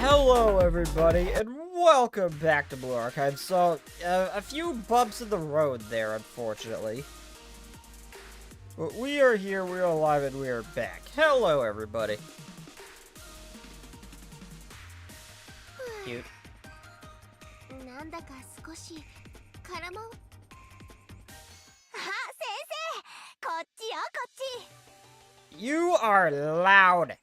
Hello everybody, and welcome back to Blue Archive. So, a few bumps in the road there, unfortunately. But we are here, we are alive, and we are back. Hello everybody. Cute. You are loud.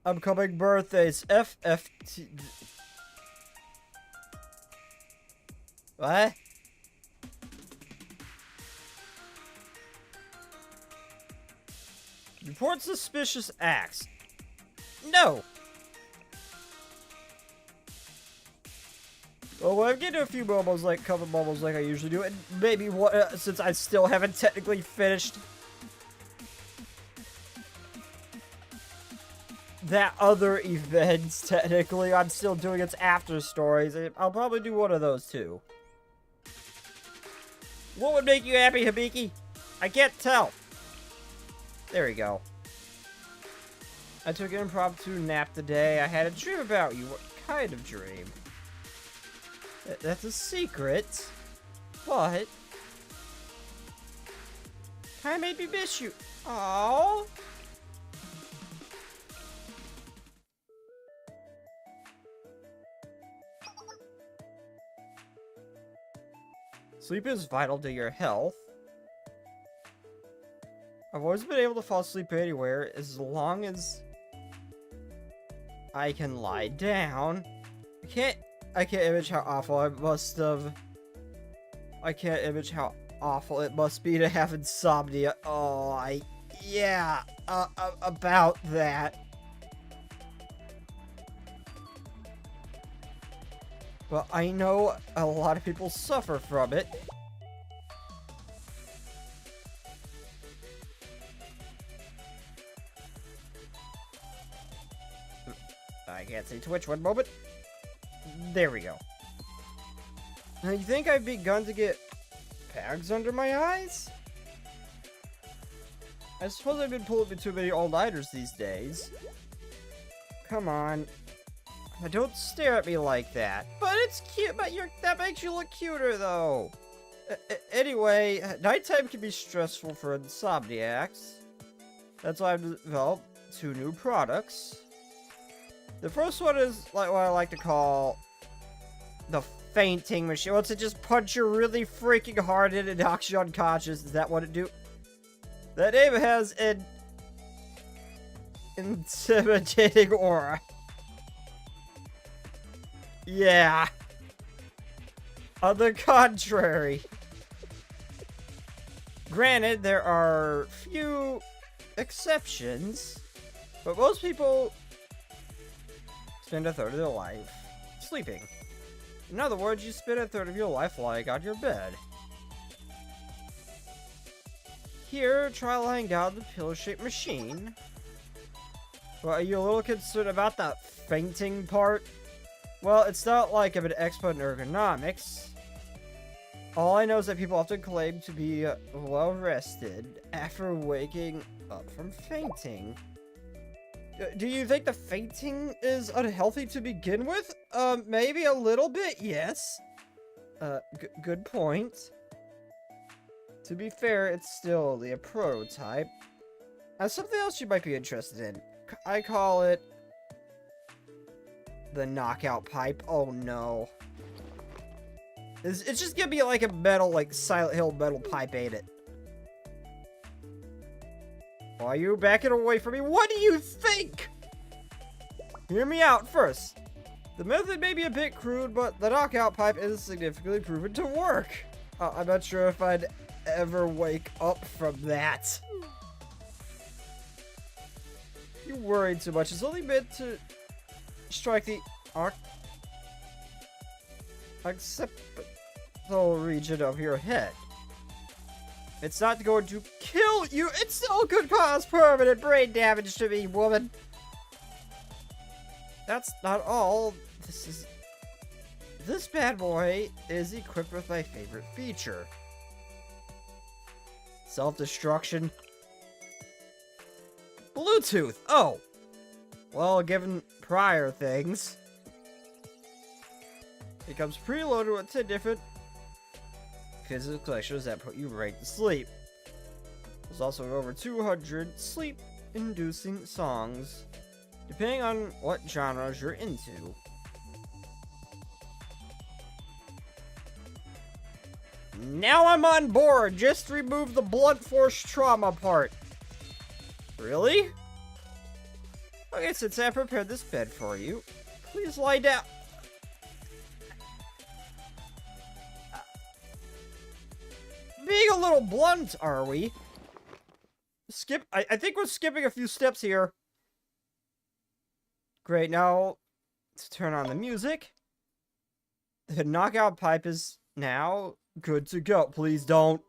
Upcoming birthdays, FFT. What? Report suspicious acts. No. Well, I'm getting a few momos, like a couple momos like I usually do, and maybe what, since I still haven't technically finished that other event, technically, I'm still doing its after stories. I'll probably do one of those too. What would make you happy, Hibiki? I can't tell. There we go. I took an impromptu nap today. I had a dream about you. What kind of dream? That's a secret. But kinda made me miss you. Aww. Sleep is vital to your health. I've always been able to fall asleep anywhere as long as I can lie down. I can't image how awful I must have. I can't image how awful it must be to have insomnia. Oh, yeah, about that. Well, I know a lot of people suffer from it. I can't say Twitch one moment. There we go. Now, you think I've begun to get bags under my eyes? I suppose I've been pulling too many all-nighters these days. Come on. Don't stare at me like that. But it's cute, but that makes you look cuter, though. Anyway, nighttime can be stressful for insomniacs. That's why I've developed 2 new products. The first one is like what I like to call the fainting machine. What's it, just punch you really freaking hard and it knocks you unconscious? Is that what it do? That name has an intimidating aura. Yeah. On the contrary. Granted, there are few exceptions, but most people spend a third of their life sleeping. In other words, you spend a third of your life lying on your bed. Here, try lying down the pillow-shaped machine. Well, are you a little concerned about that fainting part? Well, it's not like I'm an expert in ergonomics. All I know is that people often claim to be well rested after waking up from fainting. Do you think the fainting is unhealthy to begin with? Maybe a little bit, yes. Good point. To be fair, it's still only a prototype. Something else you might be interested in. I call it the knockout pipe. Oh no. It's just gonna be like a metal, like Silent Hill metal pipe, ain't it? Why are you backing away from me? What do you think? Hear me out first. The method may be a bit crude, but the knockout pipe is significantly proven to work. I'm not sure if I'd ever wake up from that. You worry too much. It's only meant to strike the occipital region of your head. It's not going to kill you. It still could cause permanent brain damage to me, woman. That's not all. This bad boy is equipped with my favorite feature. Self-destruction. Blue Bluetooth. Oh. Well, given prior things, it comes preloaded with 10 different physical collections that put you right to sleep. There's also over 200 sleep-inducing songs, depending on what genres you're into. Now I'm on board. Just remove the blunt force trauma part. Really? Okay, since I prepared this bed for you, please lie down. Being a little blunt, are we? I think we're skipping a few steps here. Great, now let's turn on the music. The knockout pipe is now good to go. Please don't.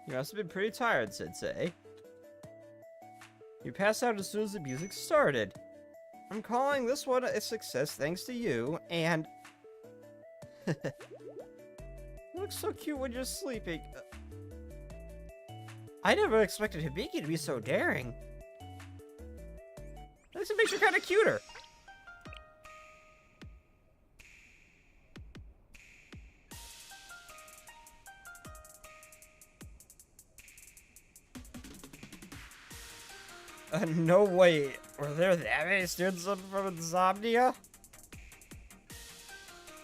You must have been pretty tired, Sensei. You passed out as soon as the music started. I'm calling this one a success thanks to you, and... You look so cute when you're sleeping. I never expected Hibiki to be so daring. At least it makes you kind of cuter. No way. Were there that many students suffering from insomnia?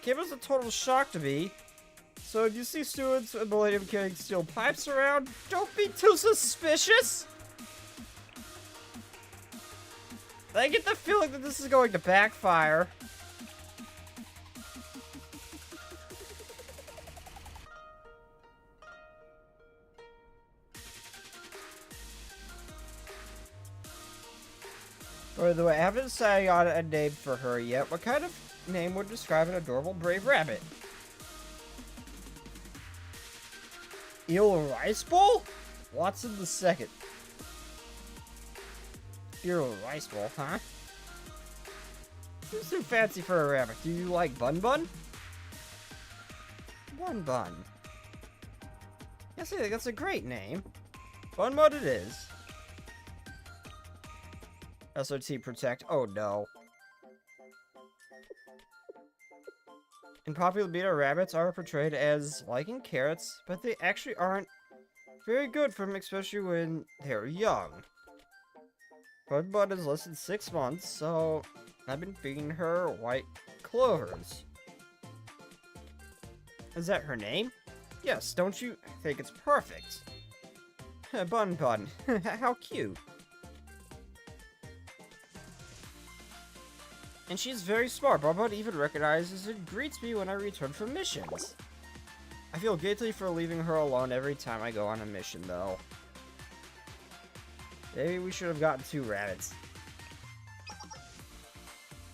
Came as a total shock to me. So if you see students in Millennium carrying steel pipes around, don't be too suspicious! I get the feeling that this is going to backfire. By the way, I haven't decided on a name for her yet. What kind of name would describe an adorable brave rabbit? Eel Rice Bowl? Watson the Second. Eel Rice Bowl, huh? Seems too fancy for a rabbit. Do you like Bun Bun? Bun Bun. Yes, I think that's a great name. Bun Bun it is. SOT Protect. Oh no. In popular media, rabbits are portrayed as liking carrots, but they actually aren't very good for them, especially when they're young. Bun Bun is less than 6 months, so I've been feeding her white clovers. Is that her name? Yes, don't you think it's perfect? Bun Bun, how cute. And she's very smart. Bun Bun even recognizes and greets me when I return from missions. I feel guilty for leaving her alone every time I go on a mission, though. Maybe we should have gotten 2 rabbits.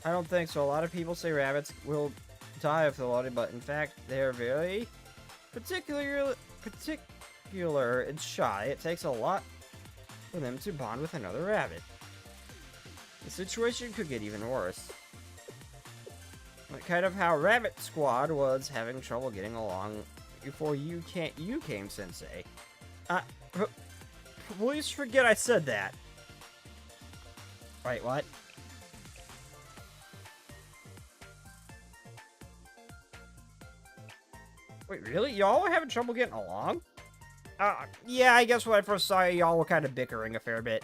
I don't think so. A lot of people say rabbits will die if they're loaded, but in fact, they're very particular and shy. It takes a lot for them to bond with another rabbit. The situation could get even worse. Like kind of how Rabbit Squad was having trouble getting along before you came, Sensei. Please forget I said that. Wait, what? Wait, really? Y'all were having trouble getting along? Yeah, I guess when I first saw you, y'all were kind of bickering a fair bit.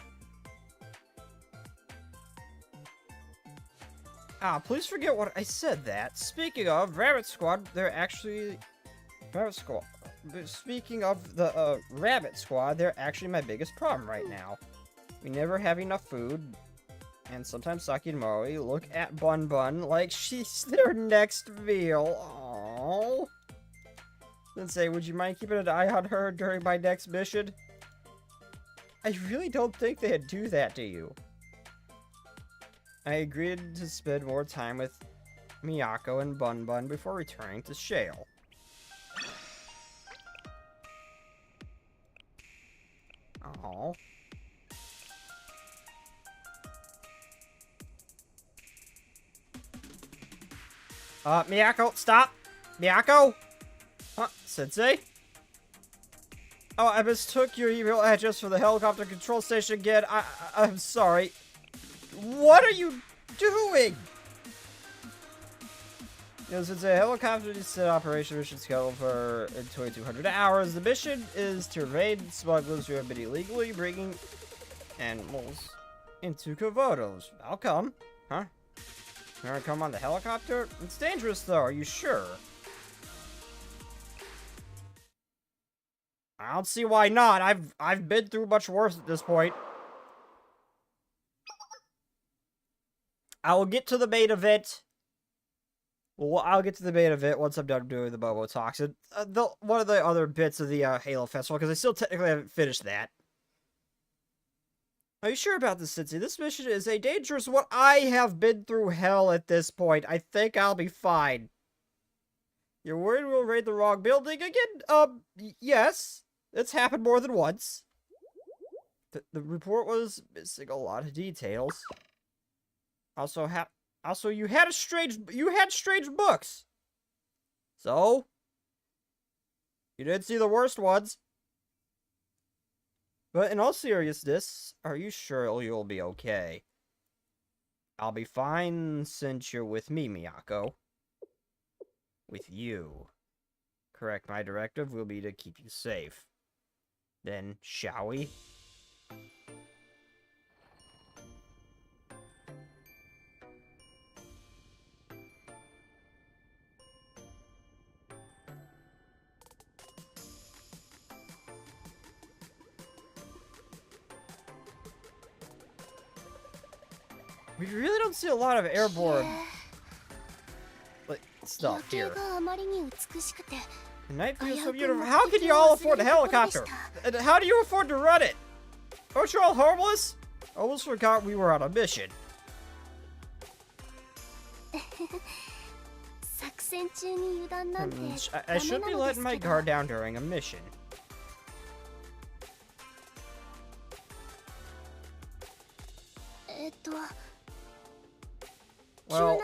Please forget what I said that. Speaking of Rabbit Squad, they're actually... Speaking of the, Rabbit Squad, they're actually my biggest problem right now. We never have enough food, and sometimes Saki and Moe look at Bun Bun like she's their next meal. Aww. Then say, would you mind keeping an eye on her during my next mission? I really don't think they'd do that to you. I agreed to spend more time with Miyako and Bun Bun before returning to Shale. Aww. Miyako, stop! Miyako? Huh, Sensei? Oh, I mistook your email address for the helicopter control station again. I'm sorry. What are you doing? Since a helicopter descent operation mission scheduled for 2,200 hours, the mission is to raid smugglers who have been illegally bringing animals into Komodos. I'll come. Huh? You wanna come on the helicopter? It's dangerous, though. Are you sure? I don't see why not. I've been through much worse at this point. I will get to the main event. Well, I'll get to the main event once I'm done doing the Momo Toxin. One of the other bits of the Halo Festival, because I still technically haven't finished that. Are you sure about this, Sensei? This mission is a dangerous one. I have been through hell at this point. I think I'll be fine. You're worried we'll raid the wrong building again? Yes. It's happened more than once. The report was missing a lot of details. Also, you had strange books. So, you did see the worst ones. But in all seriousness, are you sure you'll be okay? I'll be fine since you're with me, Miyako. With you. Correct, my directive will be to keep you safe. Then, shall we? We really don't see a lot of airborne stuff here. The night view is so beautiful. How can you all afford a helicopter? And how do you afford to run it? Aren't you all homeless? Almost forgot we were on a mission. I shouldn't be letting my guard down during a mission. Well,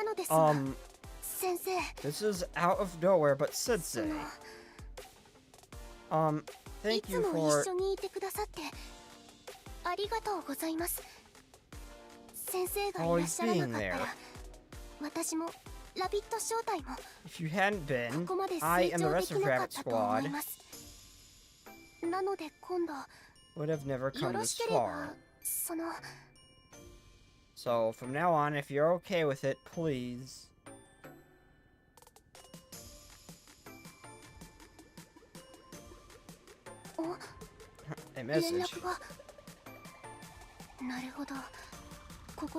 this is out of nowhere, but Sensei. Thank you for always being there. If you hadn't been, I and the rest of Rabbit Squad would have never come this far. So, from now on, if you're okay with it, please. A message.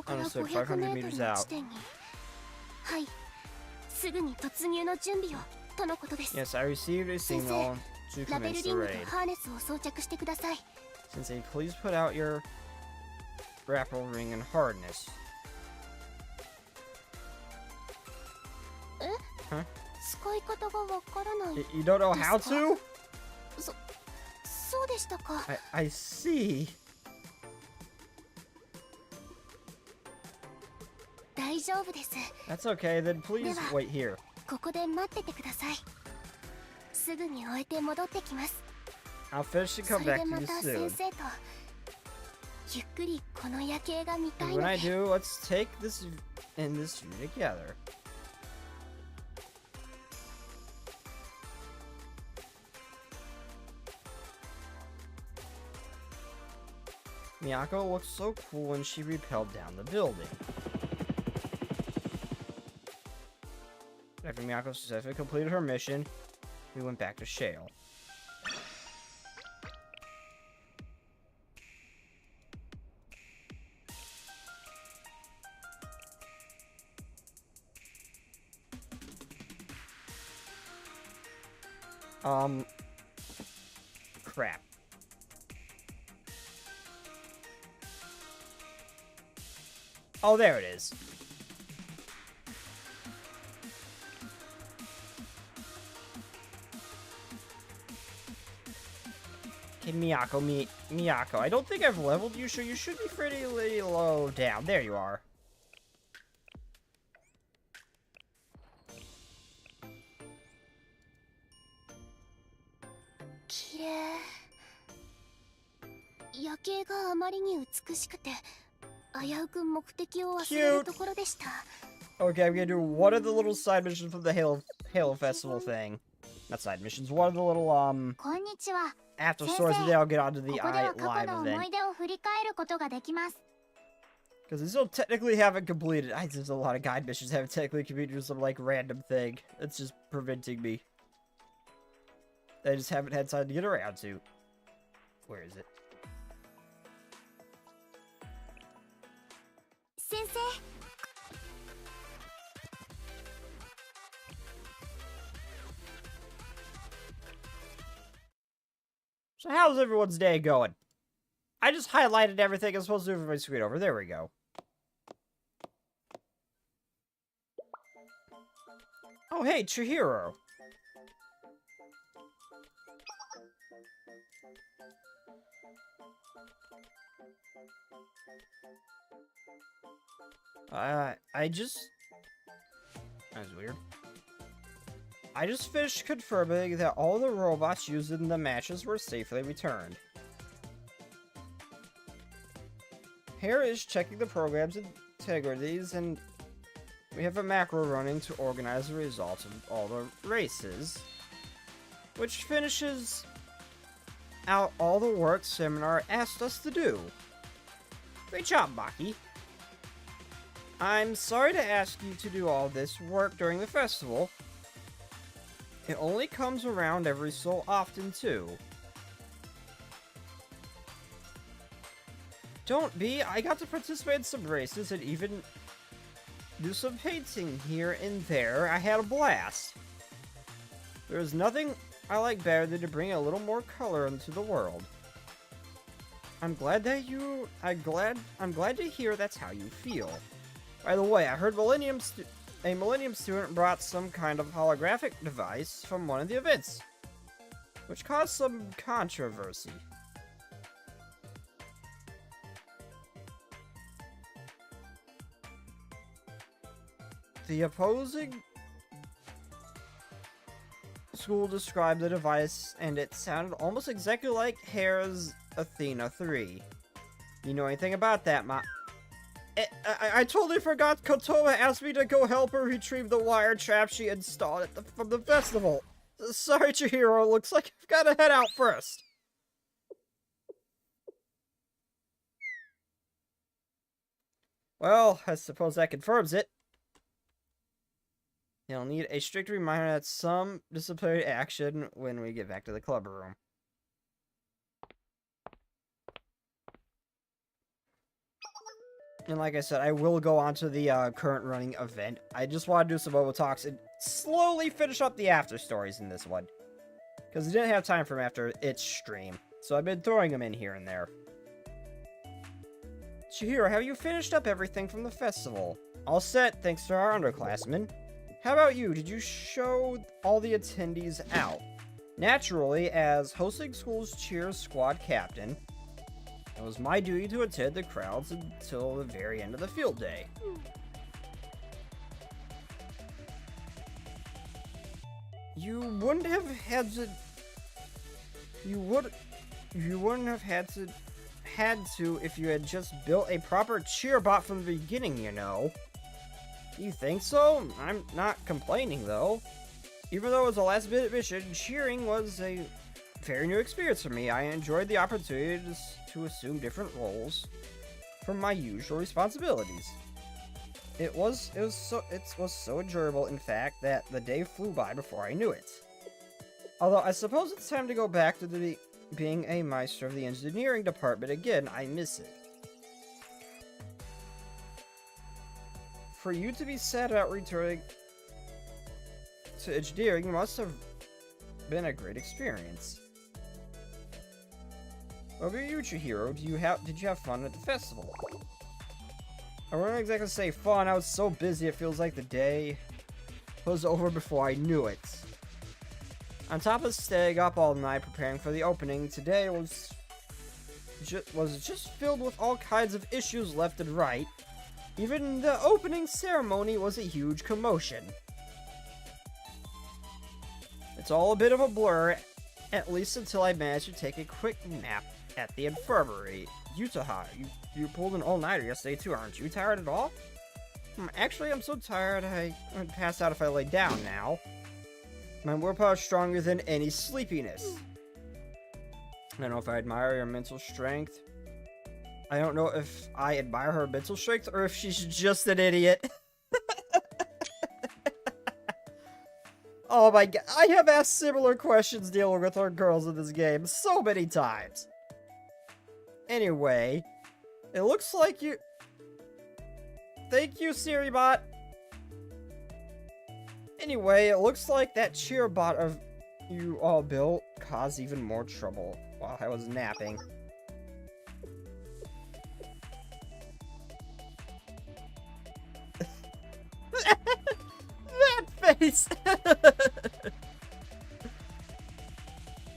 Understood, 500 meters out. Yes, I received a signal to commence the raid. Sensei, please put out your grapple ring and hardness. Huh? You don't know how to? I see. That's okay, then please wait here. I'll finish and come back to you soon. And when I do, let's take this view together. Miyako looked so cool when she rappelled down the building. After Miyako successfully completed her mission, we went back to Shale. Crap. Oh, there it is. Okay, Miyako, I don't think I've leveled you, so you should be pretty low down. There you are. 夜景があまりに美しくて危うく目的を忘れるところでした。 Okay, I'm gonna do one of the little side missions from the Halo Festival thing. Not side missions, one of the little, こんにちは。 after stories, and then I'll get onto こ the こでは過去 aLIVE の思 event. い出を振り返ることができます。 Because I still technically haven't completed. There's a lot of guide missions I haven't technically completed or some, like, random thing. It's just preventing me. I just haven't had time to get around to. Where is it? 先生。 So how's everyone's day going? I just highlighted everything I'm supposed to do for my screen over. There we go. Oh, hey, Chihiro. That's weird. I just finished confirming that all the robots used in the matches were safely returned. Here is checking the program's integrities, and we have a macro running to organize the results of all the races, which finishes out all the work Seminar asked us to do. Great job, Maki. I'm sorry to ask you to do all this work during the festival. It only comes around every so often, too. Don't be. I got to participate in some races and even do some painting here and there. I had a blast. There is nothing I like better than to bring a little more color into the world. I'm glad to hear that's how you feel. By the way, I heard a Millennium student brought some kind of holographic device from one of the events, which caused some controversy. The opposing school described the device, and it sounded almost exactly like Hera's Athena 3. You know anything about that, I totally forgot Kotoa asked me to go help her retrieve the wire trap she installed from the festival. Sorry, Chihiro, looks like I've gotta head out first. Well, I suppose that confirms it. You'll need a strict reminder that some disciplinary action when we get back to the club room. And like I said, I will go on to the current running event. I just want to do some mobile talks and slowly finish up the after stories in this one. Because I didn't have time for them after its stream. So I've been throwing them in here and there. Chihiro, have you finished up everything from the festival? All set, thanks to our underclassmen. How about you? Did you show all the attendees out? Naturally, as hosting school's cheer squad captain, it was my duty to attend the crowds until the very end of the field day. You wouldn't have had to if you had just built a proper cheer bot from the beginning, you know. You think so? I'm not complaining, though. Even though it was a last-minute mission, cheering was a very new experience for me. I enjoyed the opportunity to assume different roles from my usual responsibilities. It was so enjoyable, in fact, that the day flew by before I knew it. Although I suppose it's time to go back to being a maestro of the engineering department again. I miss it. For you to be sad about returning to engineering must have been a great experience. What about you, Chihiro? Did you have fun at the festival? I wouldn't exactly say fun. I was so busy it feels like the day was over before I knew it. On top of staying up all night preparing for the opening, today was just filled with all kinds of issues left and right. Even the opening ceremony was a huge commotion. It's all a bit of a blur At least until I managed to take a quick nap at the infirmary. Yutaha, you pulled an all-nighter yesterday too, aren't you? Tired at all? Actually, I'm so tired I would pass out if I lay down now. My willpower is stronger than any sleepiness. I don't know if I admire your mental strength. I don't know if I admire her mental strength or if she's just an idiot. Oh my god, I have asked similar questions dealing with our girls in this game so many times. Anyway, it looks like you... Thank you, SiriBot. Anyway, it looks like that cheerbot of you all built caused even more trouble while I was napping. That face!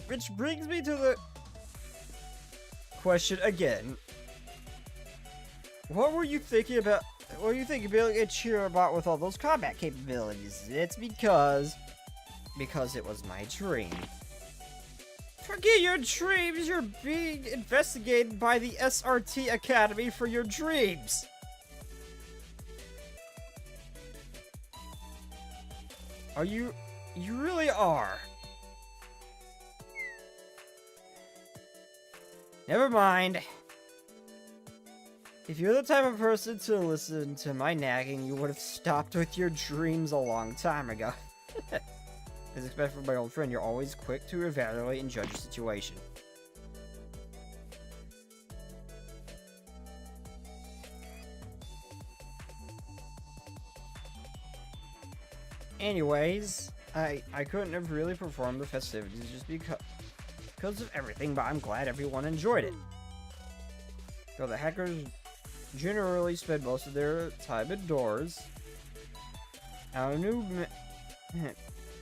Which brings me to the question again. What were you thinking about? What were you thinking building a cheerbot with all those combat capabilities? It's because it was my dream. Forget your dreams, you're being investigated by the SRT Academy for your dreams. Are you really are. Never mind. If you're the type of person to listen to my nagging, you would have stopped with your dreams a long time ago. As expected from my old friend, you're always quick to evaluate and judge a situation. Anyways, I couldn't have really performed the festivities just because of everything, but I'm glad everyone enjoyed it. Though the hackers generally spend most of their time indoors, our new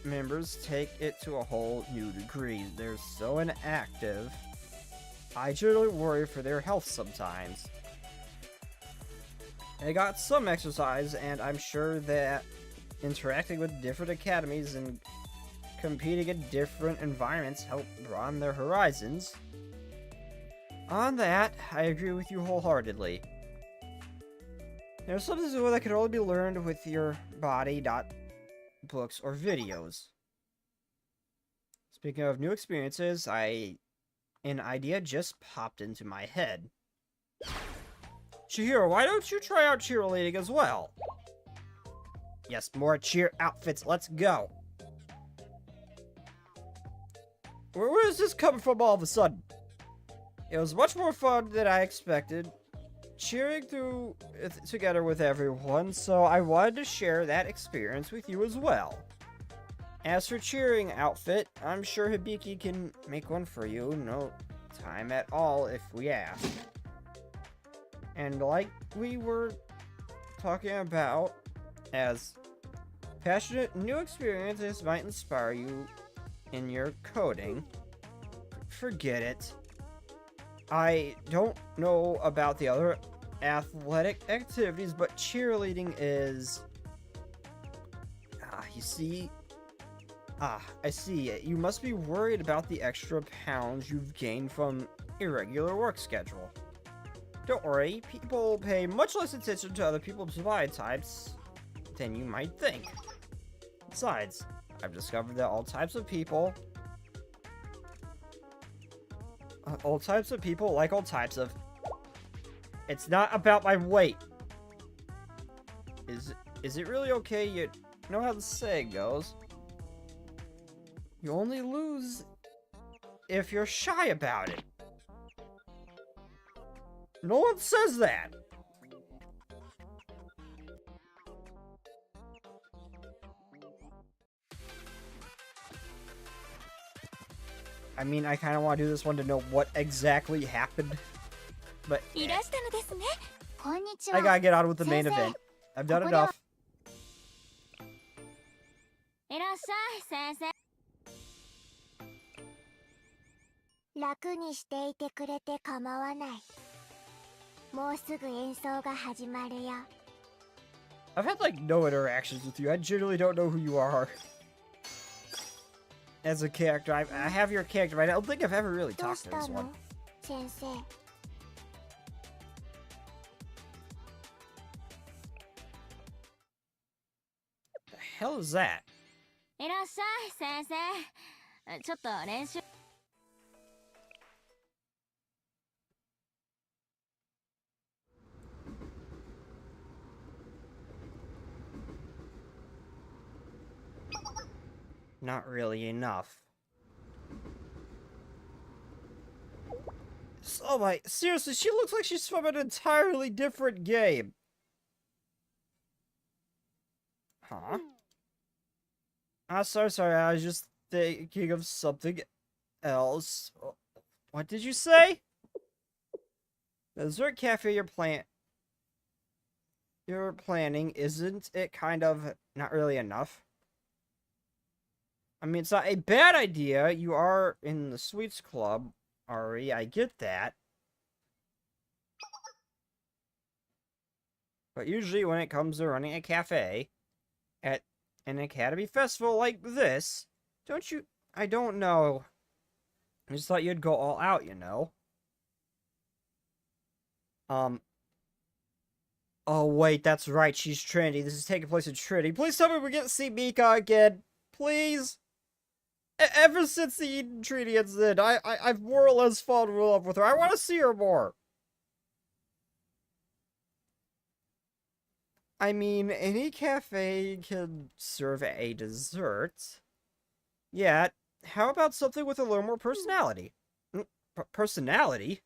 members take it to a whole new degree. They're so inactive. I generally worry for their health sometimes. They got some exercise, and I'm sure that interacting with different academies and competing in different environments help broaden their horizons. On that, I agree with you wholeheartedly. There's something that can only be learned with your body, not books or videos. Speaking of new experiences, an idea just popped into my head. Chihiro, why don't you try out cheerleading as well? Yes, more cheer outfits, let's go. Where is this coming from all of a sudden? It was much more fun than I expected, cheering together with everyone, so I wanted to share that experience with you as well. As for cheering outfit, I'm sure Hibiki can make one for you, no time at all if we ask. And like we were talking about, as passionate new experiences might inspire you in your coding, forget it. I don't know about the other athletic activities, but cheerleading is... you see... I see. You must be worried about the extra pounds you've gained from irregular work schedule. Don't worry, people pay much less attention to other people's body types than you might think. Besides, I've discovered that all types of people like all types of... It's not about my weight. Is it really okay? You know how the saying goes. You only lose if you're shy about it. No one says that. I mean, I kind of want to do this one to know what exactly happened. But I gotta get on with the main event. I've done enough. 楽にしていてくれて構わない。もうすぐ演奏が始まるよ。I've had like no interactions with you. I generally don't know who you are. as a character. I have your character, but I don't think I've ever really どう talked し to た this one. の先生。The hell is that? いらっしゃい先生。ちょっと練習。 Not really enough. Oh my, seriously, she looks like she's from an entirely different game. Huh? Sorry, I was just thinking of something else. What did you say? The dessert cafe you're planning, isn't it kind of not really enough? I mean, it's not a bad idea. You are in the Sweets Club, Ari. I get that. But usually when it comes to running a cafe at an academy festival like this, don't you... I don't know. I just thought you'd go all out, you know? Oh, wait, that's right. She's Trinity. This is taking place in Trinity. Please tell me we get to see Mika again. Please. Ever since the Eden Treaty incident, I've more or less fallen in love with her. I want to see her more. I mean, any cafe can serve a dessert. Yeah, how about something with a little more personality? Personality?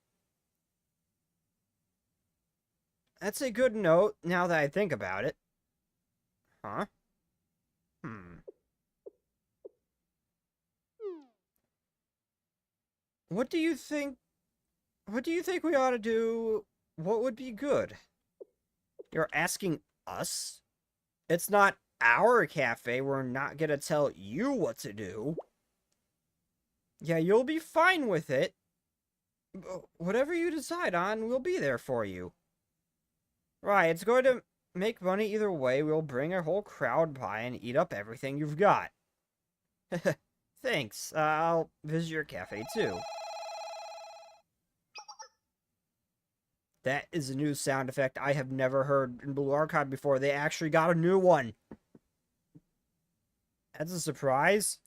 That's a good note, now that I think about it. Huh? What do you think we ought to do? What would be good? You're asking us? It's not our cafe. We're not gonna tell you what to do. Yeah, you'll be fine with it. Whatever you decide on, we'll be there for you. Right, it's going to make money either way. We'll bring a whole crowd by and eat up everything you've got. Thanks. I'll visit your cafe too. That is a new sound effect I have never heard in Blue Archive before. They actually got a new one. That's a surprise.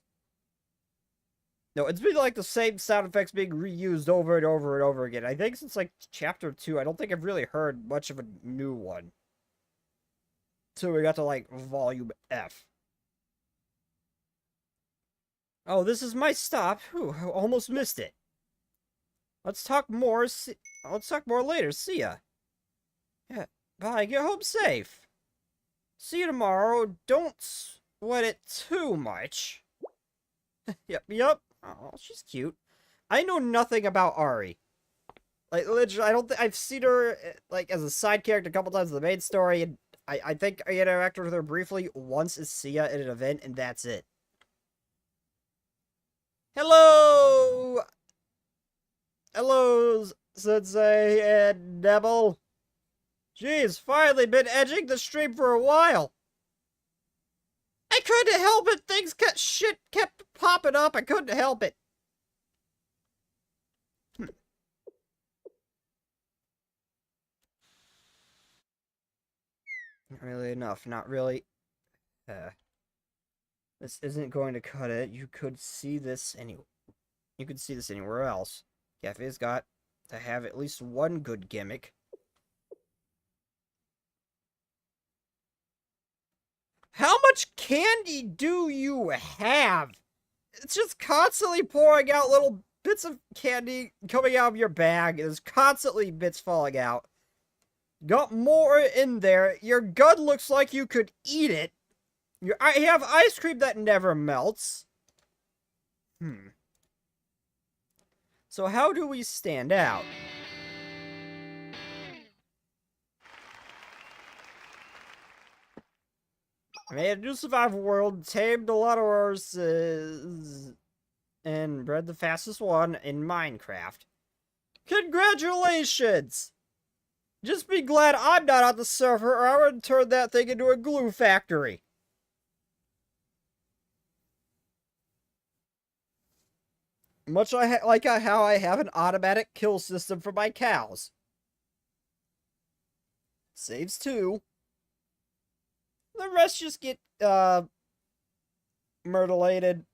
No, it's been like the same sound effects being reused over and over and over again. I think since like chapter 2, I don't think I've really heard much of a new one. So we got to like volume F. Oh, this is my stop. Whew, I almost missed it. Let's talk more later. See ya. Yeah, bye. Get home safe. See you tomorrow. Don't sweat it too much. Yep. Oh, she's cute. I know nothing about Ari. Like, literally, I don't think I've seen her, like, as a side character a couple times in the main story, and I think I interacted with her briefly once as Sia at an event, and that's it. Hello! Hello, Sensei and Neville. Jeez, finally been edging the stream for a while. I couldn't help it. Things kept popping up. I couldn't help it. Not really enough. Not really. This isn't going to cut it. You could see this anywhere else. Cafe's got to have at least one good gimmick. How much candy do you have? It's just constantly pouring out little bits of candy coming out of your bag. There's constantly bits falling out. Got more in there. Your gun looks like you could eat it. You have ice cream that never melts. So how do we stand out? I made a new survival world, tamed a lot of horses, and bred the fastest one in Minecraft. Congratulations! Just be glad I'm not on the server, or I would turn that thing into a glue factory. Much like how I have an automatic kill system for my cows. Saves 2. The rest just get, myrtleated.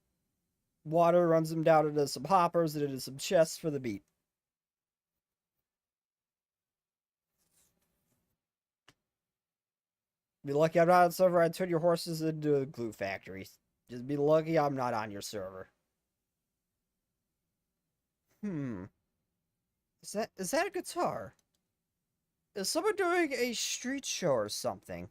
Water runs them down into some hoppers and into some chests for the meat. Be lucky I'm not on server. I'd turn your horses into a glue factory. Just be lucky I'm not on your server. Is that a guitar? Is someone doing a street show or something?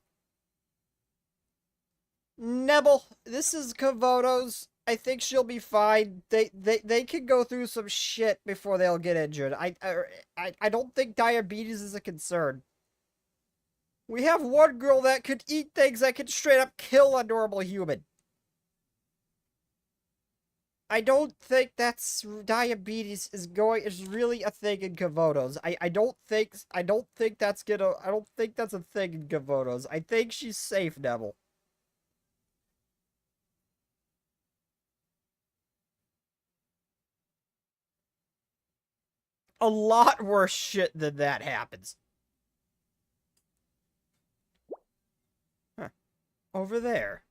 Nebel, this is Kavoto's. I think she'll be fine. They can go through some shit before they'll get injured. I don't think diabetes is a concern. We have one girl that could eat things that could straight up kill a normal human. I don't think that's diabetes is really a thing in Kavoto's. I don't think that's a thing in Kavoto's. I think she's safe, Neville. A lot worse shit than that happens. Huh. Over there.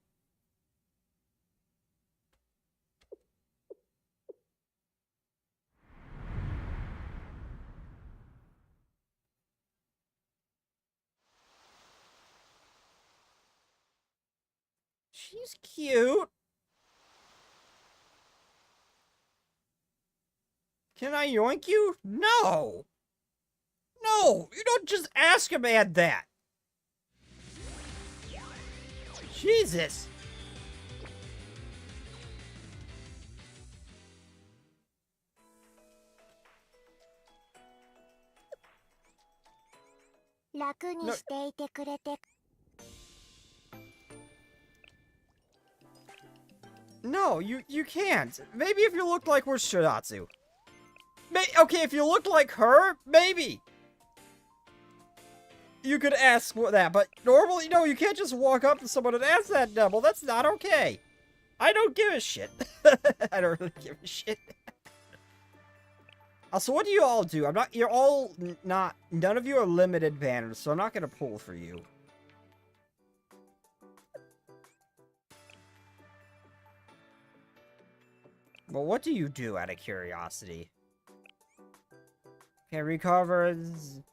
She's cute. Can I yoink you? No! No! You don't just ask a man that! Jesus! No, you can't. Maybe if you look like we're Shiratsu. Okay, if you look like her, maybe. You could ask that, but normally, no, you can't just walk up to someone and ask that double. That's not okay. I don't give a shit. I don't really give a shit. Also, what do you all do? None of you are limited banners, so I'm not gonna pull for you. Well, what do you do out of curiosity? Can recover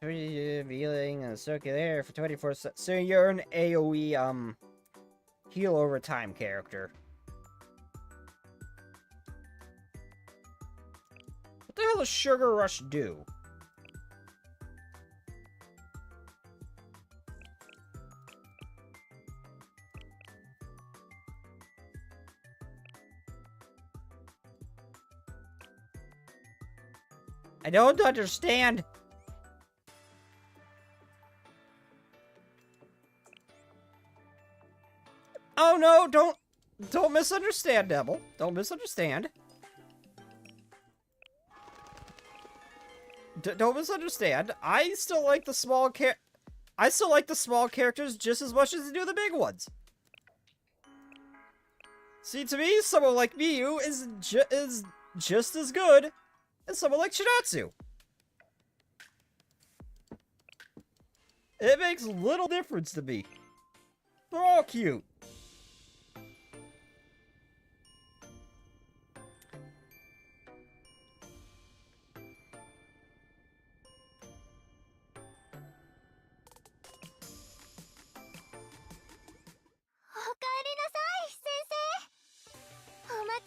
healing and circular for 24 seconds. So you're an AoE, heal over time character. What the hell does Sugar Rush do? I don't understand. Oh no, don't misunderstand, Devil. Don't misunderstand. Don't misunderstand. I still like the small characters just as much as I do the big ones. See, to me, someone like Miyu is just as good as someone like Shiratsu. It makes little difference to me. They're all cute.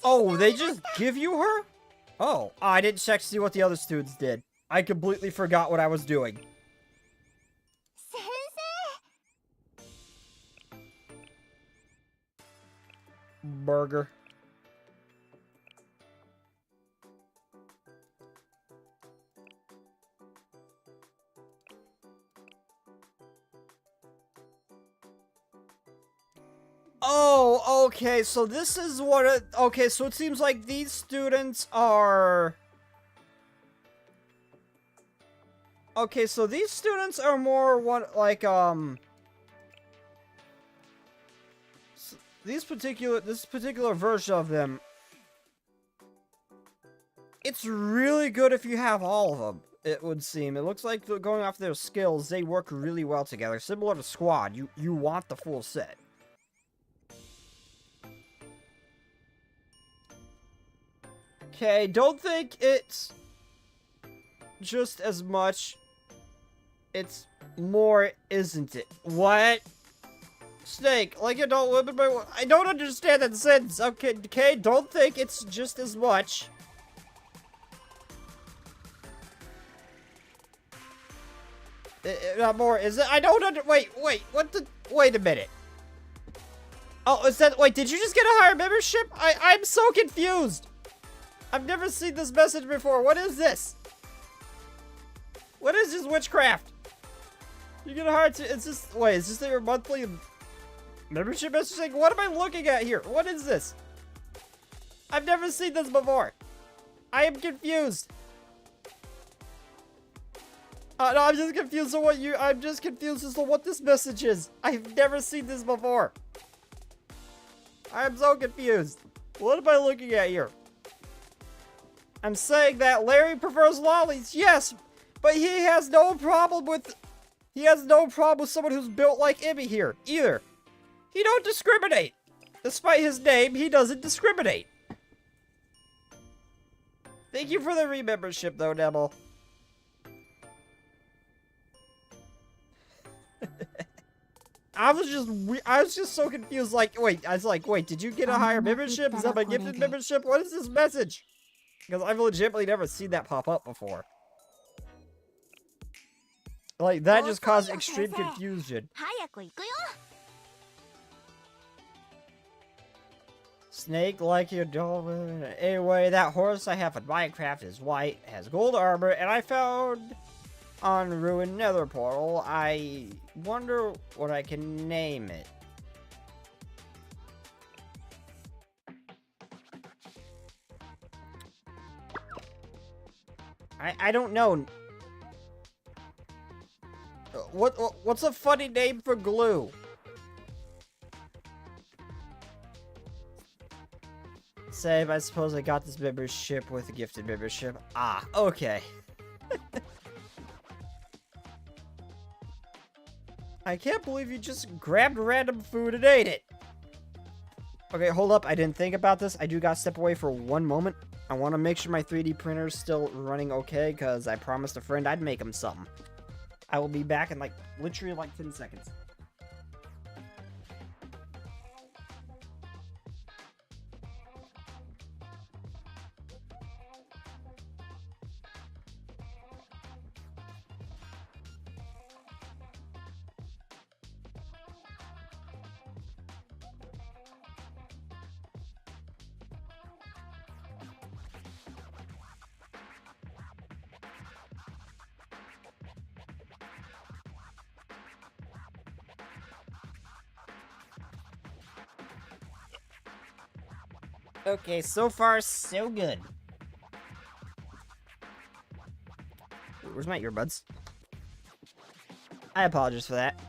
Oh, they just give you her? Oh, I didn't check to see what the other students did. I completely forgot what I was doing. Burger. Oh, okay, so this is what okay, so it seems like these students are... Okay, so these students are more this particular version of them It's really good if you have all of them, it would seem. It looks like going off their skills, they work really well together. Similar to Squad, you want the full set. Okay, don't think it's just as much. It's more, isn't it? What? Snake, like adult women, but I don't understand that sentence. Okay, don't think it's just as much. Not more, is it? I don't wait, wait a minute. Oh, is that, wait, did you just get a higher membership? I'm so confused. I've never seen this message before. What is this? What is this witchcraft? You get a higher, it's just, wait, is this your monthly membership messaging? What am I looking at here? What is this? I've never seen this before. I am confused. No, I'm just confused on I'm just confused as to what this message is. I've never seen this before. I am so confused. What am I looking at here? I'm saying that Larry prefers lollies, yes, but he has no problem with someone who's built like Ibby here, either. He don't discriminate. Despite his name, he doesn't discriminate. Thank you for the re-membership, though, Nebel. I was just so confused, like, wait, did you get a higher membership? Is that my gifted membership? What is this message? Because I've legitimately never seen that pop up before. Like, that just caused extreme confusion. Snake, like your dolphin. Anyway, that horse I have in Minecraft is white, has gold armor, and I found on Ruined Nether Portal. I wonder what I can name it. I don't know. What's a funny name for glue? Save, I suppose I got this membership with a gifted membership. Ah, okay. I can't believe you just grabbed random food and ate it. Okay, hold up. I didn't think about this. I do gotta step away for one moment. I want to make sure my 3D printer is still running okay, because I promised a friend I'd make him something. I will be back in, like, literally, like, 10 seconds. Okay, so far, so good. Where's my earbuds? I apologize for that.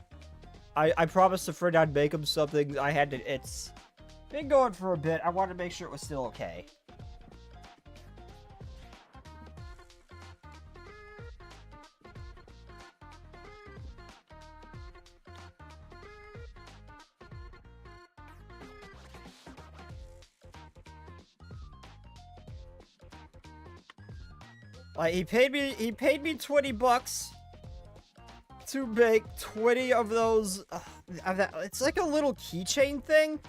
I promised a friend I'd make him something. It's been going for a bit. I wanted to make sure it was still okay. Like, he paid me 20 bucks to make 20 of those, it's like a little keychain thing.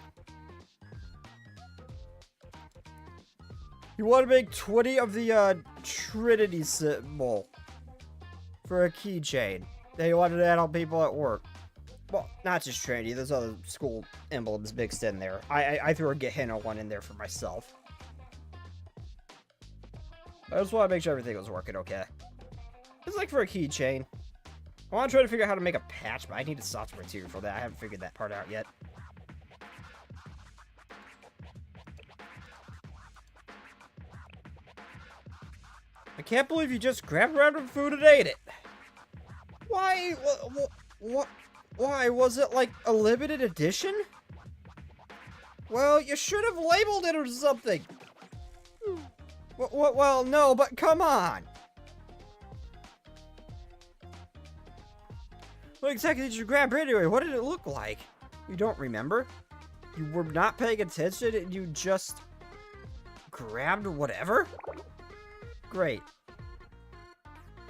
You want to make 20 of the, Trinity symbol for a keychain that you wanted to add on people at work. Well, not just Trinity, there's other school emblems mixed in there. I threw a Gehenna one in there for myself. I just want to make sure everything was working okay. It's like for a keychain. I want to try to figure out how to make a patch, but I need a software tutor for that. I haven't figured that part out yet. I can't believe you just grabbed random food and ate it. Why? What? Why? Was it like a limited edition? Well, you should have labeled it or something. Well, no, but come on! What exactly did you grab anyway? What did it look like? You don't remember? You were not paying attention and you just grabbed whatever? Great.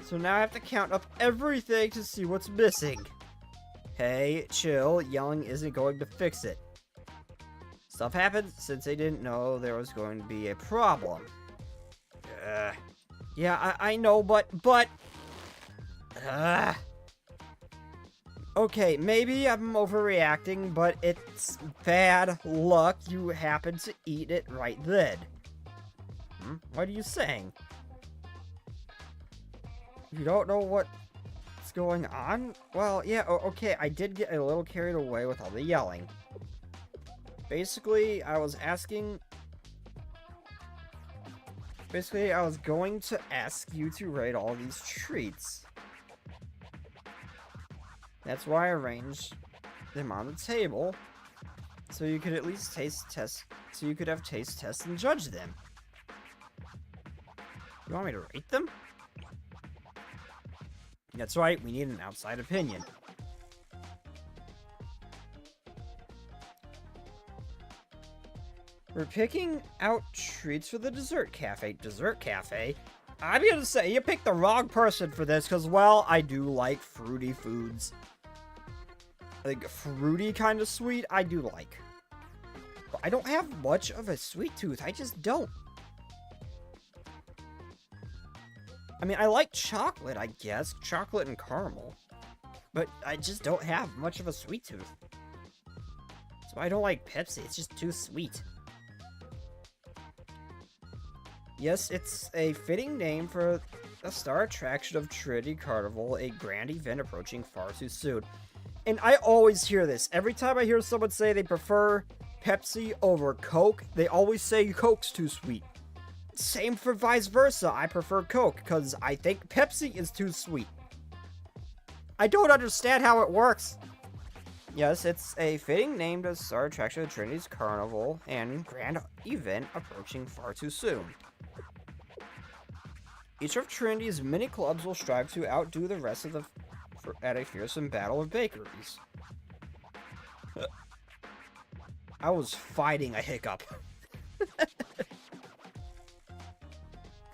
So now I have to count up everything to see what's missing. Hey, chill. Yelling isn't going to fix it. Stuff happened since they didn't know there was going to be a problem. Yeah, I know, but... Okay, maybe I'm overreacting, but it's bad luck you happened to eat it right then. What are you saying? You don't know what's going on? Well, yeah, okay, I did get a little carried away with all the yelling. Basically, I was going to ask you to rate all these treats. That's why I arranged them on the table, so you could at least so you could have taste tests and judge them. You want me to rate them? That's right, we need an outside opinion. We're picking out treats for the dessert cafe. Dessert cafe? I'm gonna say you picked the wrong person for this, because, well, I do like fruity foods. Like, fruity kind of sweet, I do like. But I don't have much of a sweet tooth, I just don't. I mean, I like chocolate, I guess. Chocolate and caramel. But I just don't have much of a sweet tooth. So I don't like Pepsi, it's just too sweet. Yes, it's a fitting name for a star attraction of Trinity Carnival, a grand event approaching far too soon. And I always hear this. Every time I hear someone say they prefer Pepsi over Coke, they always say Coke's too sweet. Same for vice versa. I prefer Coke because I think Pepsi is too sweet. I don't understand how it works. Yes, it's a fitting name to star attraction of Trinity's Carnival and grand event approaching far too soon. Each of Trinity's many clubs will strive to outdo the rest of at a fearsome battle of bakeries. I was fighting a hiccup.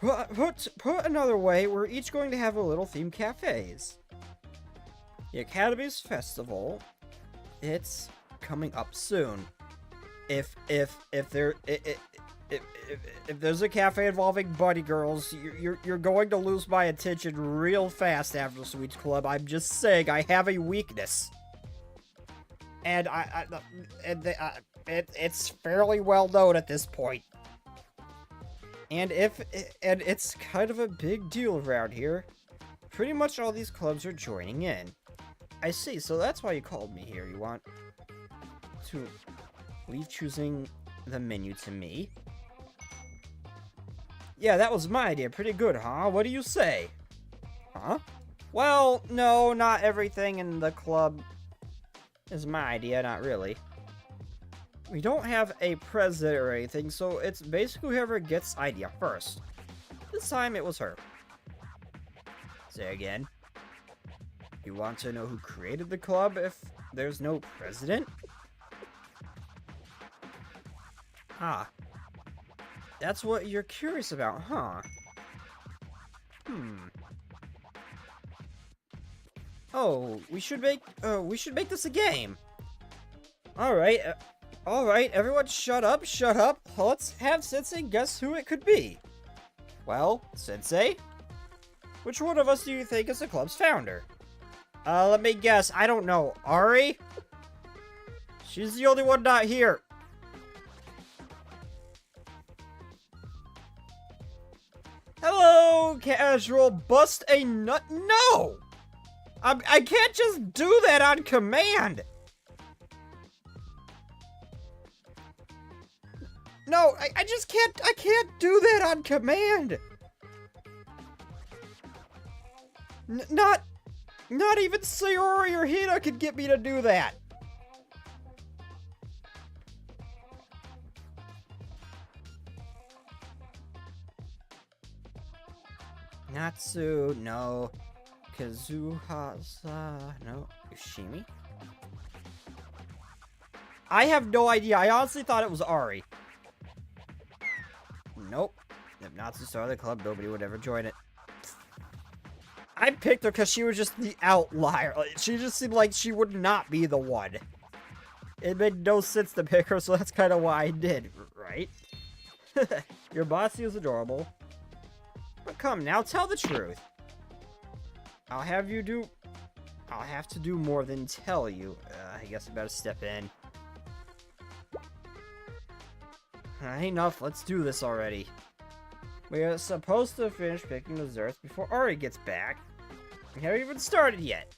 Put another way, we're each going to have a little themed cafes. The Academy's festival, it's coming up soon. If there's a cafe involving bunny girls, you're going to lose my attention real fast after Sweets Club. I'm just saying, I have a weakness, and it's fairly well known at this point. And it's kind of a big deal around here. Pretty much all these clubs are joining in. I see. So that's why you called me here. You want to leave choosing the menu to me? Yeah, that was my idea. Pretty good, huh? What do you say? Huh? Well, no, not everything in the club is my idea, not really. We don't have a president or anything, so it's basically whoever gets idea first. This time it was her. Say again. You want to know who created the club if there's no president? Ah. That's what you're curious about, huh? Oh, we should make this a game. Alright, everyone shut up. Let's have Sensei guess who it could be. Well, Sensei, which one of us do you think is the club's founder? Let me guess, I don't know. Ari? She's the only one not here. Hello, casual. Bust a nut. No! I can't just do that on command. No, I just can't. I can't do that on command. Not even Sayori or Hina could get me to do that. Natsu, no. Kazuhasa, no. Yoshimi? I have no idea. I honestly thought it was Ari. Nope. If Natsu started the club, nobody would ever join it. I picked her because she was just the outlier. She just seemed like she would not be the one. It made no sense to pick her, so that's kind of why I did, right? Your bossy is adorable. But come, now tell the truth. I'll have to do more than tell you. I guess I better step in. Enough, let's do this already. We are supposed to finish picking desserts before Ari gets back. We haven't even started yet.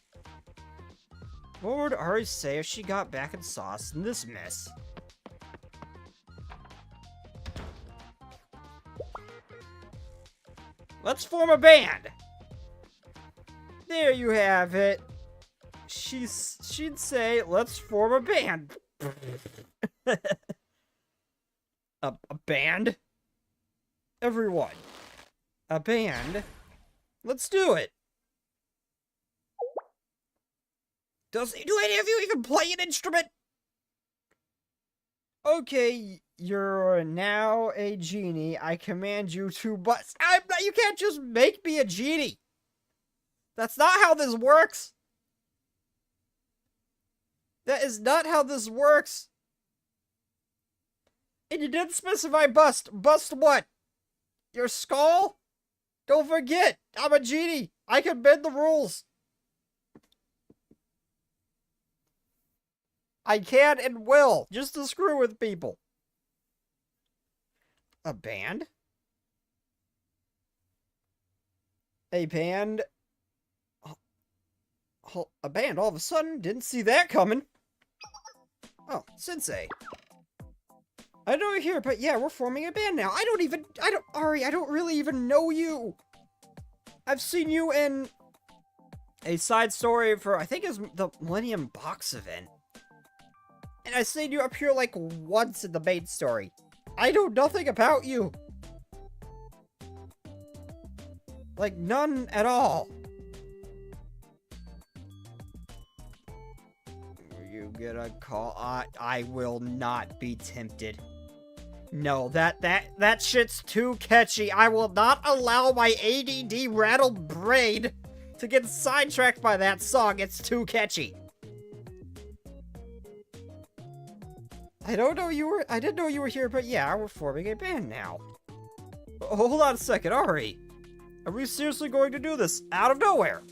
What would Ari say if she got back and saw us in this mess? Let's form a band! There you have it. She'd say, let's form a band. a band? Everyone. A band? Let's do it. Do any of you even play an instrument? Okay, you're now a genie. I command you to bust. You can't just make me a genie. That's not how this works. That is not how this works. And you didn't specify bust. Bust what? Your skull? Don't forget, I'm a genie. I can bend the rules. I can and will, just to screw with people. A band? A band? A band all of a sudden? Didn't see that coming. Oh, Sensei. I know you're here, but yeah, we're forming a band now. Ari, I don't really even know you. I've seen you in a side story for, I think it's the Millennium Box event. And I've seen you appear like once in the main story. I know nothing about you. Like, none at all. You get a call? I will not be tempted. No, that shit's too catchy. I will not allow my ADD rattled brain to get sidetracked by that song. It's too catchy. I didn't know you were here, but yeah, we're forming a band now. Hold on a second, Ari. Are we seriously going to do this out of nowhere?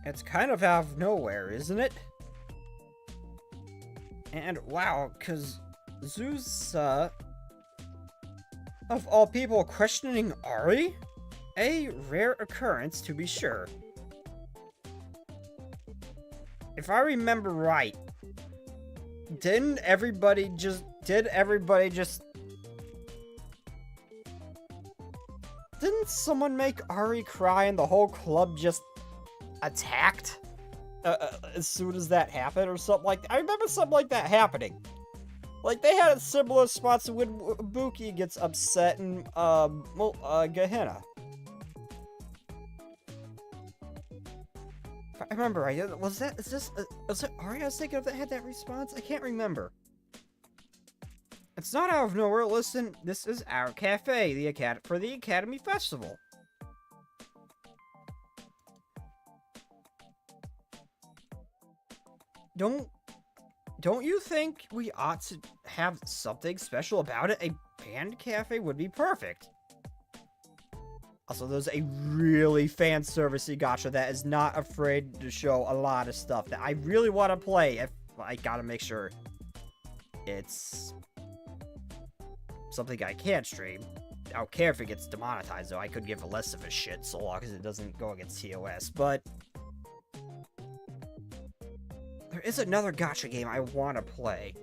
It's kind of out of nowhere, isn't it? And wow, cause Zusa, of all people, questioning Ari? A rare occurrence, to be sure. If I remember right, didn't everybody just... Didn't someone make Ari cry and the whole club just attacked? As soon as that happened or something like that? I remember something like that happening. Like, they had a similar spots when Buki gets upset in, Gehenna. I remember, was it Ari I was thinking of that had that response? I can't remember. It's not out of nowhere. Listen, this is our cafe, for the Academy Festival. Don't you think we ought to have something special about it? A band cafe would be perfect. Also, there's a really fan-servicey gacha that is not afraid to show a lot of stuff that I really want to play. If I gotta make sure it's something I can't stream. I don't care if it gets demonetized, though. I could give less of a shit so long as it doesn't go against TOS. But there is another gacha game I want to play.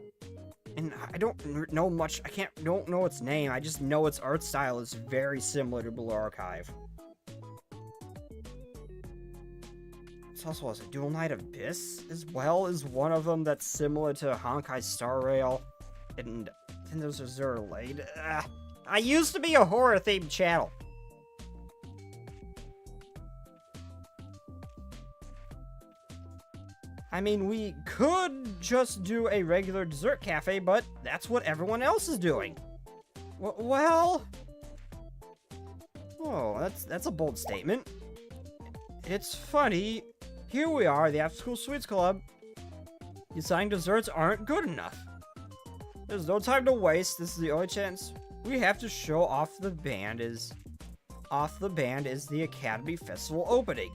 And I don't know much. Don't know its name. I just know its art style is very similar to Blue Archive. It's also a Dual Knight Abyss as well as one of them that's similar to Honkai Star Rail. And Nintendo's Azure Lane. I used to be a horror-themed channel. I mean, we could just do a regular dessert cafe, but that's what everyone else is doing. Well... Oh, that's a bold statement. It's funny. Here we are, the After School Sweets Club. Deciding desserts aren't good enough. There's no time to waste. This is the only chance we have to show off the band is... the Academy Festival opening.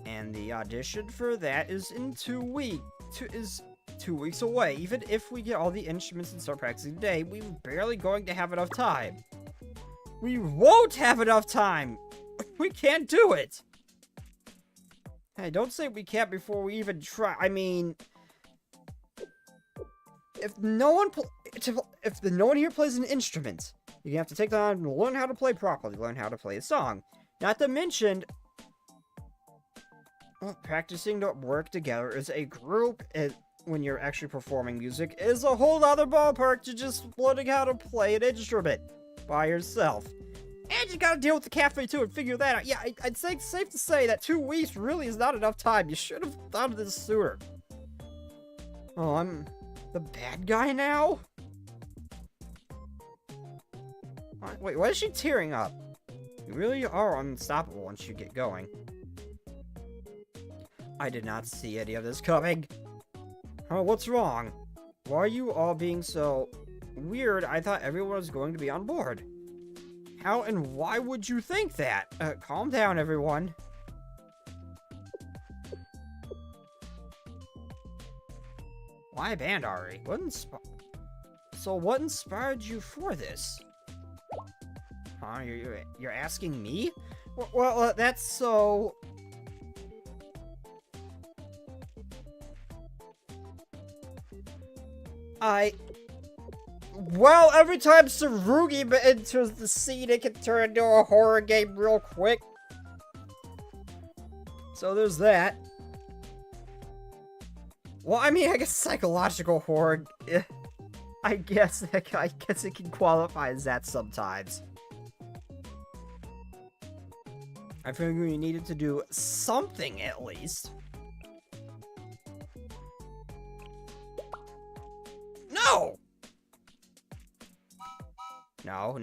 And the audition for that is in 2 weeks. 2 weeks away. Even if we get all the instruments and start practicing today, we're barely going to have enough time. We won't have enough time! We can't do it! Hey, don't say we can't before we even try. I mean... If no one here plays an instrument, you have to take the time to learn how to play properly, learn how to play a song. Not to mention... Well, practicing to work together as a group when you're actually performing music is a whole other ballpark to just learning how to play an instrument by yourself. And you gotta deal with the cafe too and figure that out. Yeah, I'd say it's safe to say that 2 weeks really is not enough time. You should have thought of this sooner. Oh, I'm the bad guy now? Wait, why is she tearing up? You really are unstoppable once you get going. I did not see any of this coming. Oh, what's wrong? Why are you all being so weird? I thought everyone was going to be on board. How and why would you think that? Calm down, everyone. Why a band, Ari? What inspired you for this? Huh? You're asking me? Well, that's so... Well, every time Tsurugi enters the scene, it can turn into a horror game real quick. So there's that. Well, I mean, I guess psychological horror, I guess it can qualify as that sometimes. I figured we needed to do something at least. No! No.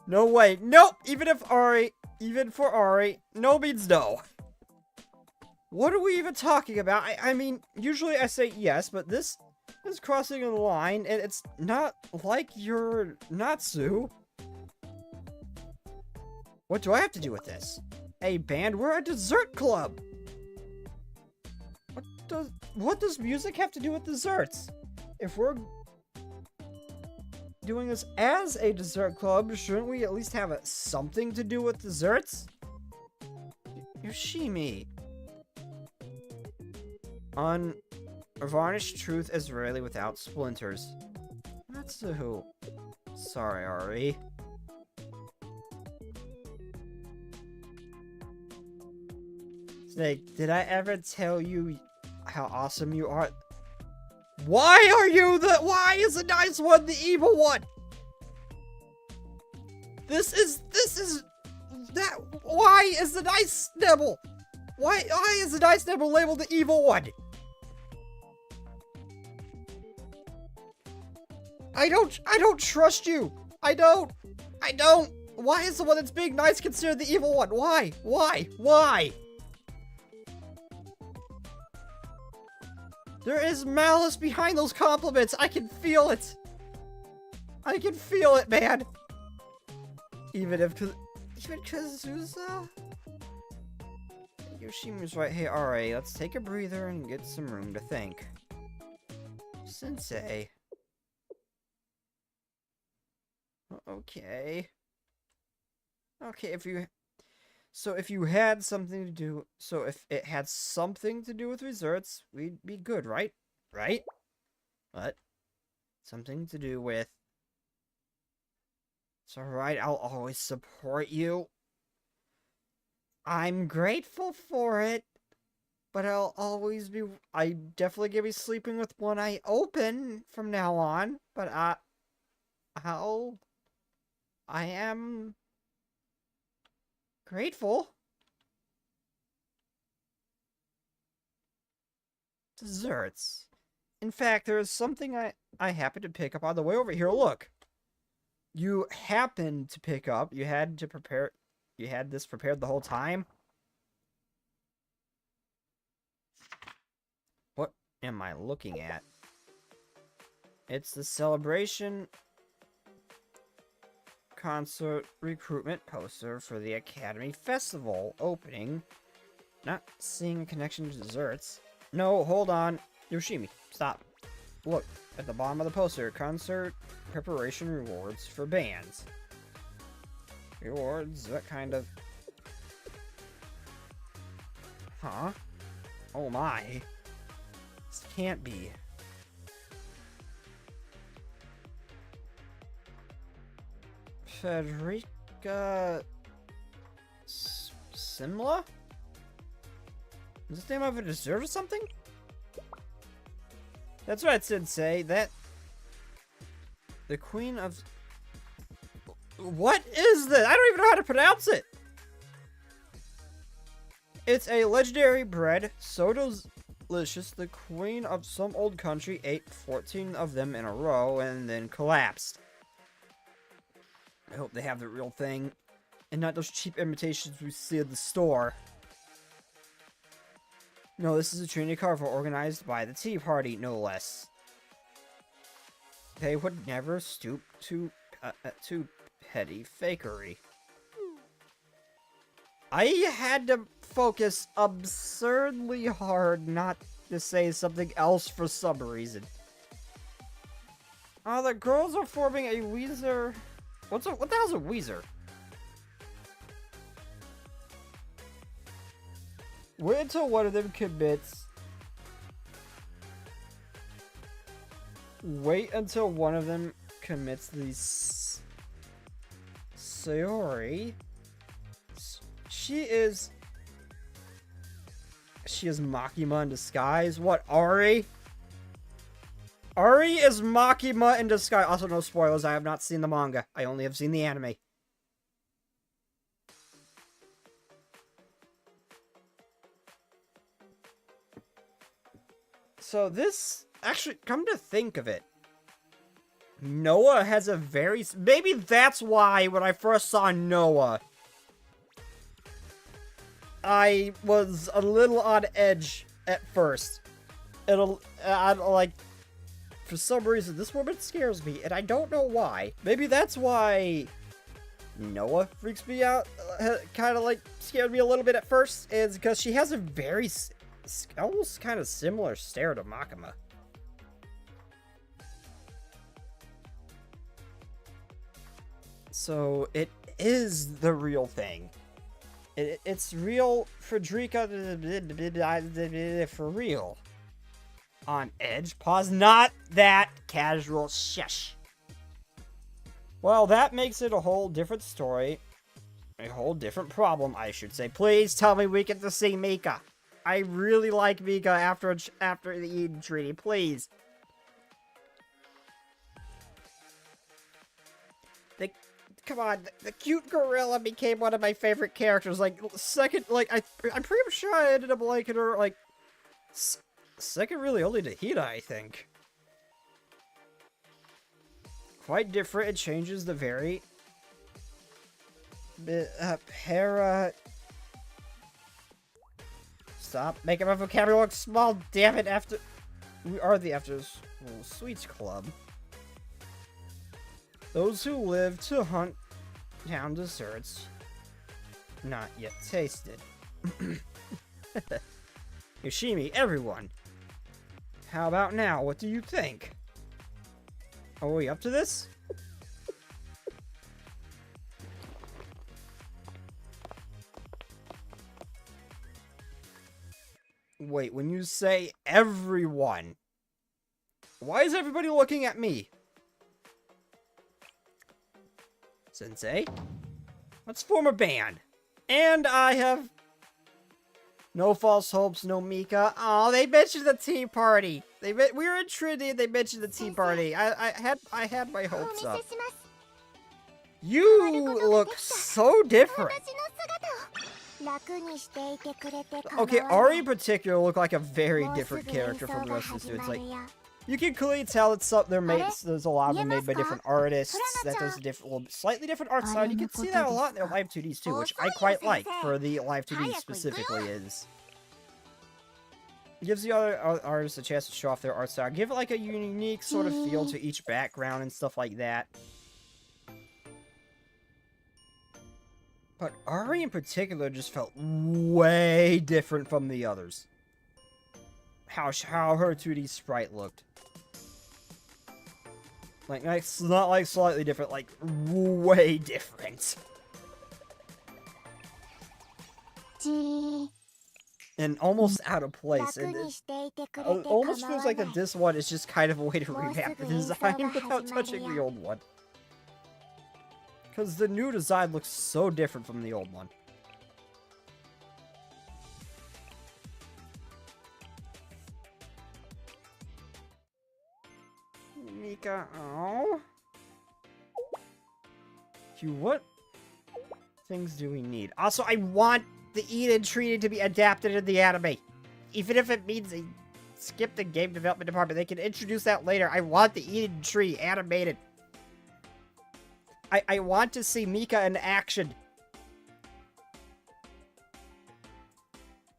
No way. Nope! Even for Ari, no means no. What are we even talking about? I mean, usually I say yes, but this is crossing a line, and it's not like you're Natsu. What do I have to do with this? Hey, band, we're a dessert club! What does music have to do with desserts? If we're doing this as a dessert club, shouldn't we at least have something to do with desserts? Yoshimi. Unvarnished truth is rarely without splinters. That's who. Sorry, Ari. Snake, did I ever tell you how awesome you are? Why is the nice one the evil one? Why is the nice Nibble? Why is the nice Nibble labeled the evil one? I don't trust you. I don't. Why is the one that's being nice considered the evil one? Why? There is malice behind those compliments. I can feel it. Man. Even Kazusa? Yoshimi's right. Hey, Ari, let's take a breather and get some room to think. Sensei. Okay, if it had something to do with desserts, we'd be good, right? What? Something to do with... It's alright, I'll always support you. I'm grateful for it. But I'll always be... I definitely gonna be sleeping with one eye open from now on. But I am grateful. Desserts. In fact, there is something I happened to pick up on the way over here. Look. You happened to pick up. You had this prepared the whole time? What am I looking at? It's the celebration concert recruitment poster for the Academy Festival opening. Not seeing a connection to desserts. No, hold on. Yoshimi, stop. Look, at the bottom of the poster, concert preparation rewards for bands. Rewards? What kind of... Huh? Oh my. This can't be. Frederica... Simla? Is this the name of a dessert or something? That's what it said, say. That... The Queen of... What is this? I don't even know how to pronounce it! It's a legendary bread, so delicious, the queen of some old country ate 14 of them in a row and then collapsed. I hope they have the real thing, and not those cheap imitations we see at the store. No, this is a Trinity Carnival organized by the Tea Party, no less. They would never stoop to petty fakery. I had to focus absurdly hard not to say something else for some reason. The girls are forming a Weezer... What the hell's a Weezer? Wait until one of them commits. Wait until one of them commits the Sayori. She is Makima in disguise. What, Ari? Ari is Makima in disguise. Also, no spoilers. I have not seen the manga. I only have seen the anime. So this, actually, come to think of it, Noah has a very... Maybe that's why when I first saw Noah, I was a little on edge at first. Like, for some reason, this woman scares me, and I don't know why. Maybe that's why Noah freaks me out, kind of like scared me a little bit at first, is because she has a very... almost kind of similar stare to Makima. So, it is the real thing. It's real Frederica for real. On edge. Pause. Not that casual shush. Well, that makes it a whole different story. A whole different problem, I should say. Please tell me we get to see Mika. I really like Mika after the Eden Treaty, please. Come on, the cute gorilla became one of my favorite characters. Like, second, like, I'm pretty sure I ended up liking her, like, second really only to Hida, I think. Quite different, it changes the very... Stop making my vocabulary look small, damn it, we are the After School Sweets Club. Those who live to hunt down desserts not yet tasted. Yoshimi, everyone. How about now? What do you think? Are we up to this? Wait, when you say everyone, why is everybody looking at me? Sensei, let's form a band. And I have No false hopes, no Mika. Oh, they mentioned the tea party. We were in Trinity and they mentioned the tea party. I had my お見 hopes せ up. します You look so different. 私の姿を楽にしていてくれて構わない Okay, Ari in particular look like a very もうす different ぐ演 character 奏 from the が rest of the 始 students. ま Like, るよ you can clearly tell it's some, there's a lot of them made by 見えますか？ different artists that does プラナちゃん。 well, slightly different art style. You can see that a lot in their live 2Ds too, which I 遅いよ、 quite 先生。 like for the live 2D 早く行くよ。 specifically is. It gives the other artists a chance to show off their art style. Give it like a unique sort of feel to each background and stuff like that. But Ari in particular just felt way different from the others. How her 2D sprite looked. Like, it's not like slightly different, like way different. じー And almost out of place. 楽 And にしていてくれ it て almost 構 feels わ like な that い this one is just kind of a way to もうす revamp ぐ the 演奏 design が without 始まる touching the よ old one. Because the new design looks so different from the old one. Mika, oh. What things do we need? Also, I want the Eden Treaty to be adapted in the anime. Even if it means they skip the game development department, they can introduce that later. I want the Eden Tree animated. I want to see Mika in action.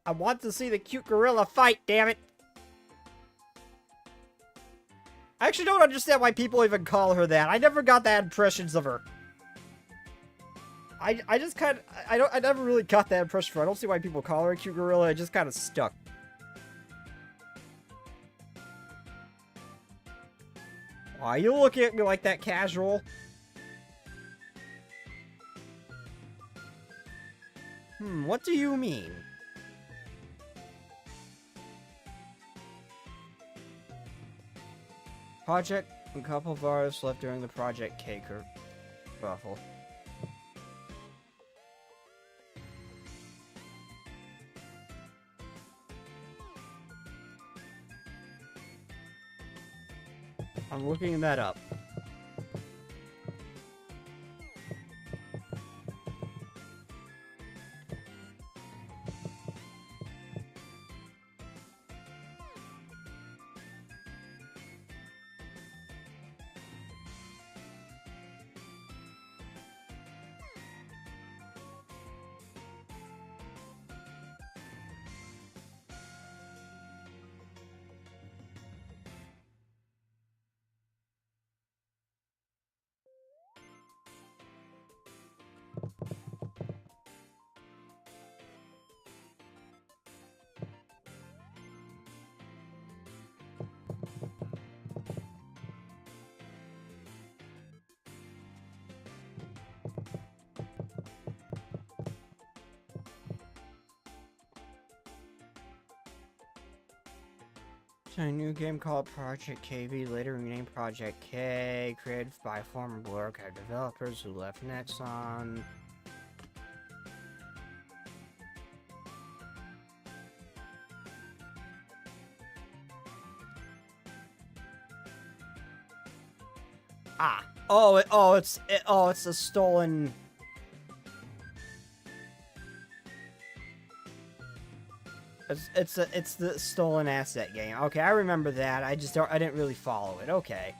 I want to see the cute gorilla fight, damn it. I actually don't understand why people even call her that. I never got that impressions of her. I just kind of, I never really got that impression from her. I don't see why people call her a cute gorilla. It just kind of stuck. Why are you looking at me like that, casual? What do you mean? Project, a couple of artists left during the Project Caker Buffle. I'm looking that up. A new game called Project KV, later renamed Project K, created by former Blue Archive developers who left Nexon. It's a stolen. It's the stolen asset game. Okay, I remember that. I didn't really follow it. Okay.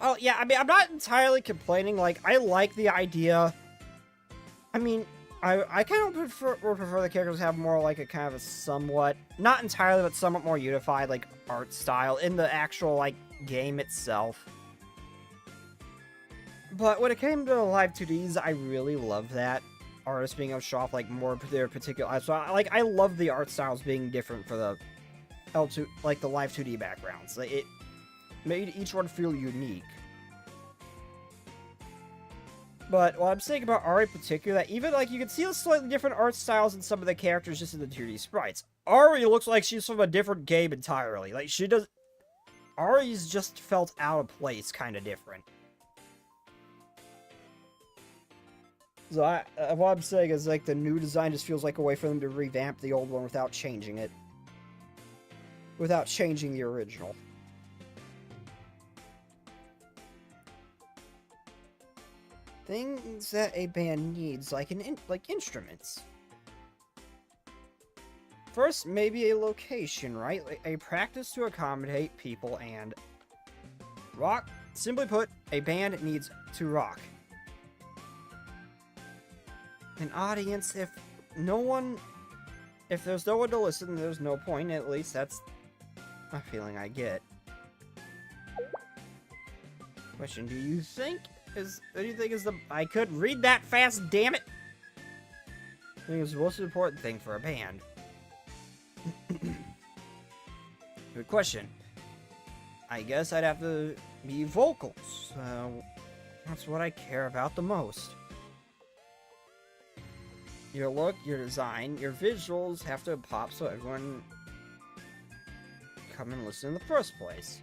Well, yeah, I mean, I'm not entirely complaining. Like, I like the idea. I mean, I kind of prefer the characters have more like a kind of a somewhat, not entirely, but somewhat more unified, like, art style in the actual, like, game itself. But when it came to the live 2Ds, I really love that. Artists being able to show off, like, more of their particular... So, like, I love the art styles being different for the L2, like, the live 2D backgrounds. Like, it made each one feel unique. But what I'm saying about Ari in particular, that even, like, you can see the slightly different art styles in some of the characters just in the 2D sprites. Ari looks like she's from a different game entirely. Like, she does... Ari's just felt out of place, kind of different. So what I'm saying is, like, the new design just feels like a way for them to revamp the old one without changing it. Without changing the original. Things that a band needs, like instruments. First, maybe a location, right? Like a practice to accommodate people and rock. Simply put, a band needs to rock. An audience, if there's no one to listen, there's no point. At least that's a feeling I get. Question: do you think is the I could read that fast? Damn it! I think it's the most important thing for a band. Good question. I guess I'd have to be vocals. That's what I care about the most. Your look, your design, your visuals have to pop so everyone come and listen in the first place.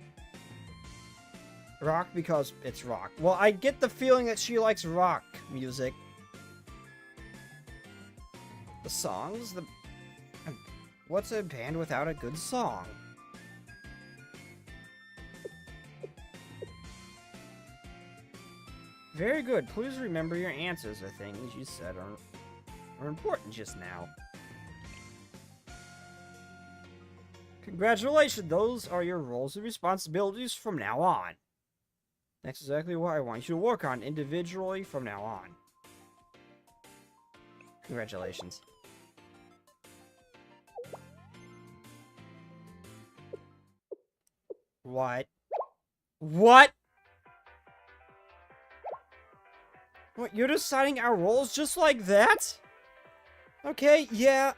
Rock because it's rock. Well, I get the feeling that she likes rock music. The songs, what's a band without a good song? Very good. Please remember your answers. The things you said are important just now. Congratulations, those are your roles and responsibilities from now on. That's exactly what I want you to work on individually from now on. Congratulations. What? What? What, you're deciding our roles just like that? Okay, yeah.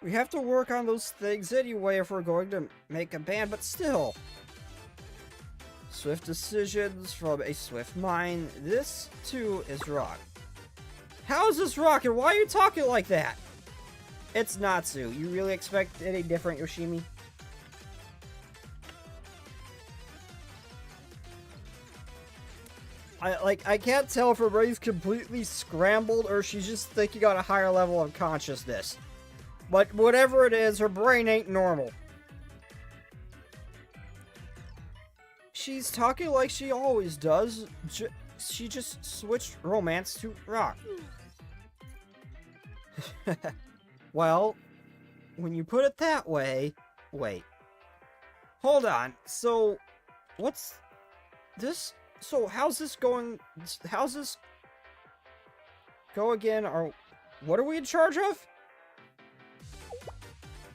We have to work on those things anyway if we're going to make a band, but still. Swift decisions from a swift mind. This, too, is rock. How is this rock, and why are you talking like that? It's Natsu. You really expect any different, Yoshimi? I can't tell if her brain's completely scrambled or she's just thinking on a higher level of consciousness. But whatever it is, her brain ain't normal. She's talking like she always does. She just switched romance to rock. Well, when you put it that way... Wait. Hold on. So, what's this? So, how's this going? How's this go again? Or what are we in charge of?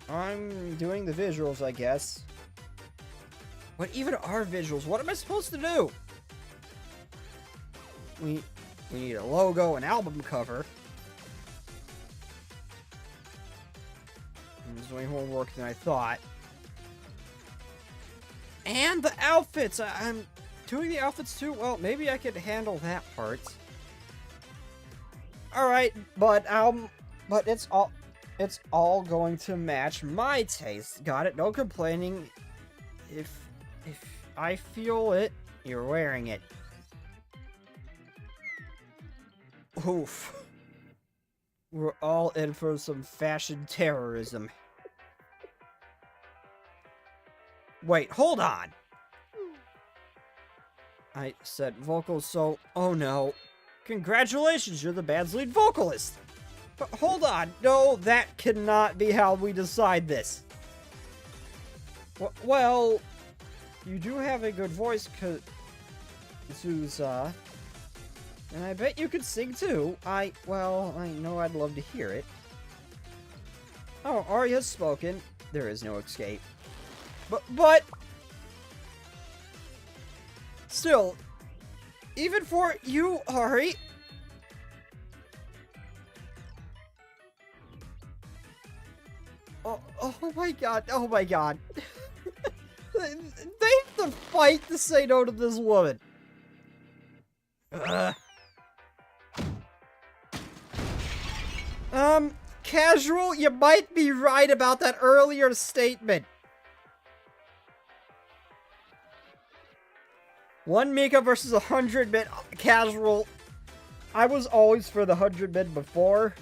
I'm doing the visuals, I guess. What even are visuals? What am I supposed to do? We need a logo, an album cover. This is way more work than I thought. And the outfits! I'm doing the outfits too? Well, maybe I could handle that part. Alright, but it's all going to match my taste. Got it? No complaining. If I feel it, you're wearing it. Oof. We're all in for some fashion terrorism. Wait, hold on! I said vocals, so... Oh no. Congratulations, you're the band's lead vocalist! But hold on, no, that cannot be how we decide this. Well, you do have a good voice, Kazuza. And I bet you could sing too. Well, I know I'd love to hear it. Oh, Arya's spoken. There is no escape. But... Still, even for you, Ari... Oh my god, oh my god. They have to fight to say no to this woman. Casual, you might be right about that earlier statement. One Mika versus 100 mid casual. I was always for the 100 mid before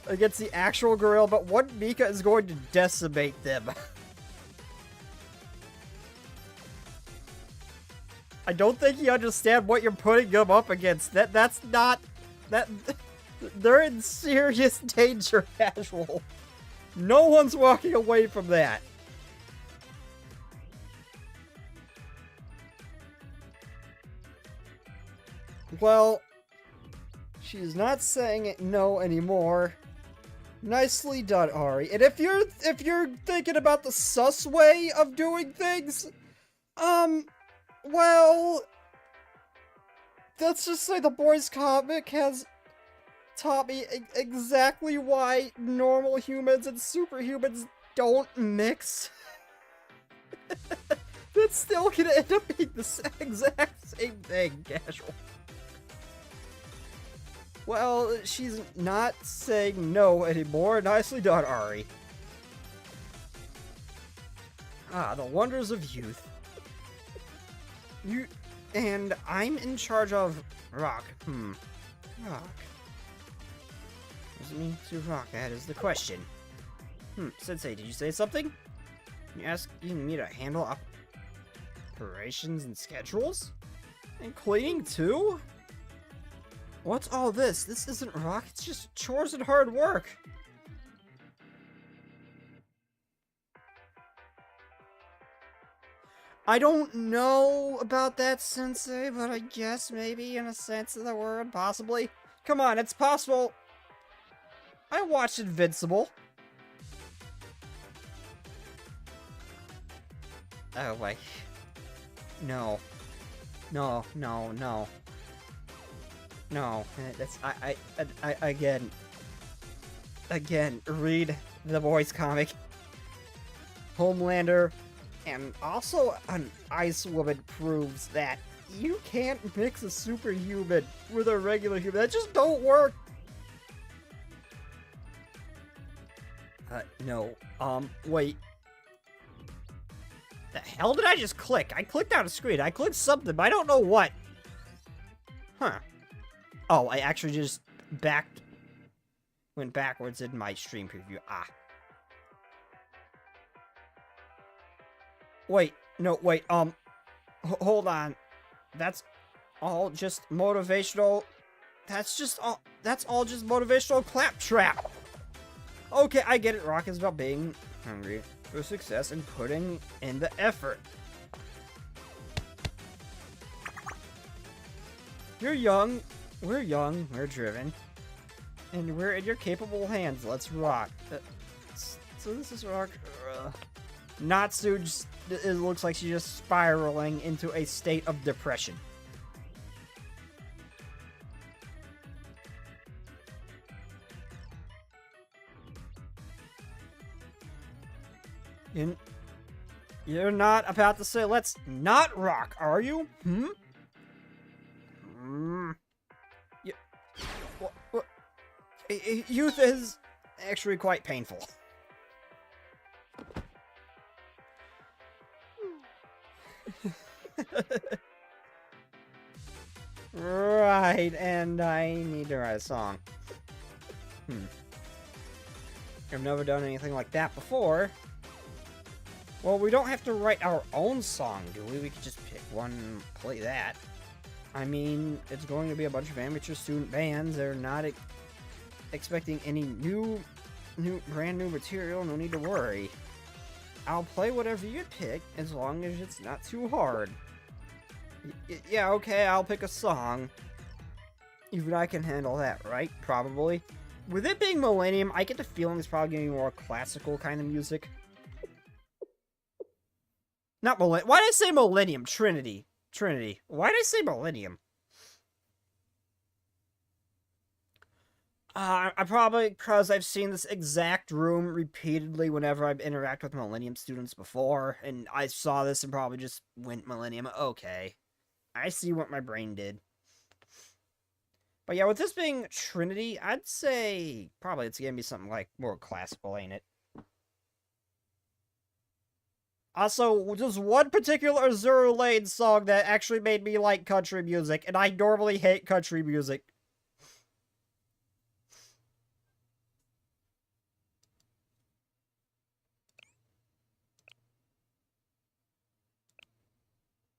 against the actual gorilla, but one Mika is going to decimate them. I don't think you understand what you're putting them up against. That's not... They're in serious danger, casual. No one's walking away from that. Well, she's not saying it no anymore. Nicely done, Ari. And if you're thinking about the sus way of doing things, well, let's just say the boys comic has taught me exactly why normal humans and superhumans don't mix. That's still gonna end up being the exact same thing, casual. Well, she's not saying no anymore. Nicely done, Ari. Ah, the wonders of youth. And I'm in charge of rock. Rock. What does it mean to rock? That is the question. Sensei, did you say something? You're asking me to handle operations and schedules? And cleaning too? What's all this? This isn't rock, it's just chores and hard work. I don't know about that, Sensei, but I guess maybe in a sense of the word, possibly. Come on, it's possible. I watched Invincible. Oh, wait. No. No. That's, again, read the boys comic. Homelander, and also an ice woman proves that you can't mix a superhuman with a regular human. That just don't work. No. Wait. The hell did I just click? I clicked on a screen. I clicked something, but I don't know what. Huh. Oh, I actually just went backwards in my stream preview. Ah. Wait, no, wait, hold on. That's all just motivational. That's all just motivational claptrap. Okay, I get it. Rock is about being hungry for success and putting in the effort. You're young, we're driven, and we're in your capable hands. Let's rock. So this is rock. Natsu just, it looks like she's just spiraling into a state of depression. You're not about to say, let's not rock, are you? Youth is actually quite painful. Right, and I need to write a song. I've never done anything like that before. Well, we don't have to write our own song, do we? We could just pick one and play that. I mean, it's going to be a bunch of amateur student bands. They're not expecting any brand new material. No need to worry. I'll play whatever you pick, as long as it's not too hard. Yeah, okay, I'll pick a song. Even I can handle that, right? Probably. With it being Millennium, I get the feeling it's probably going to be more classical kind of music. Not Millennium. Why did I say Millennium? Trinity. Why did I say Millennium? I probably, because I've seen this exact room repeatedly whenever I've interacted with Millennium students before, and I saw this and probably just went Millennium. Okay. I see what my brain did. But yeah, with this being Trinity, I'd say probably it's gonna be something like more classical, ain't it? Also, just one particular Zero Lane song that actually made me like country music, and I normally hate country music.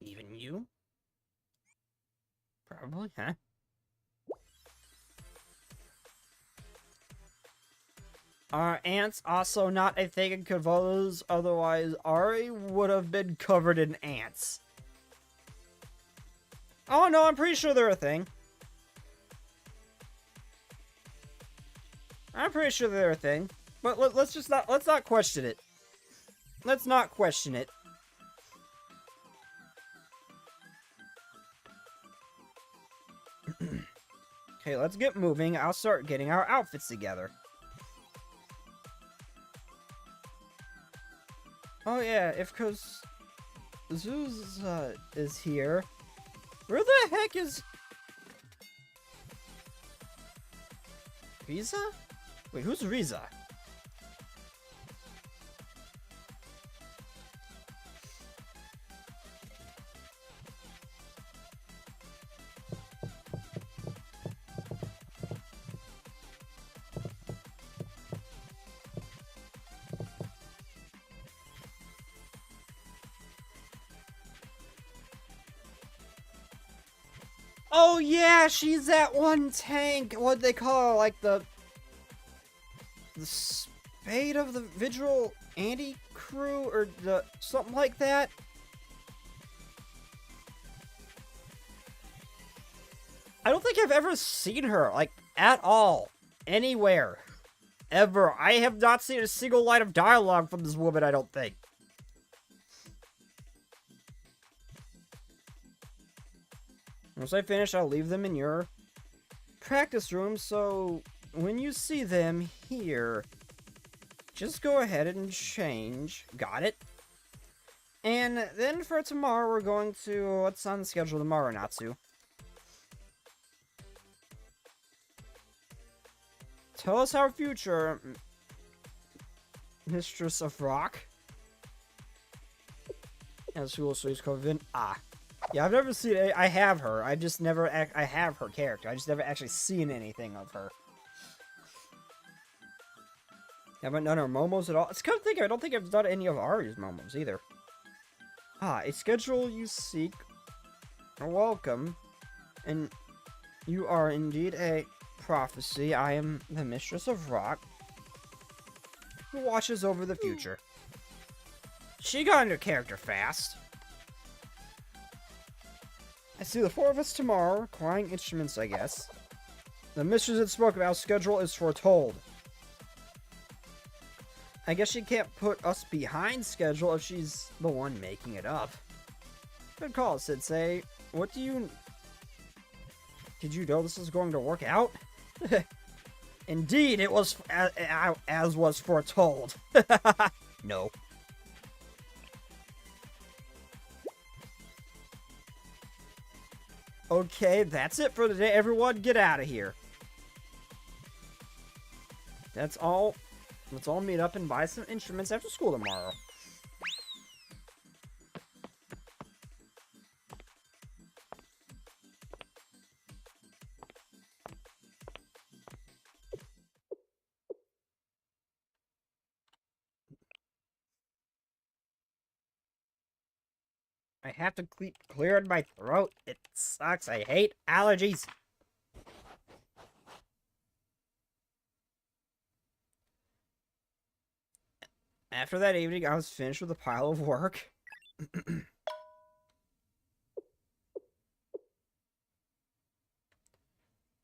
Even you? Probably, huh? Are ants also not a thing in Kavolos? Otherwise, Ari would have been covered in ants. Oh no, I'm pretty sure they're a thing. I'm pretty sure they're a thing. But let's not question it. Let's not question it. Okay, let's get moving. I'll start getting our outfits together. Oh yeah, cause Zeus is here. Where the heck is Riza? Wait, who's Riza? Oh yeah, she's that one tank. What they call her, like the Spade of the Vigil Anti Crew or the something like that. I don't think I've ever seen her like at all anywhere ever. I have not seen a single line of dialogue from this woman, I don't think. Once I finish, I'll leave them in your practice room, so when you see them here, just go ahead and change. Got it? And then for tomorrow, we're going to... What's on the schedule tomorrow, Natsu? Tell us our future, Mistress of Rock. As who also is Coven. Ah. Yeah, I've never seen it. I have her. I just never... I have her character. I just never actually seen anything of her. Haven't done her momos at all. It's kind of thinking. I don't think I've done any of Ari's momos either. Ah, a schedule you seek. Welcome. And you are indeed a prophecy. I am the Mistress of Rock, who watches over the future. She got into character fast. I see the four of us tomorrow, acquiring instruments, I guess. The mistress that spoke about schedule is foretold. I guess she can't put us behind schedule if she's the one making it up. Good call, Sensei. What do you... Did you know this is going to work out? Indeed, it was as was foretold. No. Okay, that's it for today. Everyone, get out of here. That's all. Let's all meet up and buy some instruments after school tomorrow. I have to clear my throat. It sucks. I hate allergies. After that evening, I was finished with a pile of work.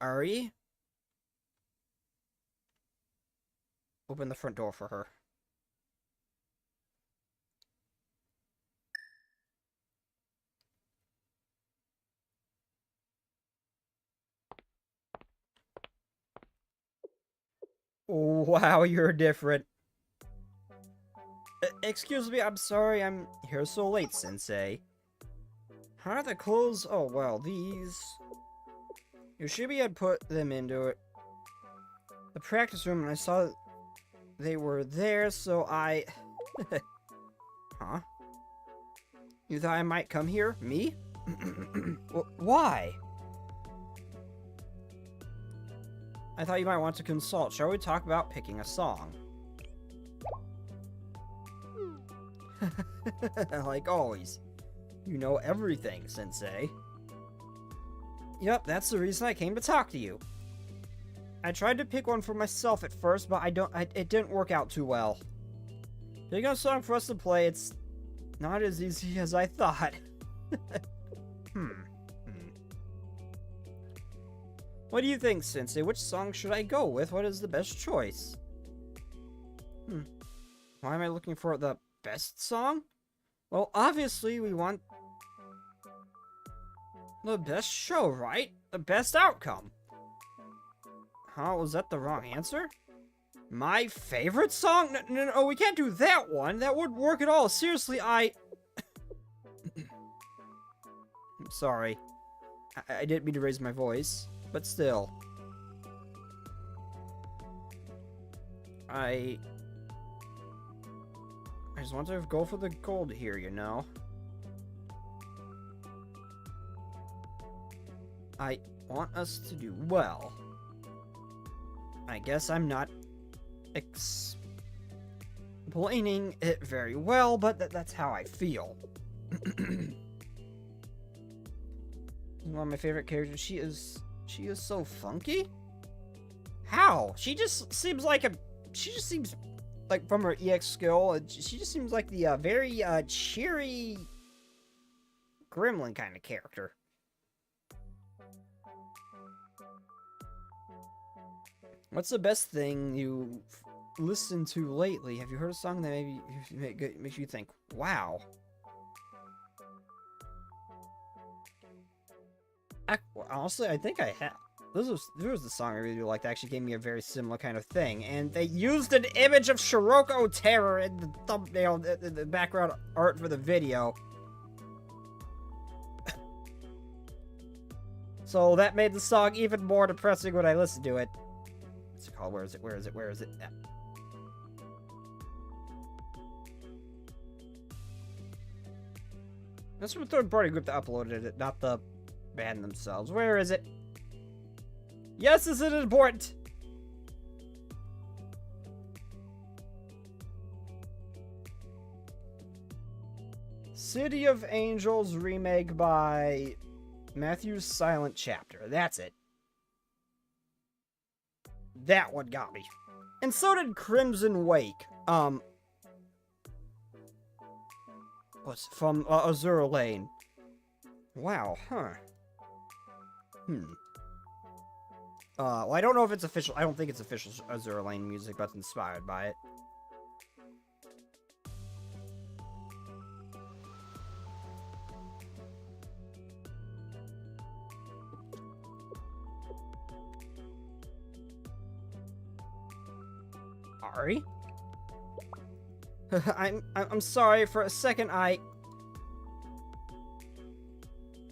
Ari? Open the front door for her. Wow, you're different. Excuse me, I'm sorry I'm here so late, Sensei. How are the clothes? Oh, well, these... Yoshibi had put them into the practice room, and I saw they were there, so I... Huh? You thought I might come here? Me? Why? I thought you might want to consult. Shall we talk about picking a song? Like always. You know everything, Sensei. Yep, that's the reason I came to talk to you. I tried to pick one for myself at first, but it didn't work out too well. Picking a song for us to play, it's not as easy as I thought. What do you think, Sensei? Which song should I go with? What is the best choice? Why am I looking for the best song? Well, obviously we want the best show, right? The best outcome. Huh? Was that the wrong answer? My favorite song? No, we can't do that one. That wouldn't work at all. Seriously, I'm sorry. I didn't mean to raise my voice, but still. I just want to go for the gold here, you know? I want us to do well. I guess I'm not explaining it very well, but that's how I feel. One of my favorite characters. She is so funky. How? She just seems like from her EX skill, she just seems like the very cheery gremlin kind of character. What's the best thing you listened to lately? Have you heard a song that maybe makes you think, wow? Honestly, I think I have. There was the song I really liked that actually gave me a very similar kind of thing, and they used an image of Shiroko Terror in the thumbnail, the background art for the video. So that made the song even more depressing when I listened to it. What's it called? Where is it? Where is it? Where is it? Yeah. That's from a third-party group that uploaded it, not the band themselves. Where is it? Yes, this is important. City of Angels remake by Matthew's Silent Chapter. That's it. That one got me. And so did Crimson Wake. What's from Azure Lane. Wow, huh. Well, I don't know if it's official. I don't think it's official Azure Lane music, but it's inspired by it. Ari? I'm sorry, for a second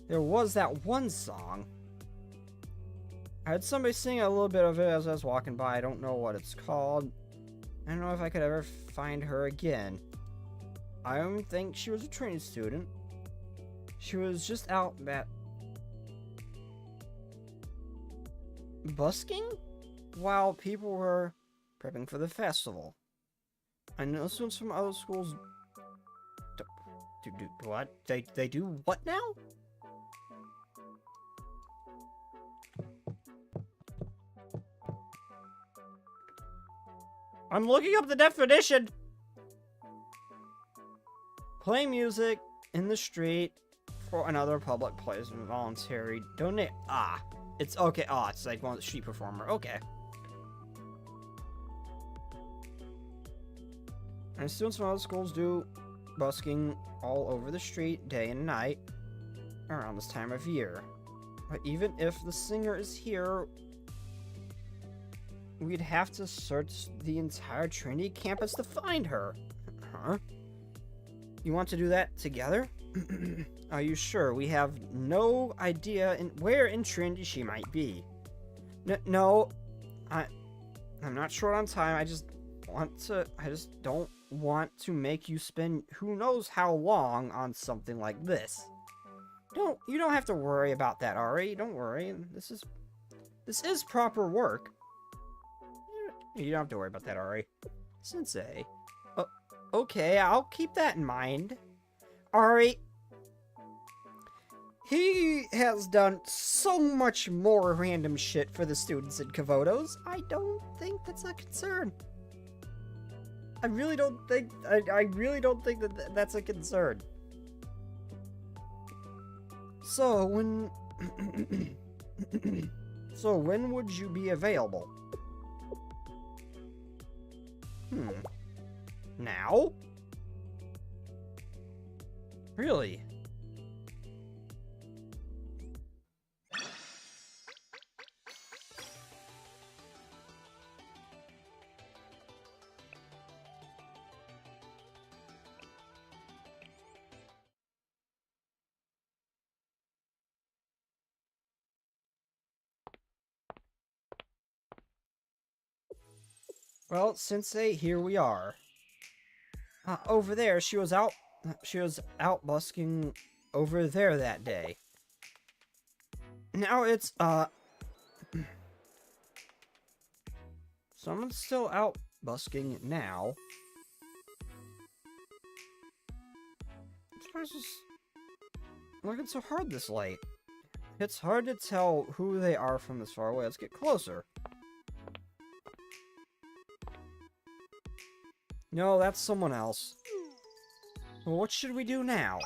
there was that one song. I had somebody sing a little bit of it as I was walking by. I don't know what it's called. I don't know if I could ever find her again. I don't think she was a training student. She was just out busking while people were prepping for the festival. I know students from other schools do what? They do what now? I'm looking up the definition. Play music in the street for another public place and voluntary donate. It's okay. It's like one of the street performer. Okay. And students from other schools do busking all over the street, day and night, around this time of year. But even if the singer is here, we'd have to search the entire Trinity campus to find her. Huh? You want to do that together? Are you sure? We have no idea where in Trinity she might be. No, I'm not short on time. I just don't want to make you spend who knows how long on something like this. You don't have to worry about that, Ari. Don't worry. This is proper work. You don't have to worry about that, Ari. Sensei. Okay, I'll keep that in mind. Ari, he has done so much more random shit for the students in Kavotos. I don't think that's a concern. I really don't think that that's a concern. So when would you be available? Now? Really? Well, Sensei, here we are. Over there, she was out busking over there that day. Now it's, someone's still out busking now. This place is working so hard this late. It's hard to tell who they are from this far away. Let's get closer. No, that's someone else. Well, what should we do now?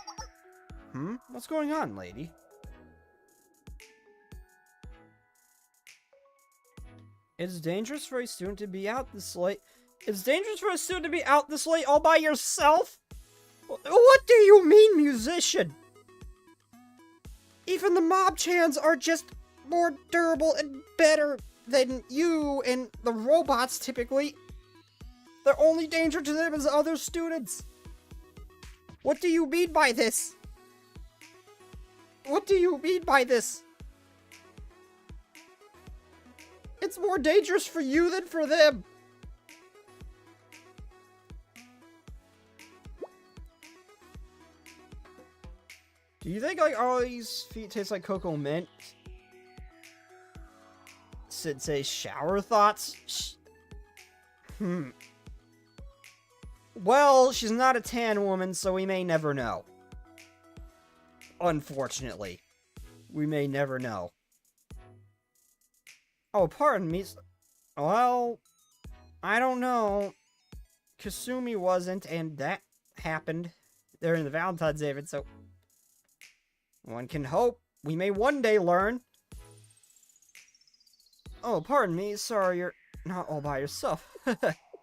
What's going on, lady? It's dangerous for a student to be out this late. It's dangerous for a student to be out this late all by yourself? What do you mean, musician? Even the mob-chans are just more durable and better than you and the robots typically. The only danger to them is other students. What do you mean by this? What do you mean by this? It's more dangerous for you than for them. Do you think like all these feet taste like cocoa mint? Sensei shower thoughts? Well, she's not a tan woman, so we may never know. Unfortunately. We may never know. Oh, pardon me. Well, I don't know. Kasumi wasn't, and that happened during the Valentine's Day event, so one can hope we may one day learn. Oh, pardon me. Sorry, you're not all by yourself.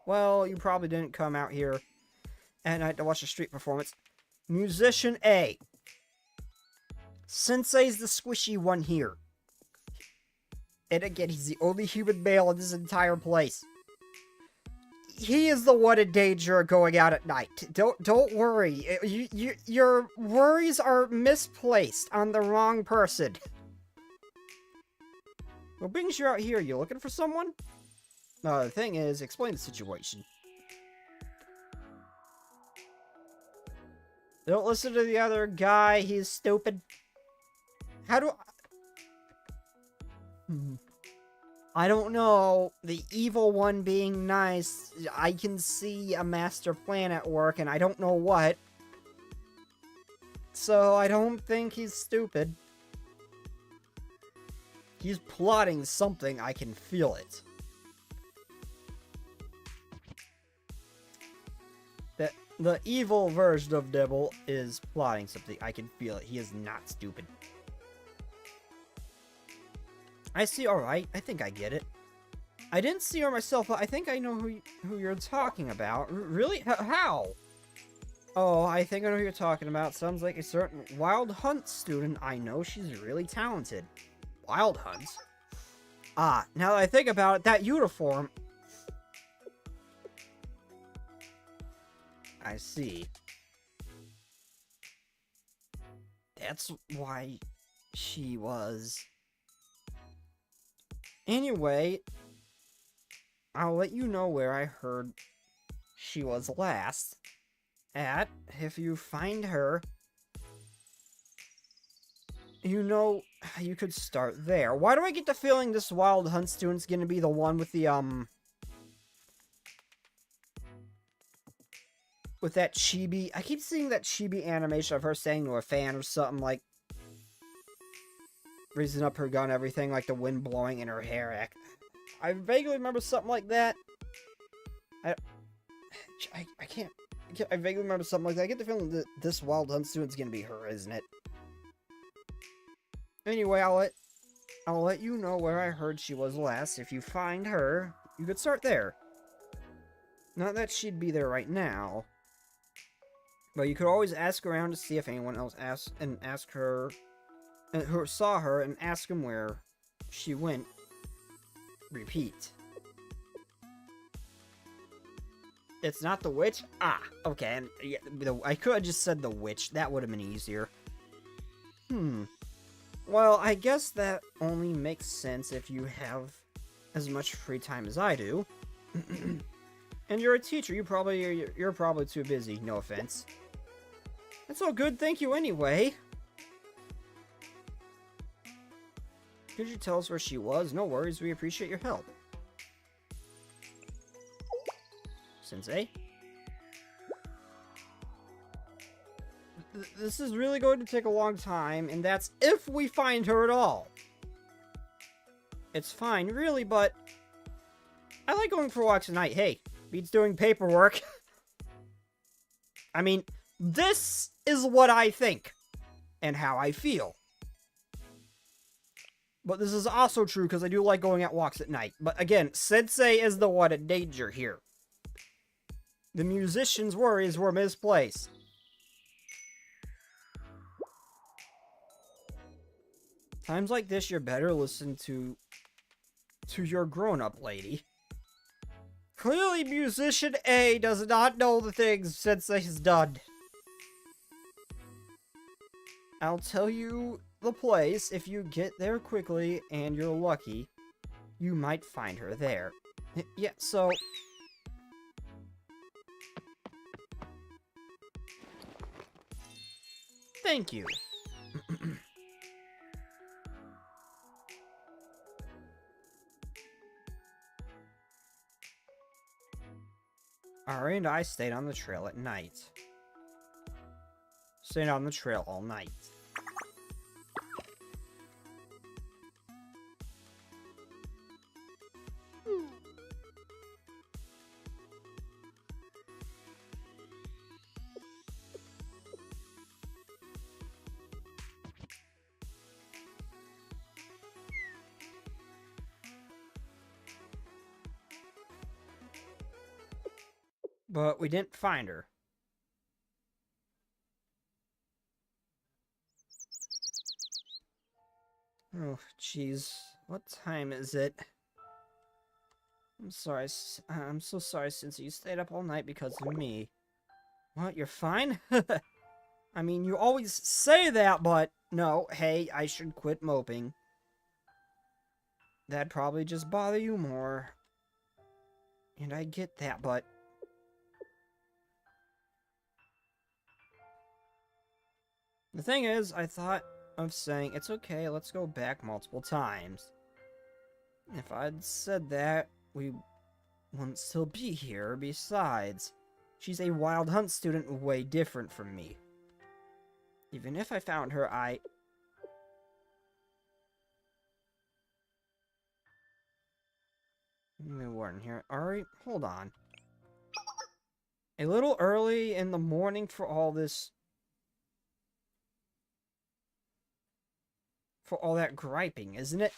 Well, you probably didn't come out here at night to watch a street performance. Musician A. Sensei's the squishy one here. And again, he's the only human male in this entire place. He is the one in danger of going out at night. Don't worry. Your worries are misplaced on the wrong person. What brings you out here? You looking for someone? The thing is, explain the situation. Don't listen to the other guy, he's stupid. How do I don't know. The evil one being nice, I can see a master plan at work, and I don't know what. So I don't think he's stupid. He's plotting something, I can feel it. The evil version of Nibble is plotting something. I can feel it. He is not stupid. I see, alright. I think I get it. I didn't see her myself, but I think I know who you're talking about. Really? How? Oh, I think I know who you're talking about. Sounds like a certain Wild Hunt student. I know she's really talented. Wild Hunts? Ah, now that I think about it, that uniform... I see. That's why she was... Anyway, I'll let you know where I heard she was last at. If you find her, you know, you could start there. Why do I get the feeling this Wild Hunt student's gonna be the one with the, with that chibi? I keep seeing that chibi animation of her saying to a fan or something, like, raising up her gun, everything, like the wind blowing in her hair. I vaguely remember something like that. I vaguely remember something like that. I get the feeling that this Wild Hunt student's gonna be her, isn't it? Anyway, I'll let you know where I heard she was last. If you find her, you could start there. Not that she'd be there right now, but you could always ask around to see if anyone else ask her, who saw her, and ask them where she went. Repeat. It's not the witch? Ah, okay. And yeah, I could have just said the witch. That would have been easier. Well, I guess that only makes sense if you have as much free time as I do. And you're a teacher. You're probably too busy. No offense. That's all good. Thank you anyway. Could you tell us where she was? No worries. We appreciate your help. Sensei? This is really going to take a long time, and that's if we find her at all. It's fine, really, but I like going for walks at night. Hey, beats doing paperwork. I mean, this is what I think and how I feel. But this is also true because I do like going at walks at night. But again, Sensei is the one in danger here. The musician's worries were misplaced. Times like this, you're better listen to your grown-up lady. Clearly, Musician A does not know the things Sensei has done. I'll tell you the place. If you get there quickly and you're lucky, you might find her there. Yeah, so... Thank you. Ari and I stayed on the trail at night. Stayed on the trail all night. But we didn't find her. Oh, jeez. What time is it? I'm sorry. I'm so sorry since you stayed up all night because of me. What? You're fine? I mean, you always say that, but no. Hey, I should quit moping. That'd probably just bother you more. And I get that, but... The thing is, I thought of saying, it's okay, let's go back multiple times. If I'd said that, we wouldn't still be here. Besides, she's a Wild Hunt student way different from me. Even if I found her, We weren't here. Alright, hold on. A little early in the morning for all this... For all that griping, isn't it?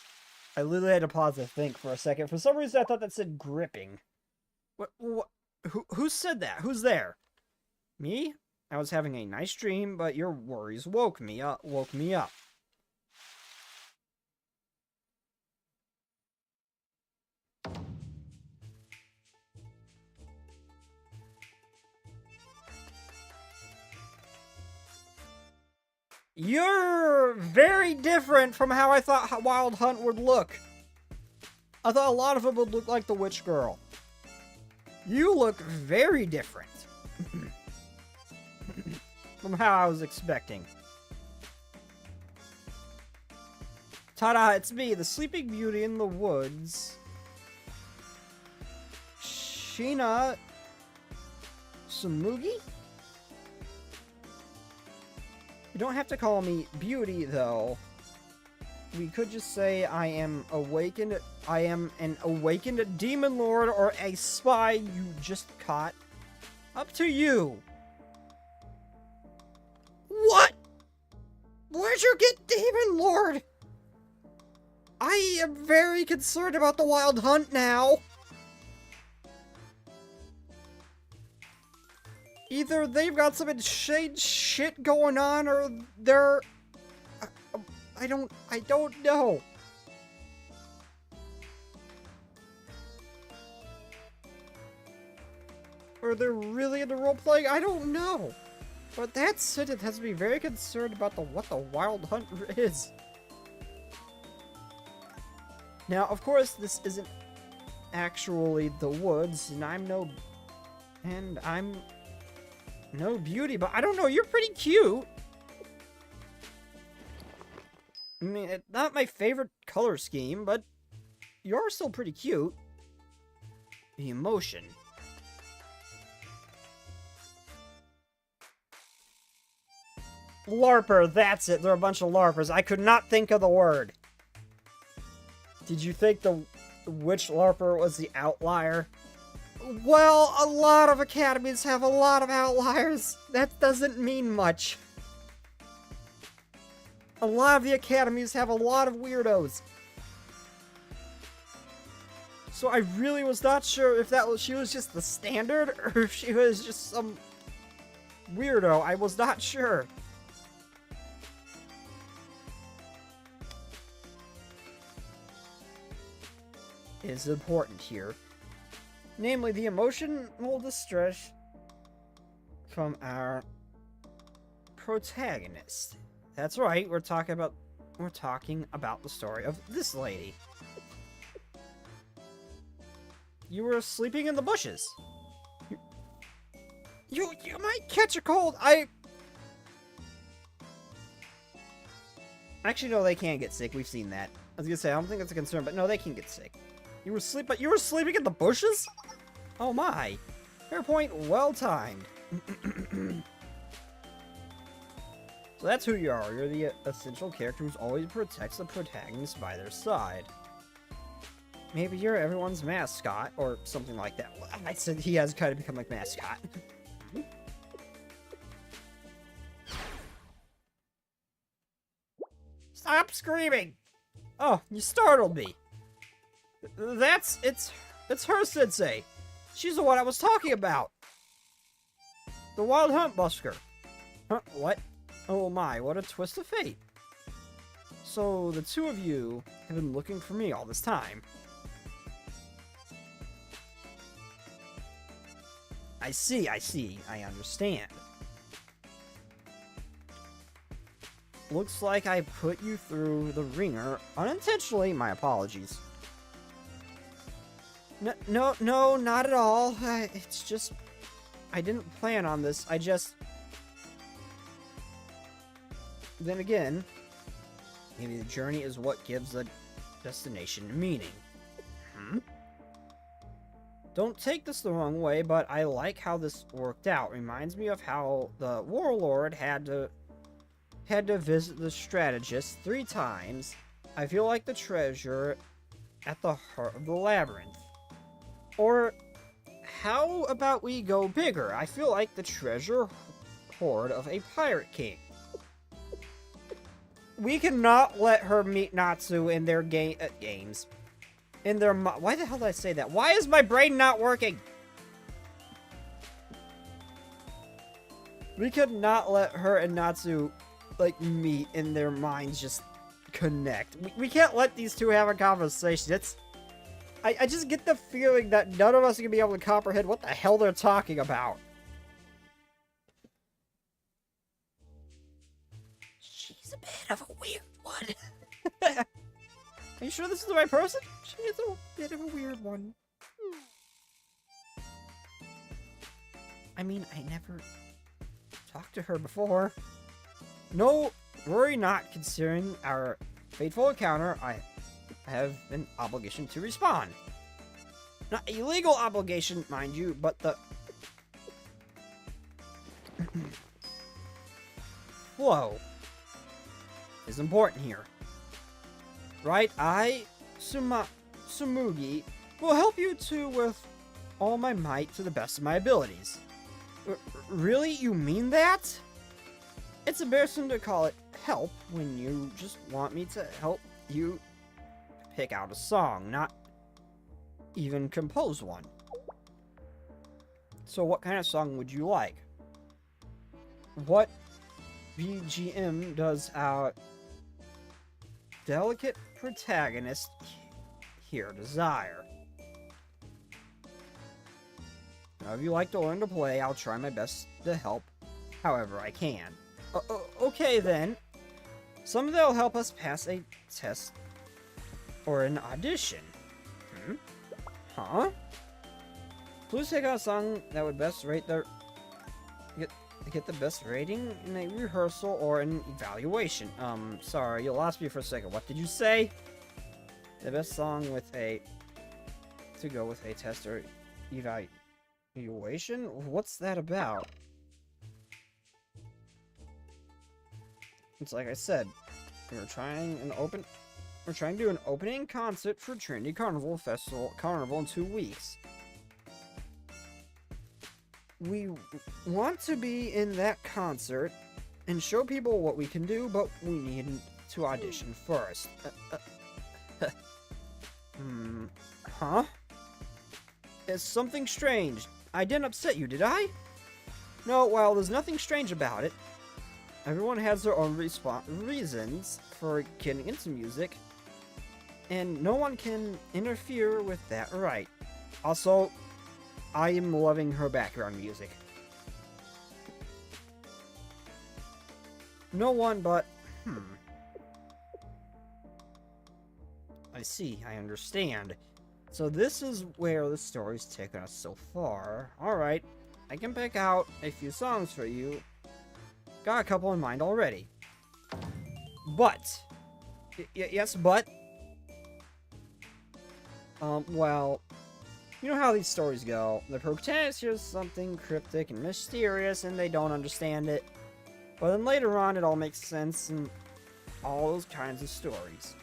I literally had to pause to think for a second. For some reason, I thought that said gripping. What? Who said that? Who's there? Me? I was having a nice dream, but your worries woke me up. You're very different from how I thought Wild Hunt would look. I thought a lot of it would look like the Witch Girl. You look very different from how I was expecting. Ta-da, it's me, the Sleeping Beauty in the woods. Sheena Sumugi? You don't have to call me Beauty, though. We could just say I am an awakened demon lord or a spy you just caught. Up to you. What? Where'd you get demon lord? I am very concerned about the wild hunt now. Either they've got some insane shit going on, or they're... I don't know. Or they're really into role-playing? I don't know. But that said, it has me very concerned about what the wild hunt is. Now, of course, this isn't actually the woods, and I'm no beauty, but I don't know, you're pretty cute. I mean, it's not my favorite color scheme, but you're still pretty cute. The emotion. LARPer, that's it. They're a bunch of LARPers. I could not think of the word. Did you think which LARPer was the outlier? Well, a lot of academies have a lot of outliers. That doesn't mean much. A lot of the academies have a lot of weirdos. So I really was not sure if she was just the standard or if she was just some weirdo. I was not sure. Is important here. Namely, the emotional distress from our protagonist. That's right, we're talking about the story of this lady. You were sleeping in the bushes. You might catch a cold. Actually, no, they can get sick. We've seen that. I was gonna say, I don't think that's a concern, but no, they can get sick. You were sleeping in the bushes? Oh my. Fair point, well timed. So that's who you are. You're the essential character who always protects the protagonist by their side. Maybe you're everyone's mascot, or something like that. Well, I said he has kind of become like mascot. Stop screaming! Oh, you startled me. It's her, Sensei. She's the one I was talking about. The Wild Hunt Busker. Huh, what? Oh my, what a twist of fate. So, the two of you have been looking for me all this time. I see, I understand. Looks like I put you through the ringer unintentionally. My apologies. No, not at all. It's just... I didn't plan on this. Then again, maybe the journey is what gives the destination meaning. Don't take this the wrong way, but I like how this worked out. Reminds me of how the warlord had to visit the strategist 3 times. I feel like the treasure at the heart of the labyrinth. Or, how about we go bigger? I feel like the treasure hoard of a pirate king. We cannot let her meet Natsu in their games. In their why the hell did I say that? Why is my brain not working? We could not let her and Natsu, like, meet and their minds just connect. We can't let these two have a conversation. I just get the feeling that none of us are going to be able to comprehend what the hell they're talking about. She's a bit of a weird one. Are you sure this is the right person? She is a bit of a weird one. I mean, I never talked to her before. No, worry not, considering our fateful encounter, I have an obligation to respond. Not a legal obligation, mind you, but the flow is important here. Right? Sumugi, will help you two with all my might to the best of my abilities. Really? You mean that? It's embarrassing to call it help when you just want me to help you pick out a song, not even compose one. So what kind of song would you like? What BGM does our delicate protagonist here desire? Now, if you like to learn to play, I'll try my best to help however I can. Okay then. Some that'll help us pass a test or an audition. Huh? Please take out a song that would best rate their get the best rating in a rehearsal or an evaluation. Sorry, you lost me for a second. What did you say? The best song to go with a test or evaluation? What's that about? It's like I said, we're trying to do an opening concert for Trinity Carnival in 2 weeks. We want to be in that concert and show people what we can do, but we need to audition first. Huh? It's something strange. I didn't upset you, did I? No, well, there's nothing strange about it. Everyone has their own reasons for getting into music, and no one can interfere with that, right? Also, I am loving her background music. No one but... I see, I understand. So this is where the story's taken us so far. Alright, I can pick out a few songs for you. Got a couple in mind already. But... yes, but... well... You know how these stories go. The protagonist hears something cryptic and mysterious and they don't understand it. But then later on it all makes sense and all those kinds of stories.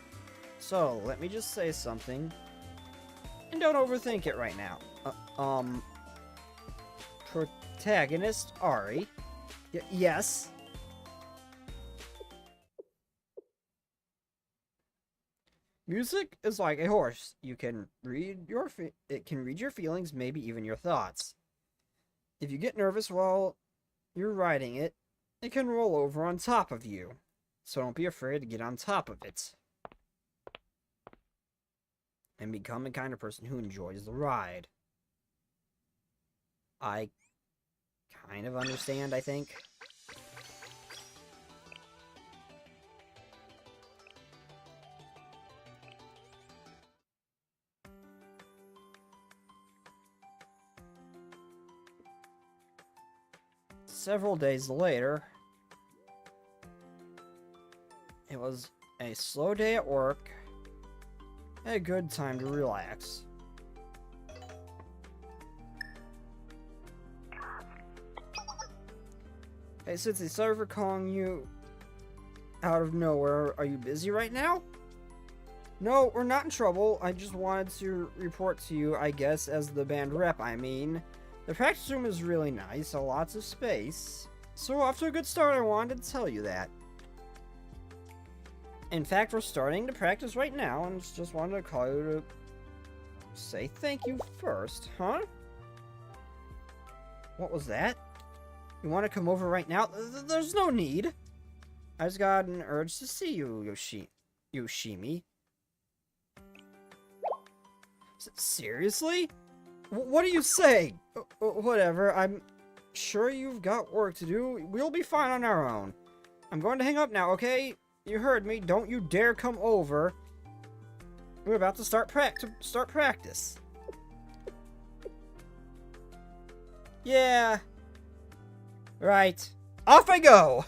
So, let me just say something. And don't overthink it right now. Protagonist, Ari. Yes? Music is like a horse. You can read it can read your feelings, maybe even your thoughts. If you get nervous while you're riding it, it can roll over on top of you. So don't be afraid to get on top of it. And become the kind of person who enjoys the ride. I kind of understand, I think. Several days later, it was a slow day at work, a good time to relax. Hey, Sitzy, sorry for calling you out of nowhere. Are you busy right now? No, we're not in trouble. I just wanted to report to you, I guess, as the band rep, I mean. The practice room is really nice, lots of space. So off to a good start, I wanted to tell you that. In fact, we're starting to practice right now, and just wanted to call you to say thank you first, huh? What was that? You want to come over right now? There's no need. I just got an urge to see you, Yoshimi. Seriously? What are you saying? Whatever, I'm sure you've got work to do. We'll be fine on our own. I'm going to hang up now, okay? You heard me. Don't you dare come over. We're about to start practice. Yeah, Right. Off I go!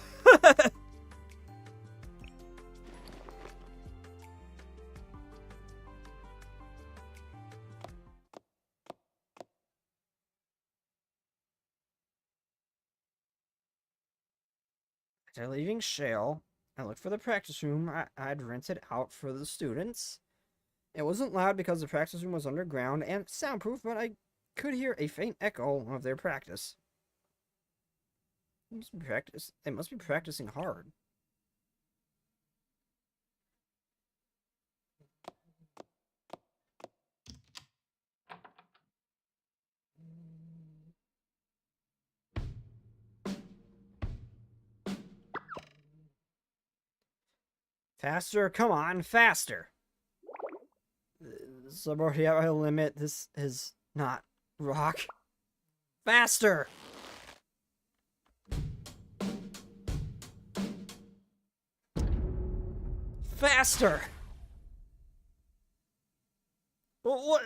After leaving Shale, I looked for the practice room I'd rented out for the students. It wasn't loud because the practice room was underground and soundproof, but I could hear a faint echo of their practice. They must be practicing hard. Faster, come on, faster. Somebody at my limit. This is not rock. Faster! Faster! What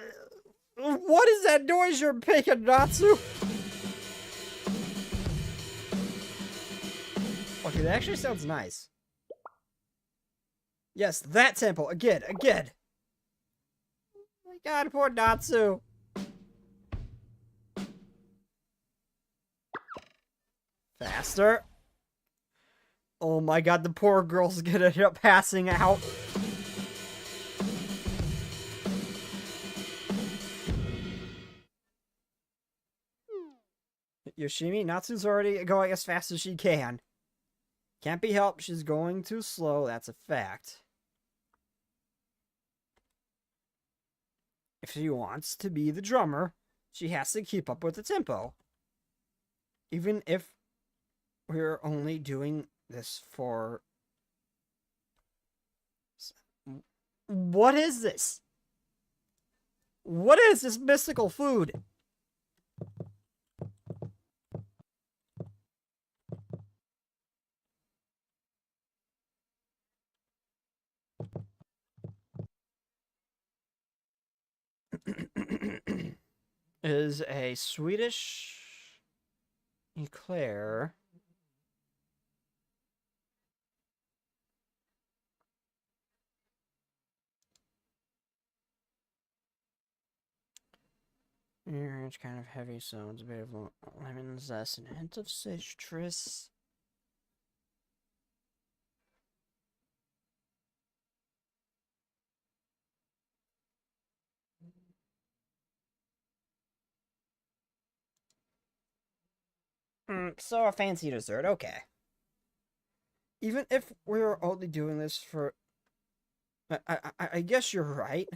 is that noise you're making, Natsu? Okay, that actually sounds nice. Yes, that temple. Again. Oh my god, poor Natsu. Faster. Oh my god, the poor girl's gonna end up passing out. Yoshimi, Natsu's already going as fast as she can. Can't be helped, she's going too slow, that's a fact. If she wants to be the drummer, she has to keep up with the tempo. Even if we're only doing this for... What is this? What is this mystical food? Is a Swedish eclair. It's kind of heavy, so it's a bit of lemon zest and a hint of citrus. So a fancy dessert, okay. Even if we're only doing this for... I guess you're right.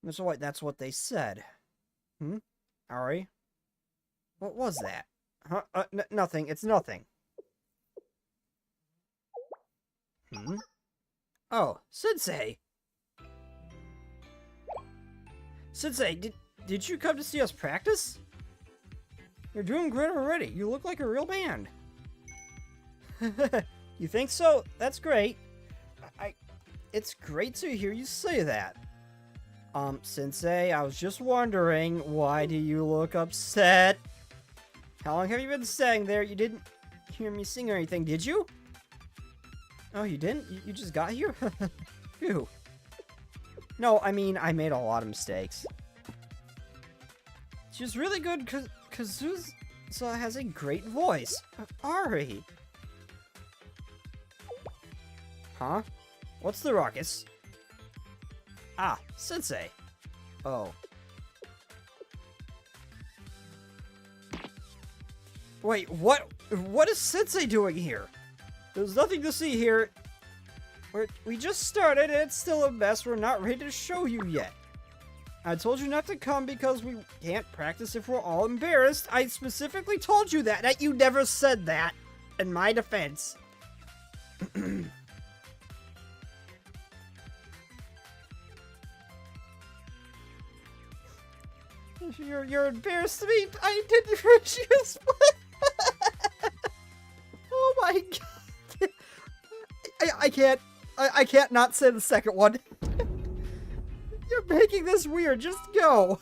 That's what they said. Ari? What was that? Huh? Nothing. It's nothing. Oh, Sensei! Sensei, did you come to see us practice? You're doing great already. You look like a real band. You think so? That's great. It's great to hear you say that. Sensei, I was just wondering, why do you look upset? How long have you been staying there? You didn't hear me sing or anything, did you? Oh, you didn't? You just got here? Phew. No, I mean, I made a lot of mistakes. She's really good because Kazusa has a great voice. Ari. Huh? What's the ruckus? Ah, Sensei. Oh. Wait, what is Sensei doing here? There's nothing to see here. We just started and it's still a mess. We're not ready to show you yet. I told you not to come because we can't practice if we're all embarrassed. I specifically told you that you never said that, in my defense. You're embarrassed to me. I didn't wish you a split. Oh my god. I can't not say the second one. You're making this weird. Just go.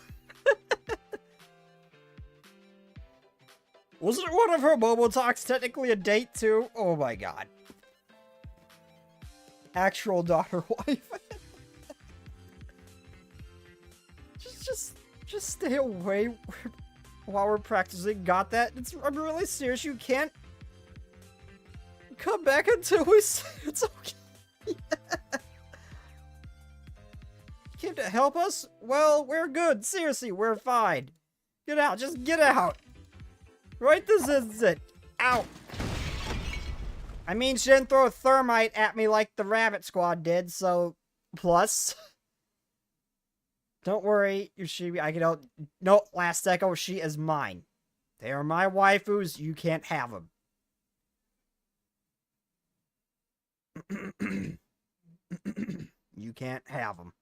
Wasn't one of her mobile talks technically a date too? Oh my god. Actual daughter wife. just stay away while we're practicing. Got that? I'm really serious. You can't come back until we say it's okay. You can't help us? Well, we're good. Seriously, we're fine. Get out. Just get out. Right this instant. Ow. I mean, she didn't throw a thermite at me like the Rabbit Squad did, so... Plus. Don't worry, I can out... No, last echo, she is mine. They are my waifus, you can't have them. You can't have them.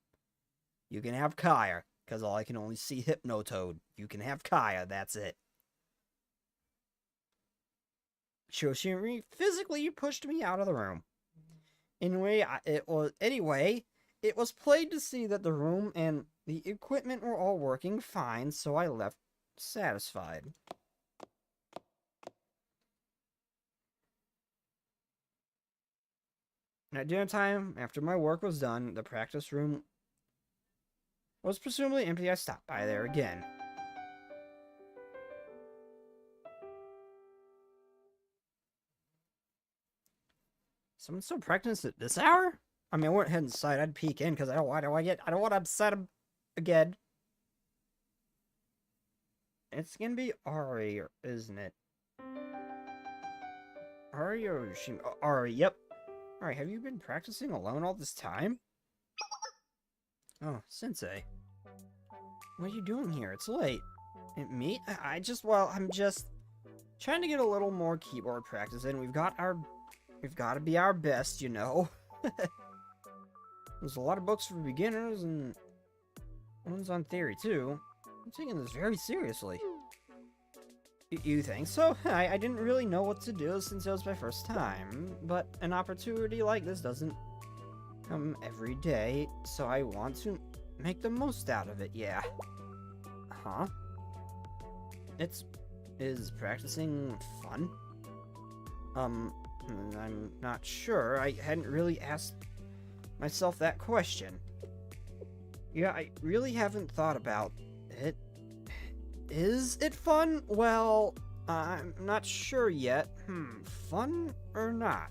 You can have Kaya, because I can only see Hypnotoad. You can have Kaya, that's it. Shoshiri physically pushed me out of the room. Anyway, it was plain to see that the room and the equipment were all working fine, so I left satisfied. At dinner time, after my work was done, the practice room was presumably empty. I stopped by there again. Someone still practicing at this hour? I mean, I wouldn't head inside. I'd peek in because I don't want to upset him again. It's gonna be Ari, isn't it? Ari or Ari? Yep. All right. Have you been practicing alone all this time? Oh, Sensei. What are you doing here? It's late. Me? I'm just trying to get a little more keyboard practice in. We've got to be our best, you know. There's a lot of books for beginners and ones on theory too. I'm taking this very seriously. You think so? I didn't really know what to do since it was my first time, but an opportunity like this doesn't come every day, so I want to make the most out of it, yeah. Huh? Is practicing fun? I'm not sure. I hadn't really asked myself that question. Yeah, I really haven't thought about it. Is it fun? Well, I'm not sure yet. Fun or not?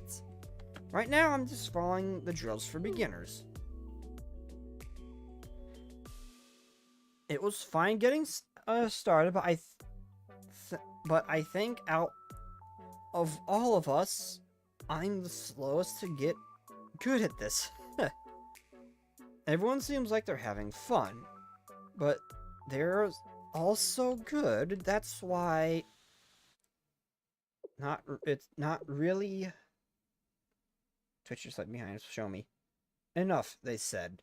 Right now, I'm just following the drills for beginners. It was fine getting started, but I think out of all of us, I'm the slowest to get good at this. Everyone seems like they're having fun, but they're also good. That's why it's not really... Twitch just like behind us, show me. Enough, they said.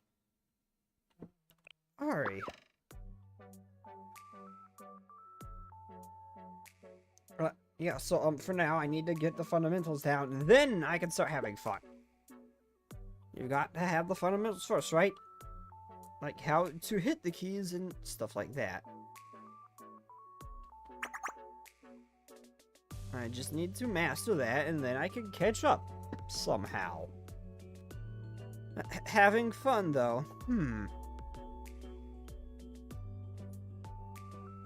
Ari. Yeah, so for now, I need to get the fundamentals down, then I can start having fun. You got to have the fundamentals first, right? Like how to hit the keys and stuff like that. I just need to master that, and then I can catch up somehow. Having fun, though.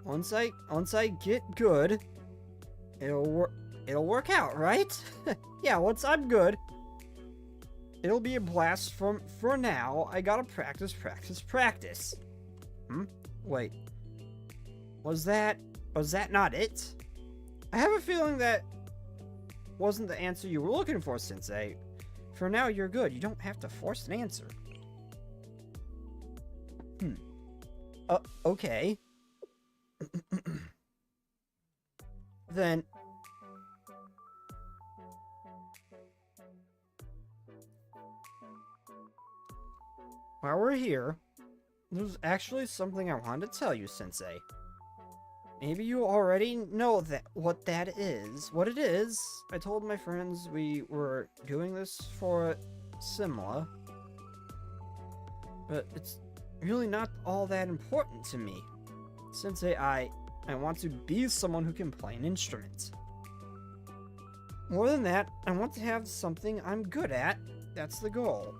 Once I get good, it'll work out, right? Yeah, once I'm good, it'll be a blast. For now, I gotta practice. Wait. Was that not it? I have a feeling that wasn't the answer you were looking for, Sensei. For now, you're good. You don't have to force an answer. Okay. Then... While we're here, there's actually something I wanted to tell you, Sensei. Maybe you already know what it is. I told my friends we were doing this for Simla, but it's really not all that important to me. Sensei, I want to be someone who can play an instrument. More than that, I want to have something I'm good at. That's the goal.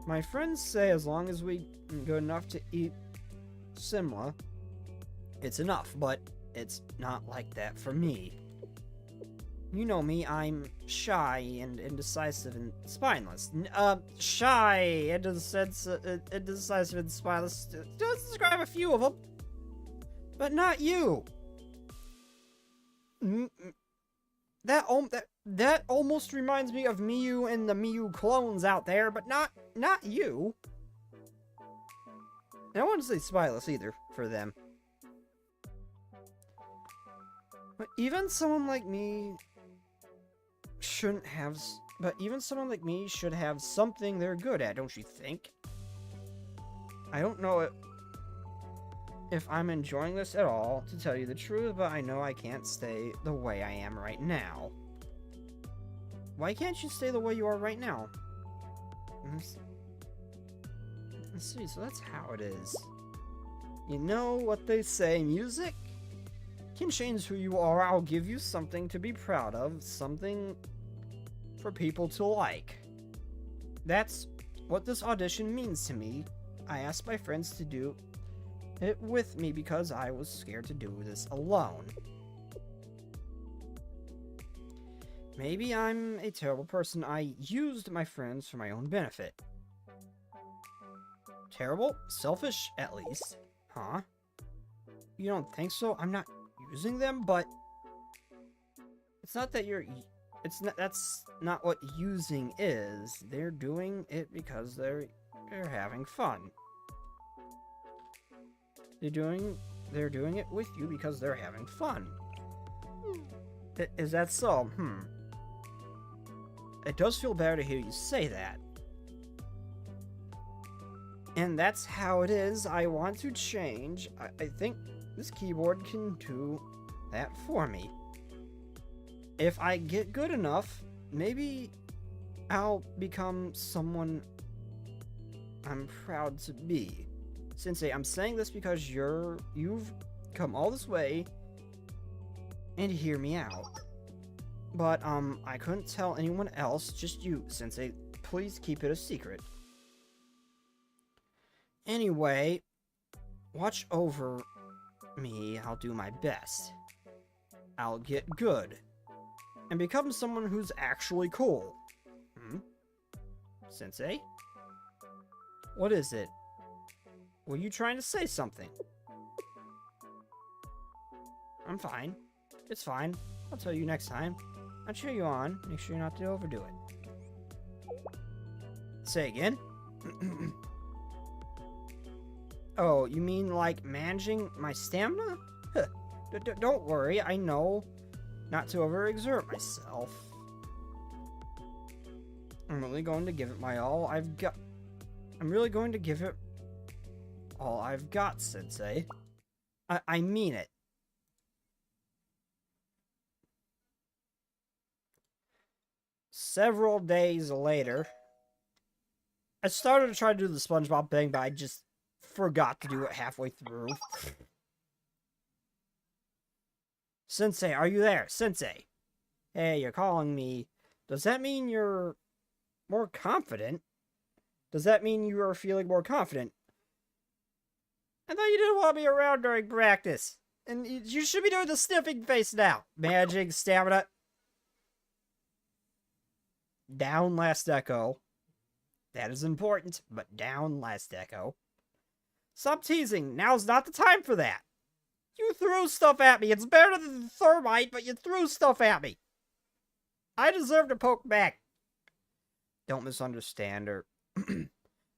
My friends say as long as we good enough to eat simla, it's enough, but it's not like that for me. You know me, I'm shy and indecisive and spineless. Shy, indecisive and spineless. Just describe a few of them. But not you. That almost reminds me of Miyu and the Miyu clones out there, but not you. I don't want to say spineless either for them. But even someone like me should have something they're good at, don't you think? I don't know if I'm enjoying this at all, to tell you the truth, but I know I can't stay the way I am right now. Why can't you stay the way you are right now? Let's see, so that's how it is. You know what they say, music can change who you are. I'll give you something to be proud of, something for people to like. That's what this audition means to me. I asked my friends to do it with me because I was scared to do this alone. Maybe I'm a terrible person. I used my friends for my own benefit. Terrible? Selfish, at least. Huh? You don't think so? I'm not using them, but it's not that you're... that's not what using is. They're doing it because they're having fun. They're doing it with you because they're having fun. Is that so? It does feel better to hear you say that. And that's how it is. I want to change. I think this keyboard can do that for me. If I get good enough, maybe I'll become someone I'm proud to be. Sensei, I'm saying this because you've come all this way and hear me out. But, I couldn't tell anyone else, just you, Sensei. Please keep it a secret. Anyway, watch over me. I'll do my best. I'll get good. And become someone who's actually cool. Sensei? What is it? Were you trying to say something? I'm fine. It's fine. I'll tell you next time. I'll cheer you on. Make sure not to overdo it. Say again? Oh, you mean like managing my stamina? Don't worry, I know not to overexert myself. I'm really going to give it my all I've got. I'm really going to give it all I've got, Sensei. I mean it. Several days later, I started to try to do the SpongeBob thing, but I just forgot to do it halfway through. Sensei, are you there? Sensei. Hey, you're calling me. Does that mean you're more confident? Does that mean you are feeling more confident? I thought you didn't want me around during practice. And you should be doing the sniffing face now. Managing stamina. Down last echo. That is important, but down last echo. Stop teasing. Now's not the time for that. You threw stuff at me. It's better than the thermite, but you threw stuff at me. I deserve to poke back. Don't misunderstand or... don't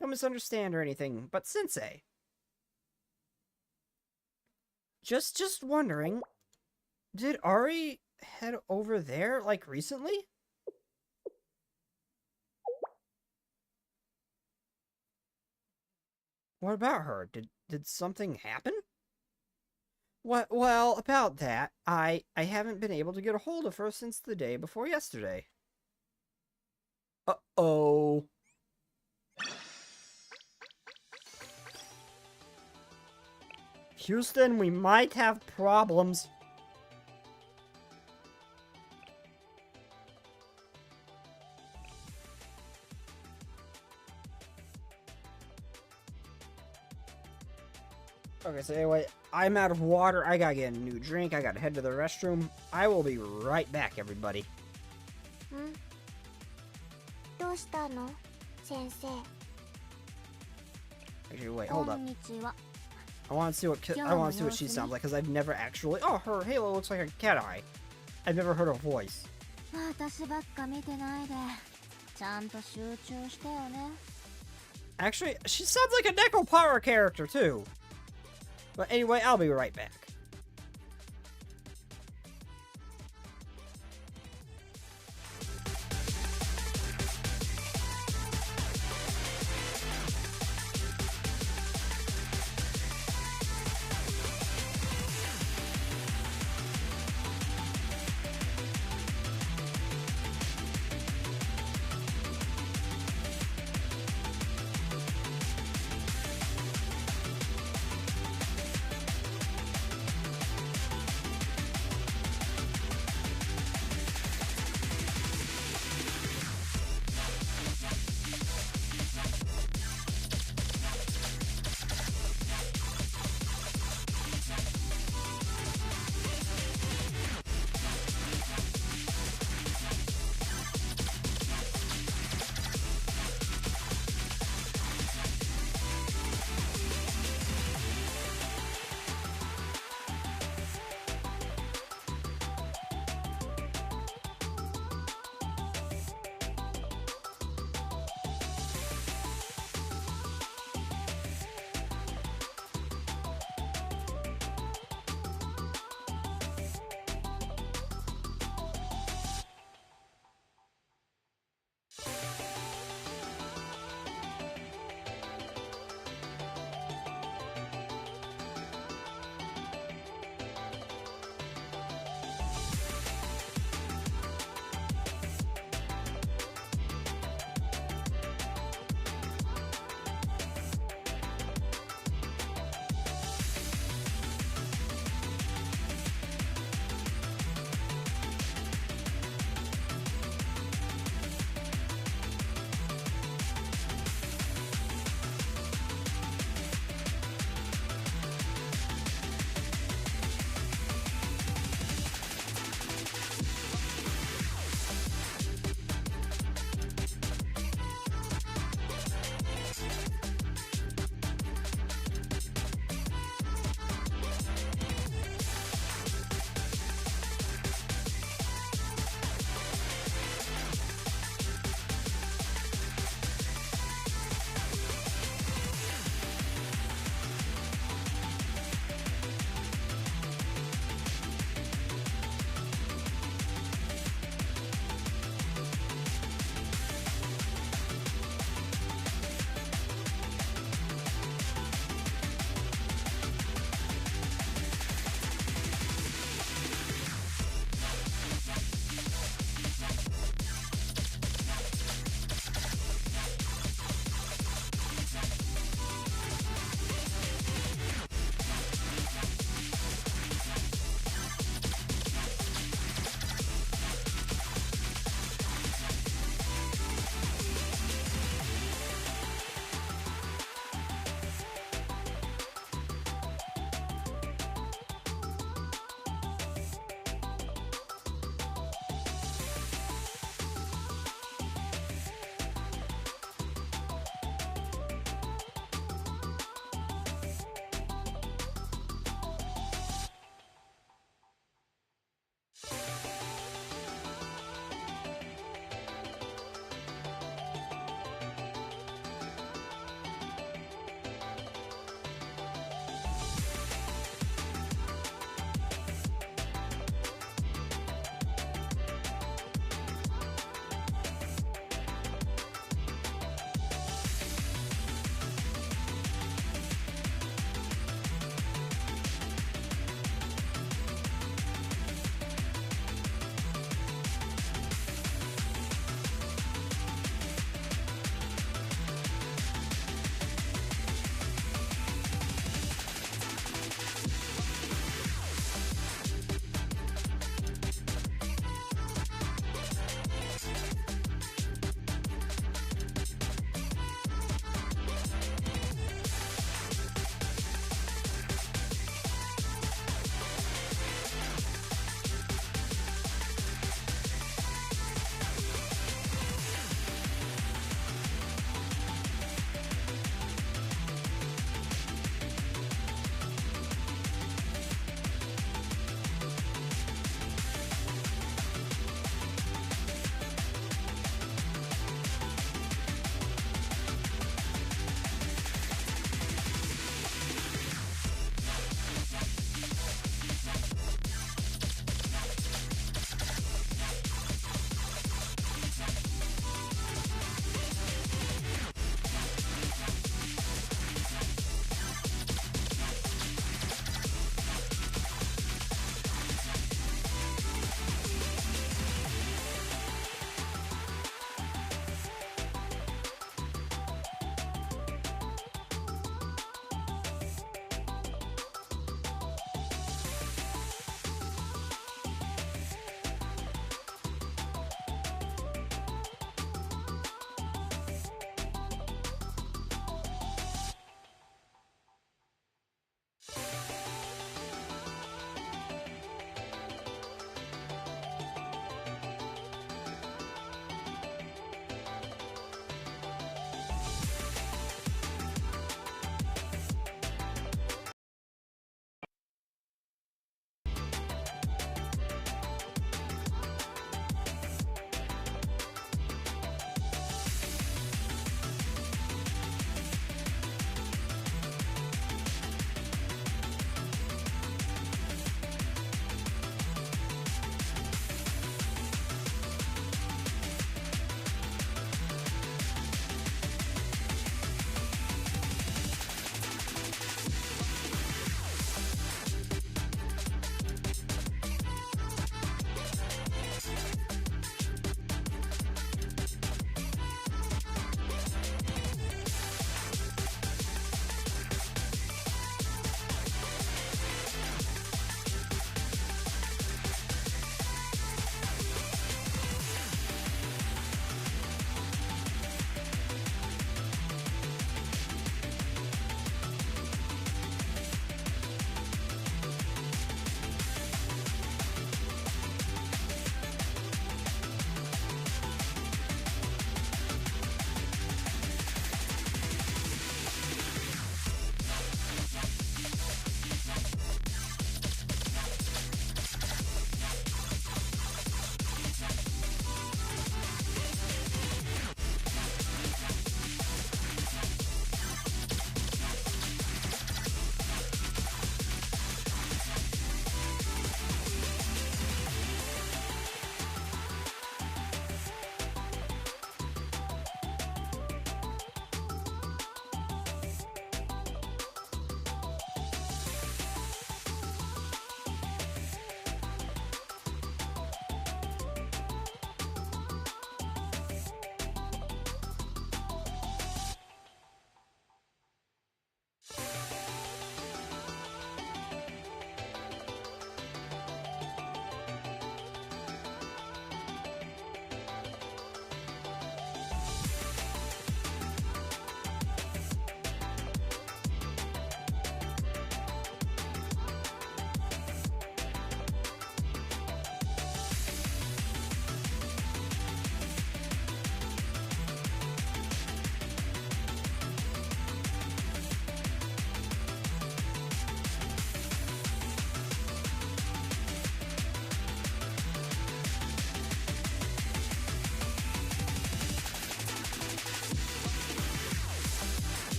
misunderstand or anything, but Sensei. Just wondering, did Ari head over there, like, recently? What about her? Did something happen? What? Well, about that, I haven't been able to get a hold of her since the day before yesterday. Uh-oh. Houston, we might have problems. Okay, so anyway, I'm out of water. I gotta get a new drink. I gotta head to the restroom. I will be right back, everybody. んどうしたの先生 Actually, wait, hold こ up. んにちは I want to see what I want to see what she sounds like because I've never actually. Oh, her halo looks like a cat eye. I've never heard her voice. 私ばっか見てないでちゃんと集中してよね Actually, she sounds like a Neko Power character too. But anyway, I'll be right back.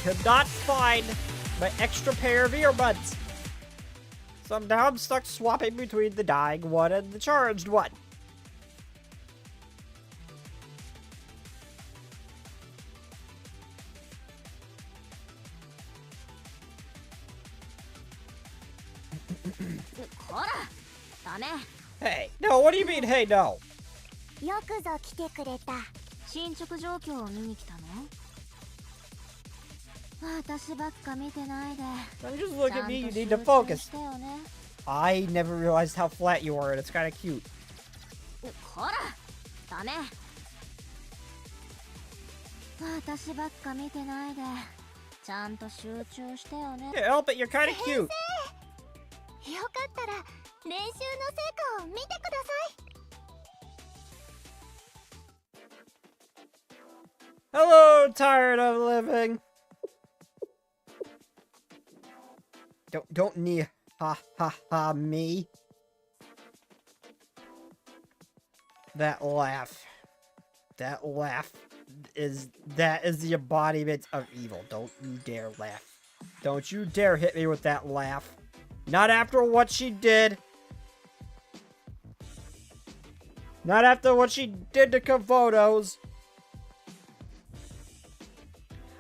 could not find my extra pair of earbuds. So now I'm stuck swapping between the dying one and the charged one. Hey, no, what do you mean, hey, no? よくぞ来てくれた。進捗状況を見に来たの？私ばっか見てないで。 Don't just look at me, you need to focus. ちゃんと集中してよね。 I never realized how flat you are, and it's kind of cute. ほら、ダメ。私ばっか見てないで。ちゃんと集中してよね。 Can't help it, you're kind of cute. よかったら練習の成果を見てください。 Hello, tired of living. Don't need ha me. That laugh is the embodiment of evil. Don't you dare laugh. Don't you dare hit me with that laugh. Not after what she did. Not after what she did to Kavotos.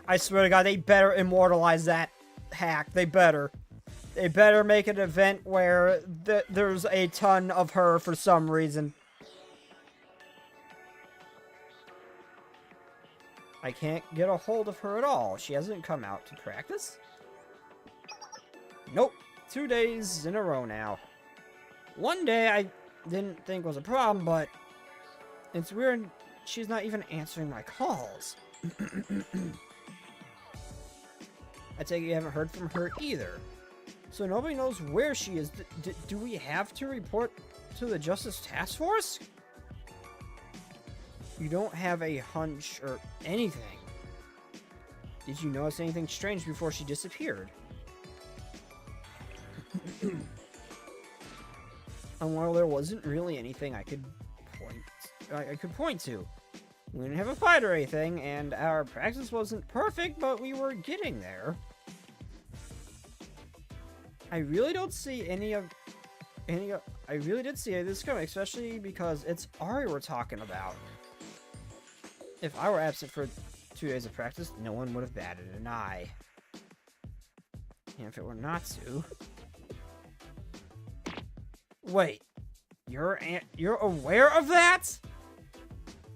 I swear to God, they better immortalize that hack. They better. They better make an event where there's a ton of her for some reason. I can't get a hold of her at all. She hasn't come out to practice? Nope. 2 days in a row now. One day I didn't think was a problem, but it's weird she's not even answering my calls. I take it you haven't heard from her either. So nobody knows where she is. Do we have to report to the Justice Task Force? You don't have a hunch or anything. Did you notice anything strange before she disappeared? And while there wasn't really anything I could point to. We didn't have a fight or anything, and our practice wasn't perfect, but we were getting there. I really don't see I really did see this coming, especially because it's Ari we're talking about. If I were absent for 2 days of practice, no one would have batted an eye. And if it were not to... Wait, you're aware of that?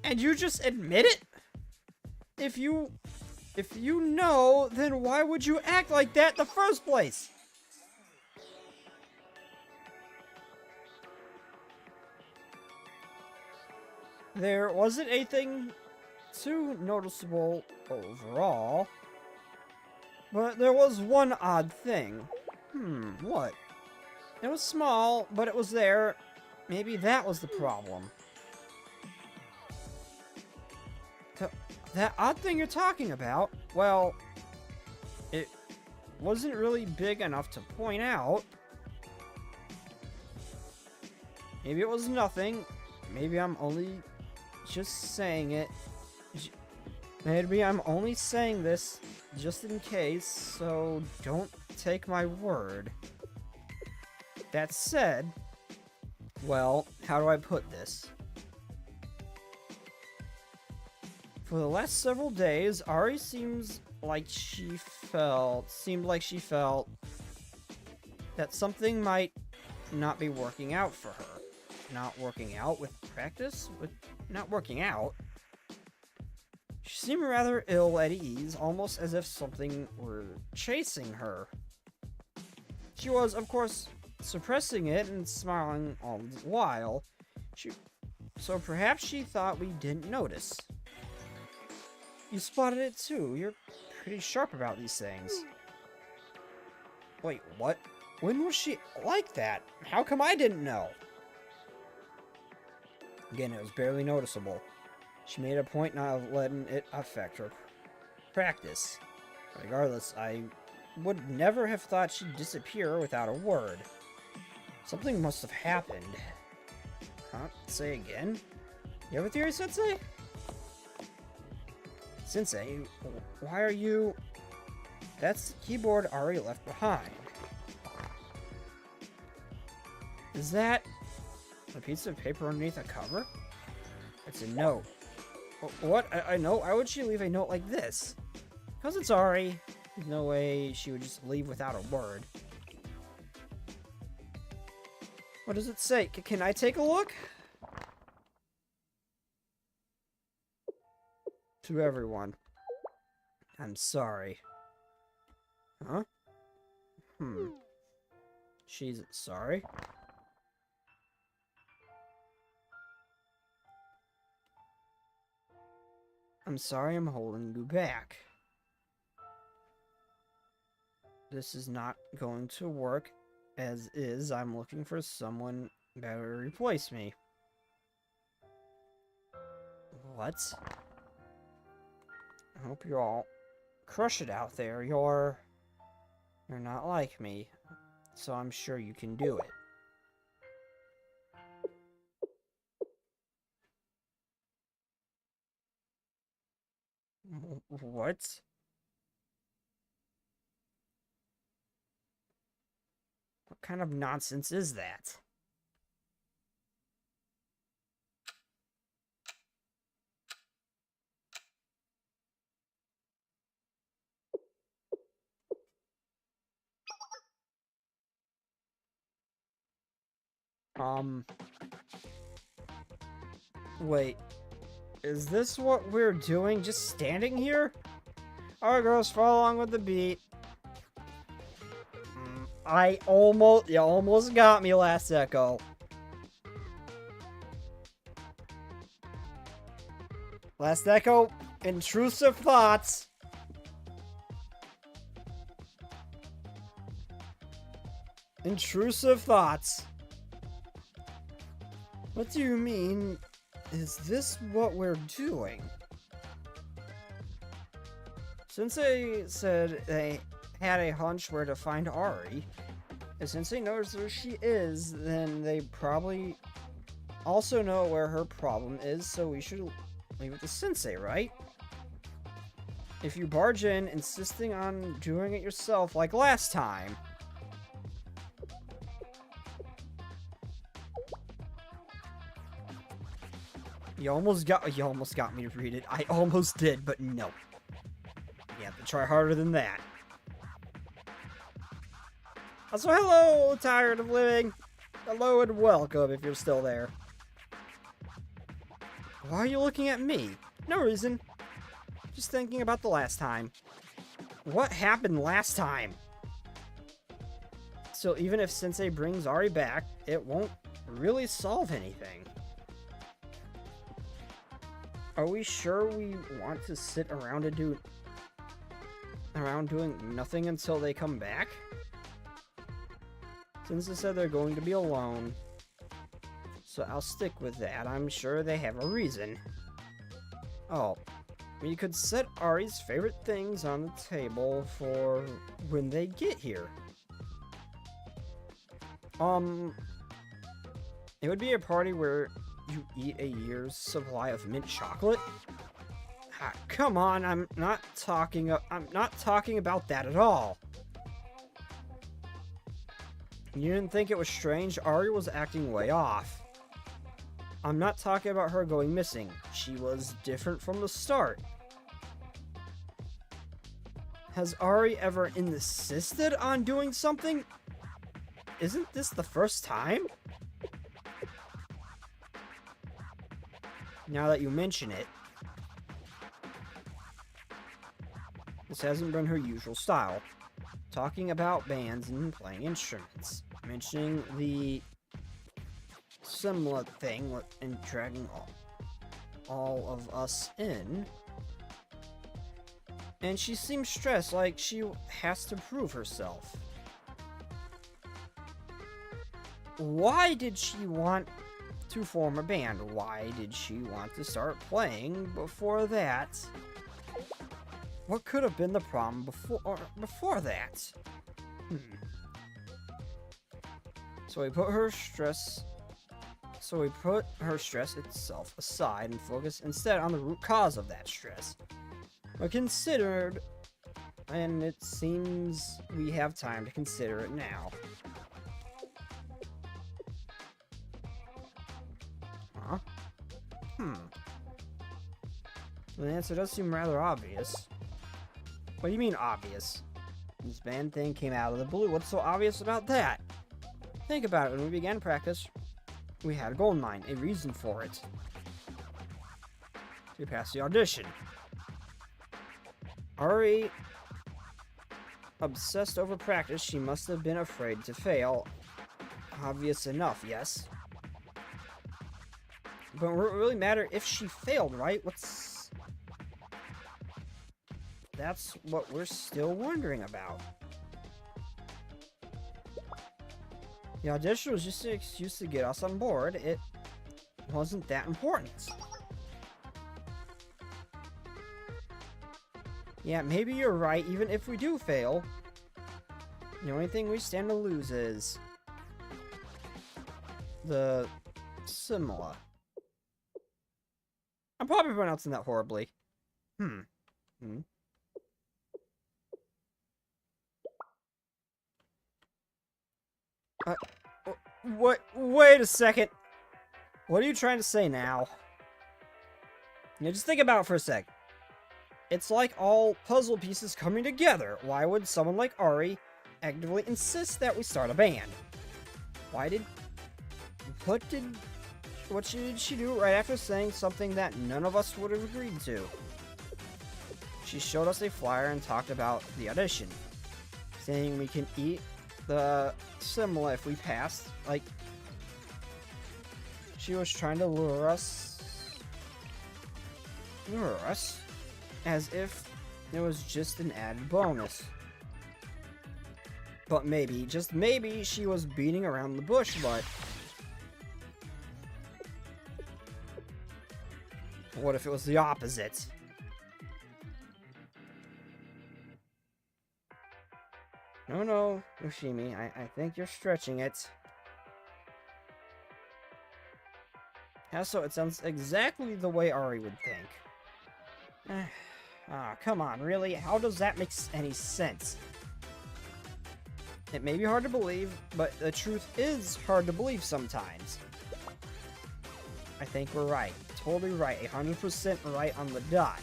And you just admit it? If you know, then why would you act like that in the first place? There wasn't anything too noticeable overall, but there was one odd thing. What? It was small, but it was there. Maybe that was the problem. That odd thing you're talking about, well, it wasn't really big enough to point out. Maybe it was nothing. Maybe I'm only just saying it. Maybe I'm only saying this just in case, so don't take my word. That said, well, how do I put this? For the last several days, Ari seemed like she felt that something might not be working out for her. Not working out with practice? Not working out? She seemed rather ill at ease, almost as if something were chasing her. She was, of course, suppressing it and smiling all the while. So perhaps she thought we didn't notice. You spotted it too. You're pretty sharp about these things. Wait, what? When was she like that? How come I didn't know? Again, it was barely noticeable. She made a point not of letting it affect her practice. Regardless, I would never have thought she'd disappear without a word. Something must have happened. Huh? Say again? You have a theory, Sensei? Sensei, why are you... That's the keyboard Ari left behind. Is that a piece of paper underneath a cover? It's a note. What? A note? Why would she leave a note like this? Because it's Ari. There's no way she would just leave without a word. What does it say? Can I take a look? To everyone. I'm sorry. Huh? She's sorry? I'm sorry I'm holding you back. This is not going to work as is. I'm looking for someone better to replace me. What? I hope you all crush it out there. You're not like me, so I'm sure you can do it. What? What kind of nonsense is that? Wait. Is this what we're doing? Just standing here? Alright, girls, follow along with the beat. You almost got me, Last Echo. Last Echo, intrusive thoughts. Intrusive thoughts. What do you mean? Is this what we're doing? Sensei said they had a hunch where to find Ari. If Sensei knows where she is, then they probably also know where her problem is, so we should leave it to Sensei, right? If you barge in, insisting on doing it yourself like last time. You almost got me to read it. I almost did, but no. You have to try harder than that. Also, hello, tired of living. Hello and welcome if you're still there. Why are you looking at me? No reason. Just thinking about the last time. What happened last time? So even if Sensei brings Ari back, it won't really solve anything. Are we sure we want to sit around and doing nothing until they come back? Since they said they're going to be alone, so I'll stick with that. I'm sure they have a reason. Oh, we could set Ari's favorite things on the table for when they get here. It would be a party where you eat a year's supply of mint chocolate? Ah, come on, I'm not talking about that at all. You didn't think it was strange? Ari was acting way off. I'm not talking about her going missing. She was different from the start. Has Ari ever insisted on doing something? Isn't this the first time? Now that you mention it, this hasn't been her usual style. Talking about bands and playing instruments. Mentioning the similar thing and dragging all of us in. And she seems stressed, like she has to prove herself. Why did she want to form a band? Why did she want to start playing before that? What could have been the problem before that? So we put her stress itself aside and focus instead on the root cause of that stress. We considered and it seems we have time to consider it now. Huh? The answer does seem rather obvious. What do you mean obvious? This band thing came out of the blue. What's so obvious about that? Think about it. When we began practice, we had a goal in mind, a reason for it. To pass the audition. Ari obsessed over practice. She must have been afraid to fail. Obvious enough, yes. But it wouldn't really matter if she failed, right? That's what we're still wondering about. The audition was just an excuse to get us on board. It wasn't that important. Yeah, maybe you're right. Even if we do fail, the only thing we stand to lose is the Simula. I'm probably pronouncing that horribly. Wait a second. What are you trying to say now? Yeah, just think about it for a sec. It's like all puzzle pieces coming together. Why would someone like Ari actively insist that we start a band? What did she do right after saying something that none of us would have agreed to? She showed us a flyer and talked about the audition, saying we can eat the Simula if we passed. Like, she was trying to lure us, as if it was just an added bonus. But maybe, just maybe, she was beating around the bush, but what if it was the opposite? No, Yoshimi, I think you're stretching it. Also, it sounds exactly the way Ari would think. Come on, really? How does that make any sense? It may be hard to believe, but the truth is hard to believe sometimes. I think we're right. Totally right. 100% right on the dot.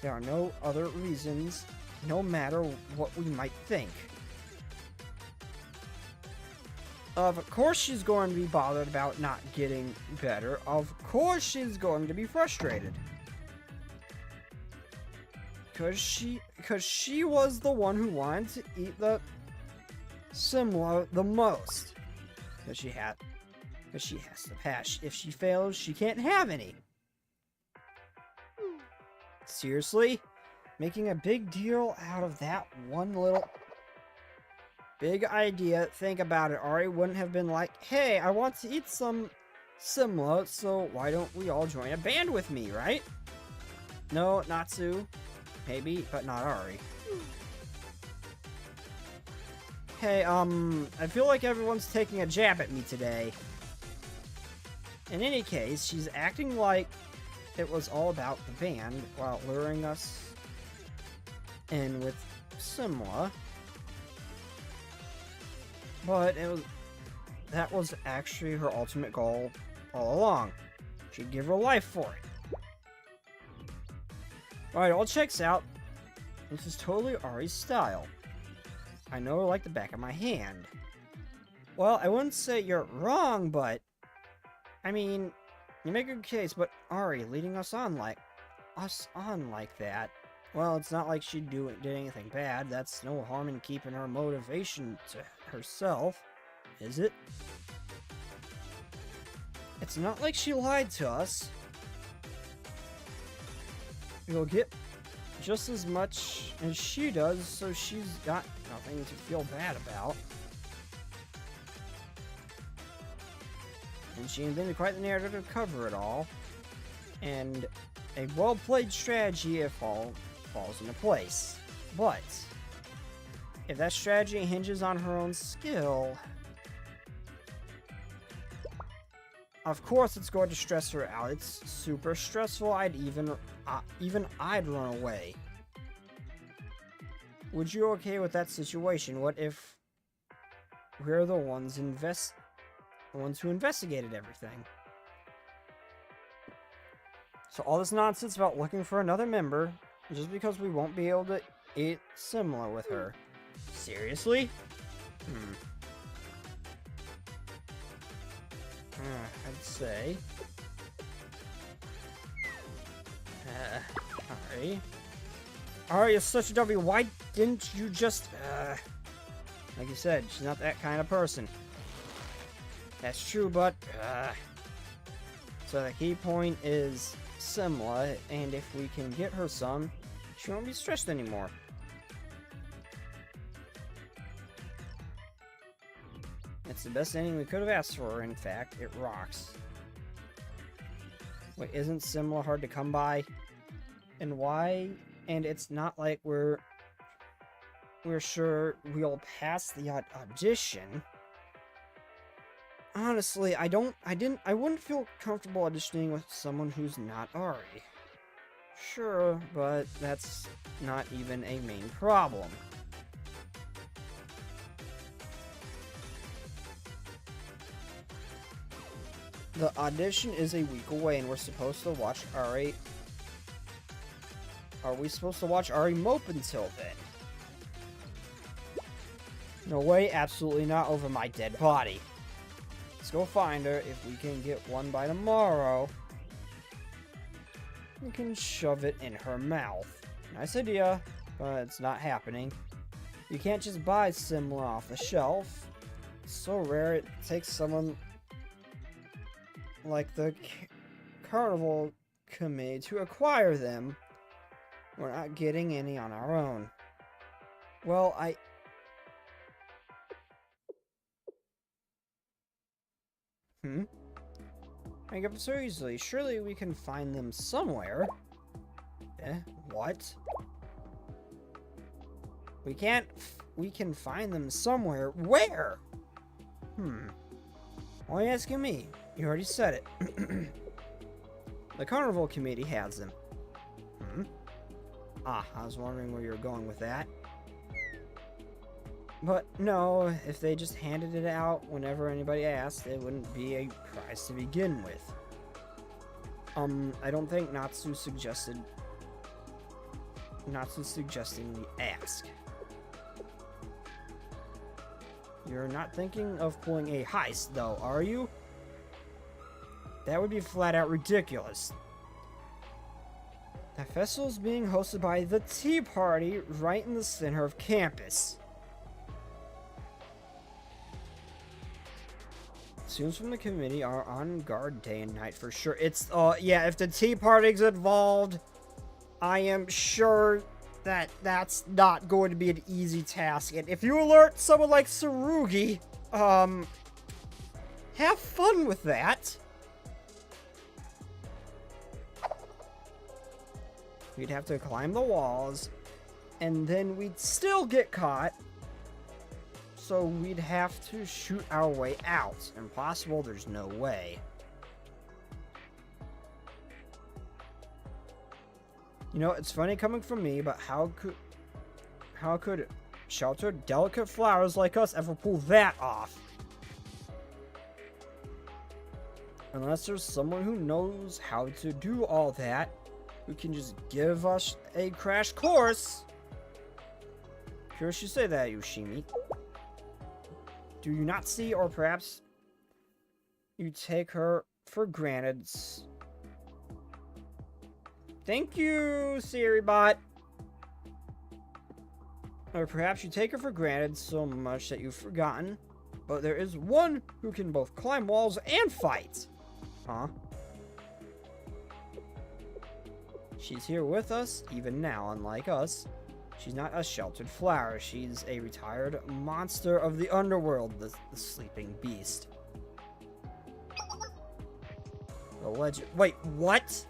There are no other reasons, no matter what we might think. Of course she's going to be bothered about not getting better. Of course she's going to be frustrated. Because she was the one who wanted to eat the Simula the most. Because she has to pass. If she fails, she can't have any. Seriously? Making a big deal out of that one little big idea. Think about it. Ari wouldn't have been like, hey, I want to eat some Simula, so why don't we all join a band with me, right? No, Natsu. Maybe, but not Ari. Hey, I feel like everyone's taking a jab at me today. In any case, she's acting like it was all about the band while luring us in with Simula. But that was actually her ultimate goal all along. She'd give her life for it. Alright, all checks out. This is totally Ari's style. I know her like the back of my hand. Well, I wouldn't say you're wrong, but I mean, you make a good case, but Ari leading us on like that. Well, it's not like she did anything bad. That's no harm in keeping her motivation to herself, is it? It's not like she lied to us. You'll get just as much as she does, so she's got nothing to feel bad about. And she invented quite the narrative to cover it all. And a well-played strategy if all falls into place. But if that strategy hinges on her own skill, of course it's going to stress her out. It's super stressful. I'd run away. Would you okay with that situation? What if we're the ones who investigated everything? So all this nonsense about looking for another member just because we won't be able to eat similar with her. Seriously? I'd say. Ari. Ari is such a W. Why didn't you just, like you said, she's not that kind of person. That's true, but, so the key point is similar, and if we can get her some, she won't be stressed anymore. It's the best ending we could have asked for. In fact, it rocks. Wait, isn't similar hard to come by? And why? And it's not like we're sure we'll pass the audition. Honestly, I wouldn't feel comfortable auditioning with someone who's not Ari. Sure, but that's not even a main problem. The audition is a week away, and we're supposed to watch Ari. Are we supposed to watch Ari mope until then? No way, absolutely not over my dead body. Let's go find her. If we can get one by tomorrow, we can shove it in her mouth. Nice idea, but it's not happening. You can't just buy similar off the shelf. It's so rare, it takes someone like the carnival committee to acquire them. We're not getting any on our own. Well, I give up so easily. Surely we can find them somewhere. What? We can find them somewhere. Where? Why are you asking me? You already said it. The carnival committee has them. I was wondering where you were going with that. But no, if they just handed it out whenever anybody asked, it wouldn't be a prize to begin with. I don't think Natsu suggesting we ask. You're not thinking of pulling a heist, though, are you? That would be flat out ridiculous. The festival is being hosted by the Tea Party right in the center of campus. Students from the committee are on guard day and night for sure. It's, yeah, if the Tea Party's involved, I am sure that that's not going to be an easy task. And if you alert someone like Tsurugi, have fun with that. We'd have to climb the walls, and then we'd still get caught. So we'd have to shoot our way out. Impossible, there's no way. You know, it's funny coming from me, but how could sheltered, delicate flowers like us ever pull that off? Unless there's someone who knows how to do all that, who can just give us a crash course. Curious you say that, Yoshimi. Do you not see, or perhaps you take her for granted? Thank you, SiriBot. Or perhaps you take her for granted so much that you've forgotten. But there is one who can both climb walls and fight. Huh? She's here with us, even now, unlike us. She's not a sheltered flower. She's a retired monster of the underworld, the sleeping beast. The legend. Wait, what?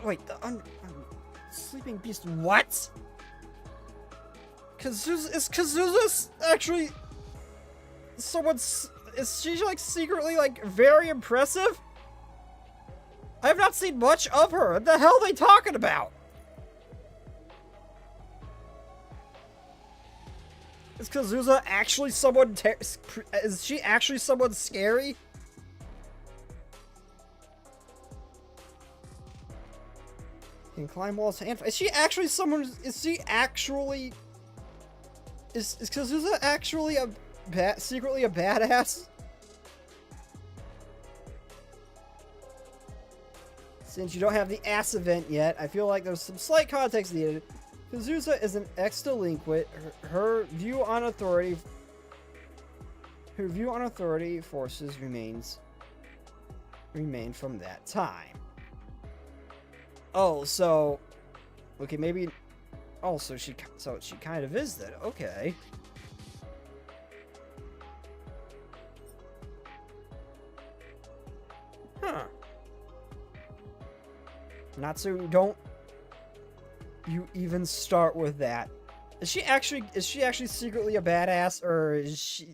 Wait, the sleeping beast. What? Is Kazuza actually someone's? Is she like secretly like very impressive? I have not seen much of her. What the hell are they talking about? Is Kazuza actually someone is she actually someone scary? Can climb walls and is she actually someone is Kazuza actually secretly a badass? Since you don't have the ass event yet, I feel like there's some slight context needed. Kazuza is an ex-delinquent. Her view on authority forces remain from that time. Oh, so okay, maybe. Oh, so she kind of is then. Okay. Huh. Natsu, don't you even start with that. Is she actually secretly a badass, or is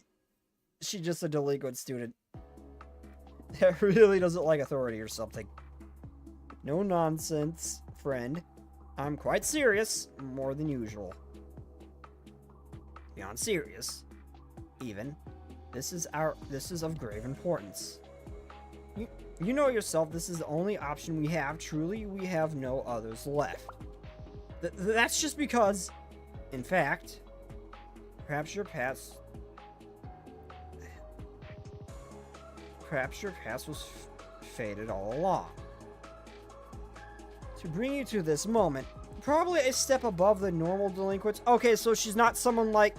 she just a delinquent student that really doesn't like authority or something? No nonsense, friend. I'm quite serious, more than usual. Beyond serious, even. This is of grave importance. You know yourself, this is the only option we have. Truly, we have no others left. That's just because, in fact, perhaps your past was fated all along. To bring you to this moment, probably a step above the normal delinquents. Okay, so she's not someone like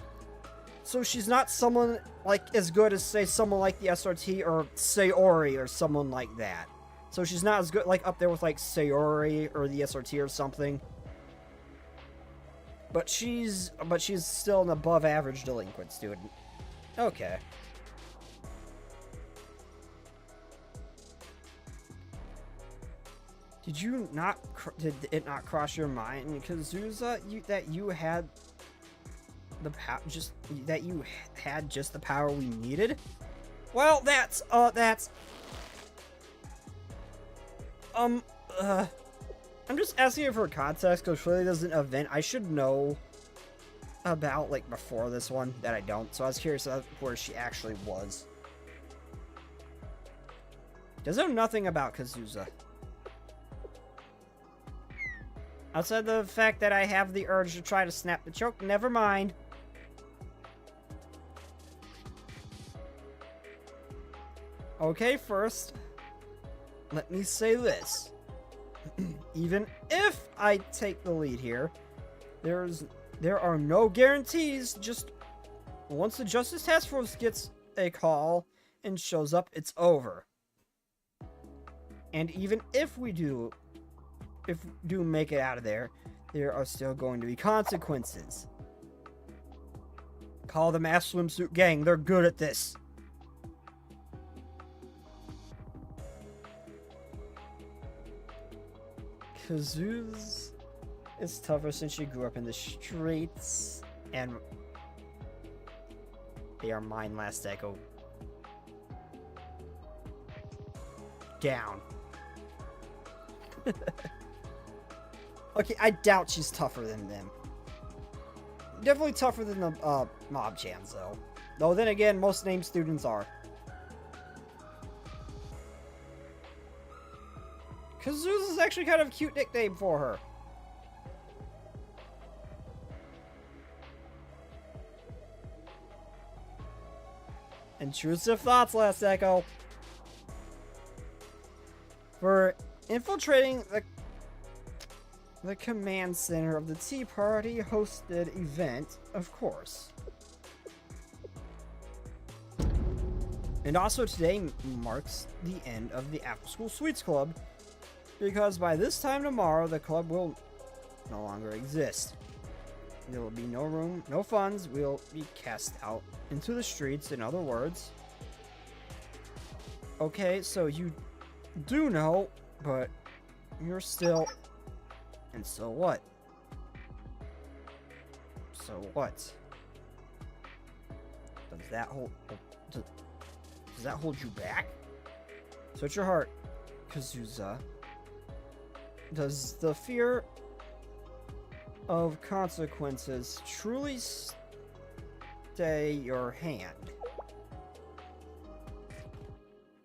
as good as, say, someone like the SRT or Sayori or someone like that. So she's not as good, like, up there with, like, Sayori or the SRT or something. But she's still an above average delinquent student. Okay. Did it not cross your mind, Kazuza, that you had just the power we needed? Well, I'm just asking you for context, because clearly there's an event I should know about, like, before this one, that I don't. So I was curious where she actually was. Does know nothing about Kazuza. Outside the fact that I have the urge to try to snap the choke, never mind. Okay, first, let me say this. Even if I take the lead here, there are no guarantees. Just once the Justice Task Force gets a call and shows up, it's over. And even if we do make it out of there, there are still going to be consequences. Call the Mass Swimsuit Gang. They're good at this. Kazuza is tougher since she grew up in the streets, and they are mine, Last Echo. Down. Okay, I doubt she's tougher than them. Definitely tougher than the Mob-chans, though. Though then again, most named students are. Kazuza is actually kind of a cute nickname for her. Intrusive thoughts, Last Echo. For infiltrating the command center of the Tea Party hosted event, of course. And also today marks the end of the After School Sweets Club, because by this time tomorrow, the club will no longer exist. There will be no room, no funds, will be cast out into the streets, in other words. Okay, so you do know, but you're still... And so what? So what? Does that hold you back? Search your heart, Kazuza. Does the fear of consequences truly stay your hand?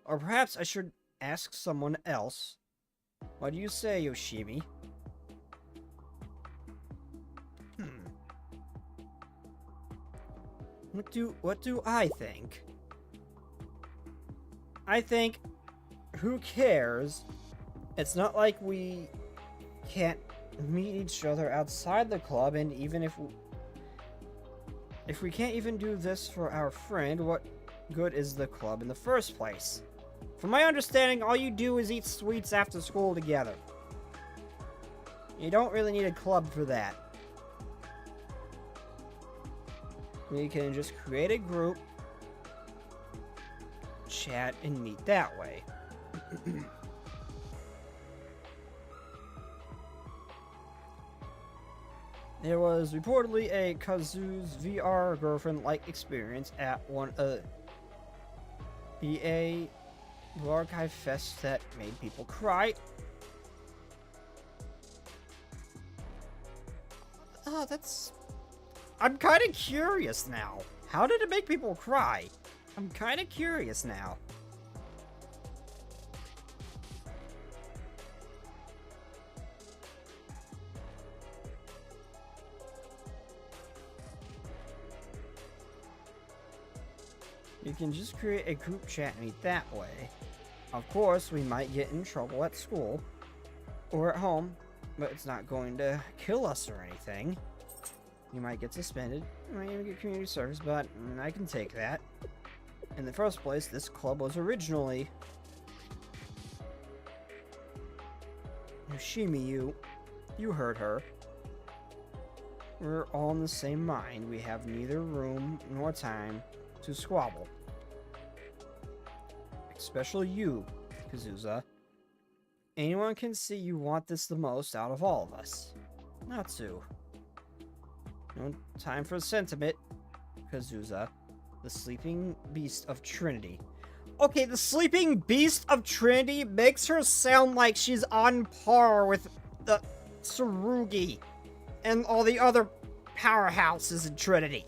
Or perhaps I should ask someone else. What do you say, Yoshimi? What do I think? I think, who cares? It's not like we can't meet each other outside the club, and even if we can't even do this for our friend, what good is the club in the first place? From my understanding, all you do is eat sweets after school together. You don't really need a club for that. We can just create a group, chat, and meet that way. There was reportedly a Kazu's VR girlfriend-like experience at one of the Archive Fest that made people cry. Oh, that's... I'm kind of curious now. How did it make people cry? I'm kind of curious now. You can just create a group chat and meet that way. Of course, we might get in trouble at school or at home, but it's not going to kill us or anything. You might get suspended, you might even get community service, but I can take that. In the first place, this club was originally... Yoshimi, you heard her. We're all in the same mind. We have neither room nor time to squabble. Especially you, Kazuza. Anyone can see you want this the most out of all of us. Natsu. No time for sentiment, Kazuza. The sleeping beast of Trinity. Okay, the sleeping beast of Trinity makes her sound like she's on par with the Tsurugi and all the other powerhouses in Trinity.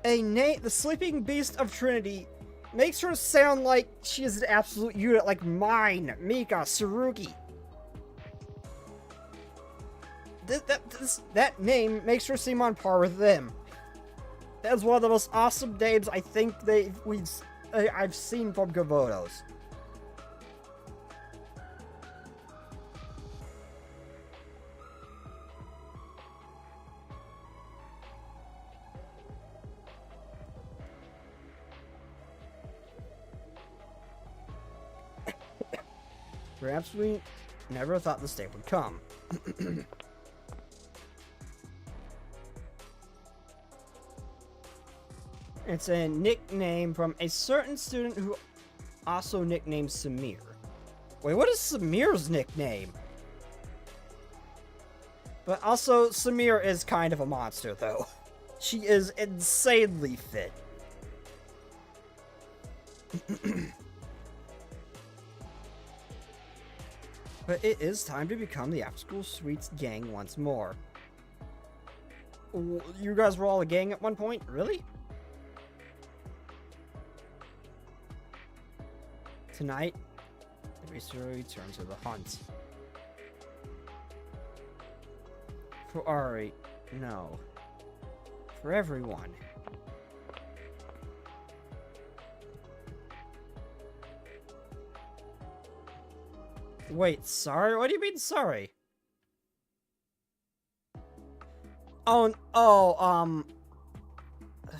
The sleeping beast of Trinity makes her sound like she is an absolute unit like mine, Mika, Tsurugi. That name makes her seem on par with them. That's one of the most awesome names I think I've seen from Gavotos. Perhaps we never thought this day would come. It's a nickname from a certain student who also nicknamed Samir. Wait, what is Samir's nickname? But also, Samir is kind of a monster, though. She is insanely fit. But it is time to become the after-school sweets gang once more. You guys were all a gang at one point? Really? Tonight, the racer returns to the hunt. For Ari, no. For everyone. Wait, sorry? What do you mean sorry?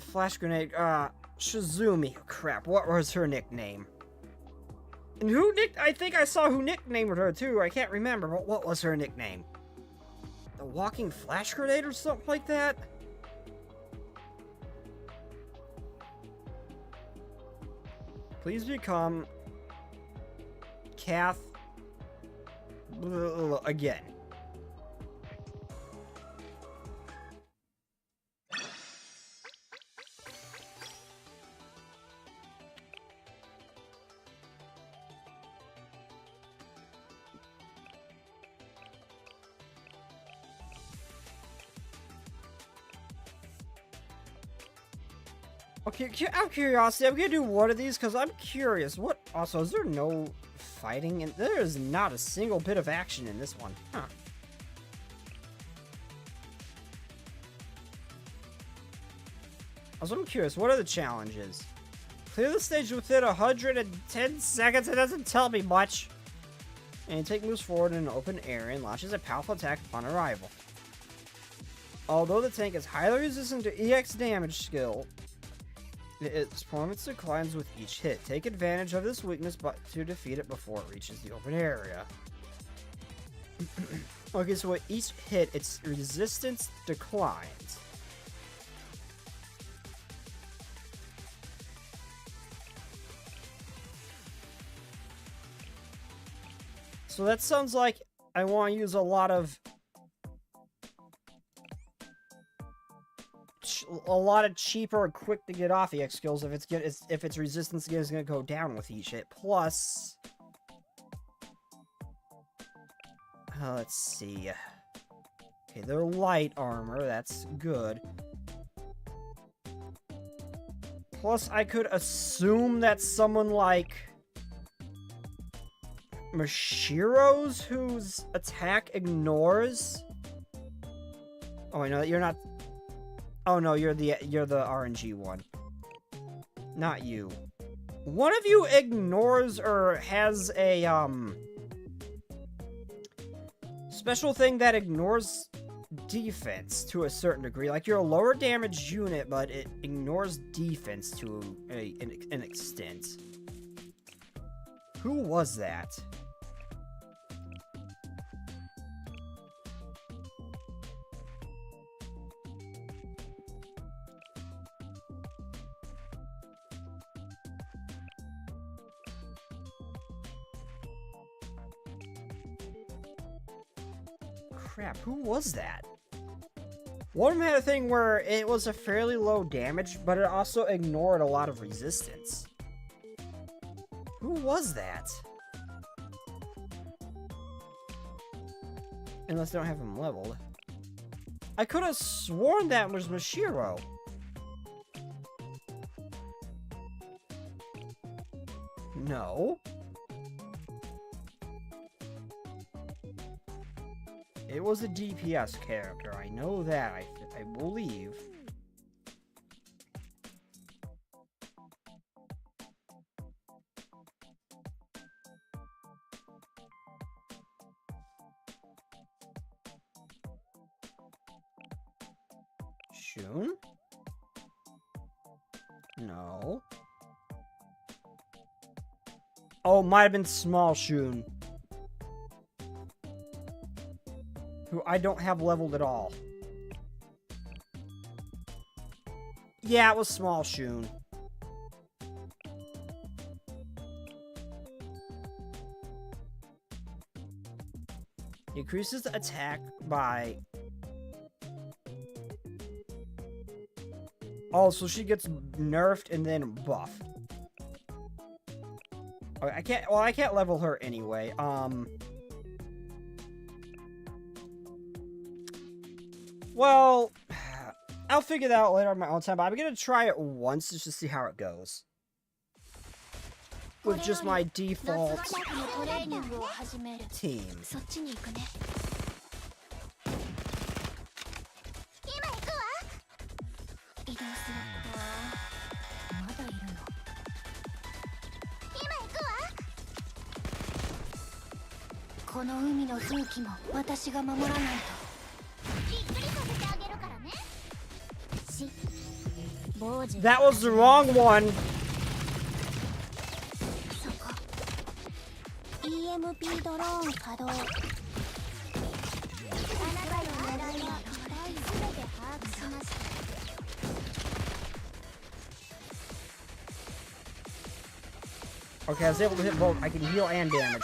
Flash grenade, Shizumi. Crap, what was her nickname? And I think I saw who nicknamed her too. I can't remember, but what was her nickname? The walking flash grenade or something like that? Please become Kath again. Okay, out of curiosity, I'm gonna do one of these because I'm curious. What? Also, is there no fighting? And there is not a single bit of action in this one. Huh. Also, I'm curious. What are the challenges? Clear the stage within 110 seconds. It doesn't tell me much. And take moves forward in an open area and launches a powerful attack upon arrival. Although the tank is highly resistant to EX damage skill, its performance declines with each hit. Take advantage of this weakness to defeat it before it reaches the open area. Okay, so with each hit, its resistance declines. So that sounds like I want to use a lot of cheaper and quick to get off EX skills if its resistance is going to go down with each hit. Plus, let's see. Okay, they're light armor. That's good. Plus, I could assume that someone like Mashiro's, whose attack ignores. Oh, I know that you're not. Oh no, you're the RNG one. Not you. One of you ignores or has a special thing that ignores defense to a certain degree. Like you're a lower damage unit, but it ignores defense to an extent. Who was that? Crap, who was that? One of them had a thing where it was a fairly low damage, but it also ignored a lot of resistance. Who was that? Unless I don't have him leveled. I could have sworn that was Mashiro. No. It was a DPS character. I know that. I believe. Shun? No. Oh, might have been Small Shun. Who I don't have leveled at all. Yeah, it was Small Shun. Increases the attack by... Oh, so she gets nerfed and then buffed. Okay, I can't level her anyway. Well, I'll figure that out later on my own time, but I'm gonna try it once just to see how it goes. With just my default team. That was the wrong one. Okay, I was able to hit both. I can heal and damage.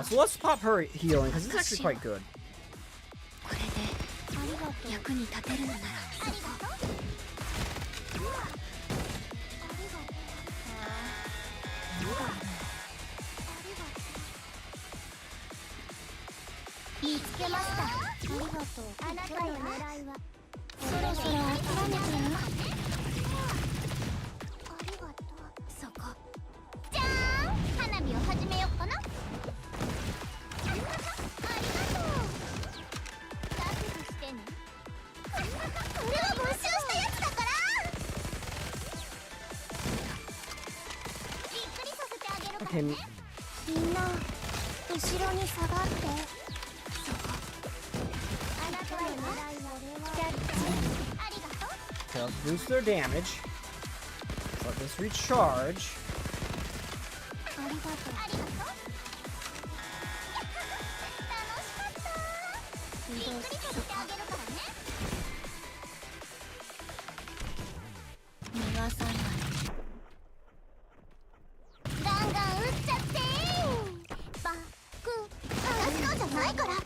So let's pop her healing, because it's actually quite good. けました。ありがとう。あなたの狙いはそろそろ諦めてよ。ありがとう。そこじゃーん、花火を始めよっかな。ありがとう。覚悟してね。これは没収したやつだから。びっくりさせてあげるからね。みんな後ろに下がって。そこあなたの狙いはキャッチ。ありがとう。Okay, let's boost their damage. Let this recharge. ありがとう。ありがとう。楽しかった。びっくりさせてあげるからね。逃がさない。ガンガン撃っちゃってバック。私のじゃないから誤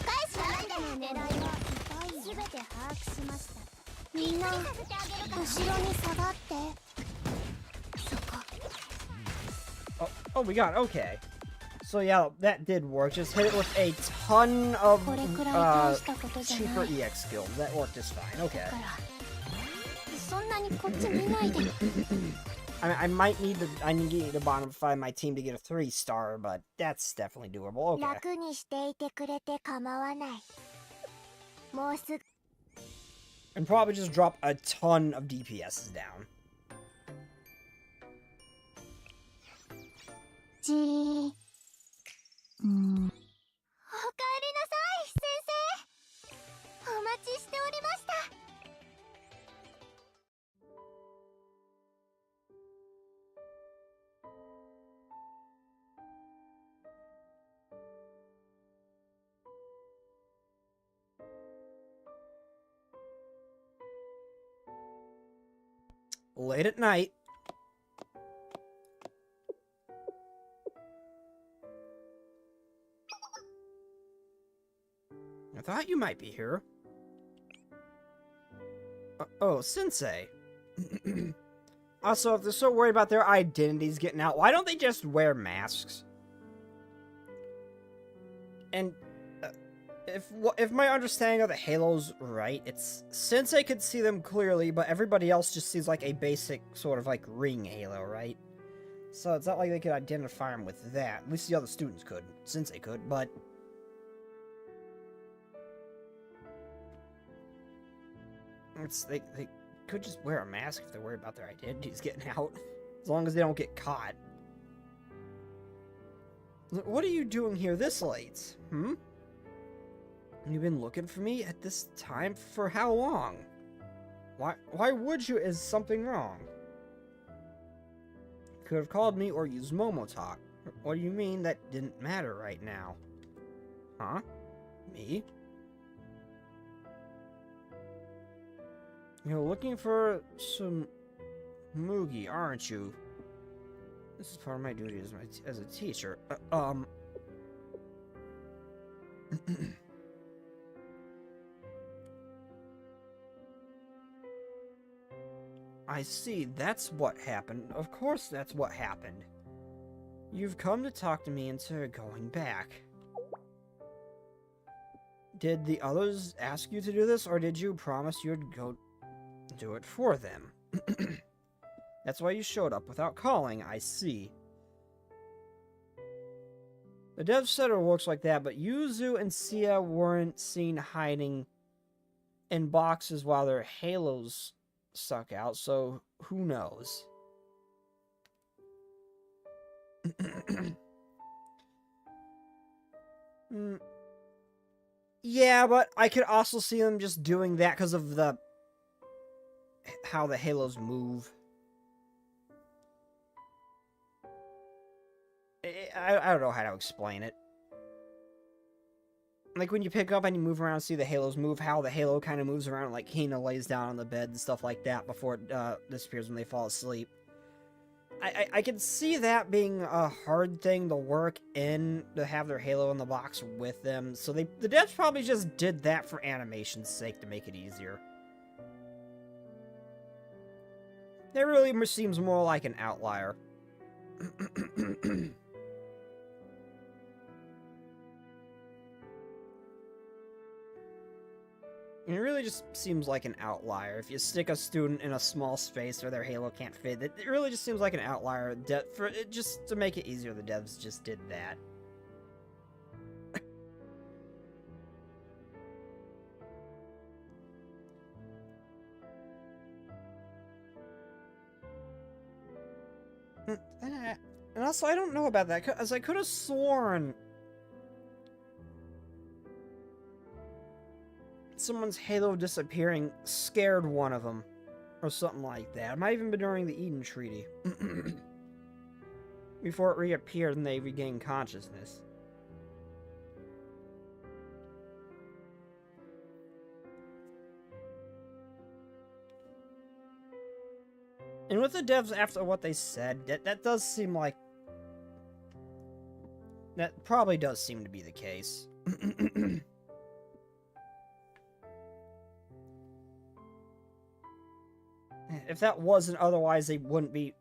解しないで。狙いは全て把握しました。みんな後ろに下がって。そこ Oh, we got it. Okay. So yeah, that did work. Just hit it with a ton of これくらい大したことじゃ cheaper ない。 EX skills. That worked just fine. Okay. だからそんなにこっち見ないで。I might need to bonify my team to get a 3-star, but that's definitely doable. Okay. 楽にしていてくれて構わない。もうすぐ And probably just drop a ton of DPSs down. じー。おかえりなさい、先生。お待ちしておりました。Late at night. I thought you might be here. Oh, Sensei. Also, if they're so worried about their identities getting out, why don't they just wear masks? And if my understanding of the Halos right, it's Sensei could see them clearly, but everybody else just sees like a basic sort of like ring halo, right? So it's not like they could identify him with that. At least the other students could. Sensei could, but they could just wear a mask if they're worried about their identities getting out. As long as they don't get caught. What are you doing here this late? Hmm? You've been looking for me at this time for how long? Why would you? Is something wrong? You could have called me or used Momo Talk. What do you mean that didn't matter right now? Huh? Me? You're looking for some Mugi, aren't you? This is part of my duty as a teacher. I see, that's what happened. Of course that's what happened. You've come to talk to me into going back. Did the others ask you to do this, or did you promise you'd go do it for them? That's why you showed up without calling, I see. The dev said it works like that, but Yuzu and Sia weren't seen hiding in boxes while their halos suck out, so who knows? Yeah, but I could also see them just doing that because of how the halos move. I don't know how to explain it. Like, when you pick up and you move around and see the halos move, how the halo kind of moves around, like Hina lays down on the bed and stuff like that before it disappears when they fall asleep. I can see that being a hard thing to work in, to have their halo in the box with them, so the devs probably just did that for animation's sake to make it easier. That really seems more like an outlier. It really just seems like an outlier. If you stick a student in a small space where their Halo can't fit, it really just seems like an outlier. Just to make it easier, the devs just did that. And also, I don't know about that, because I could have sworn someone's Halo disappearing scared one of them, or something like that. It might have even been during the Eden Treaty. Before it reappeared and they regained consciousness. And with the devs, after what they said, that does seem like... That probably does seem to be the case. If that wasn't, otherwise they wouldn't be...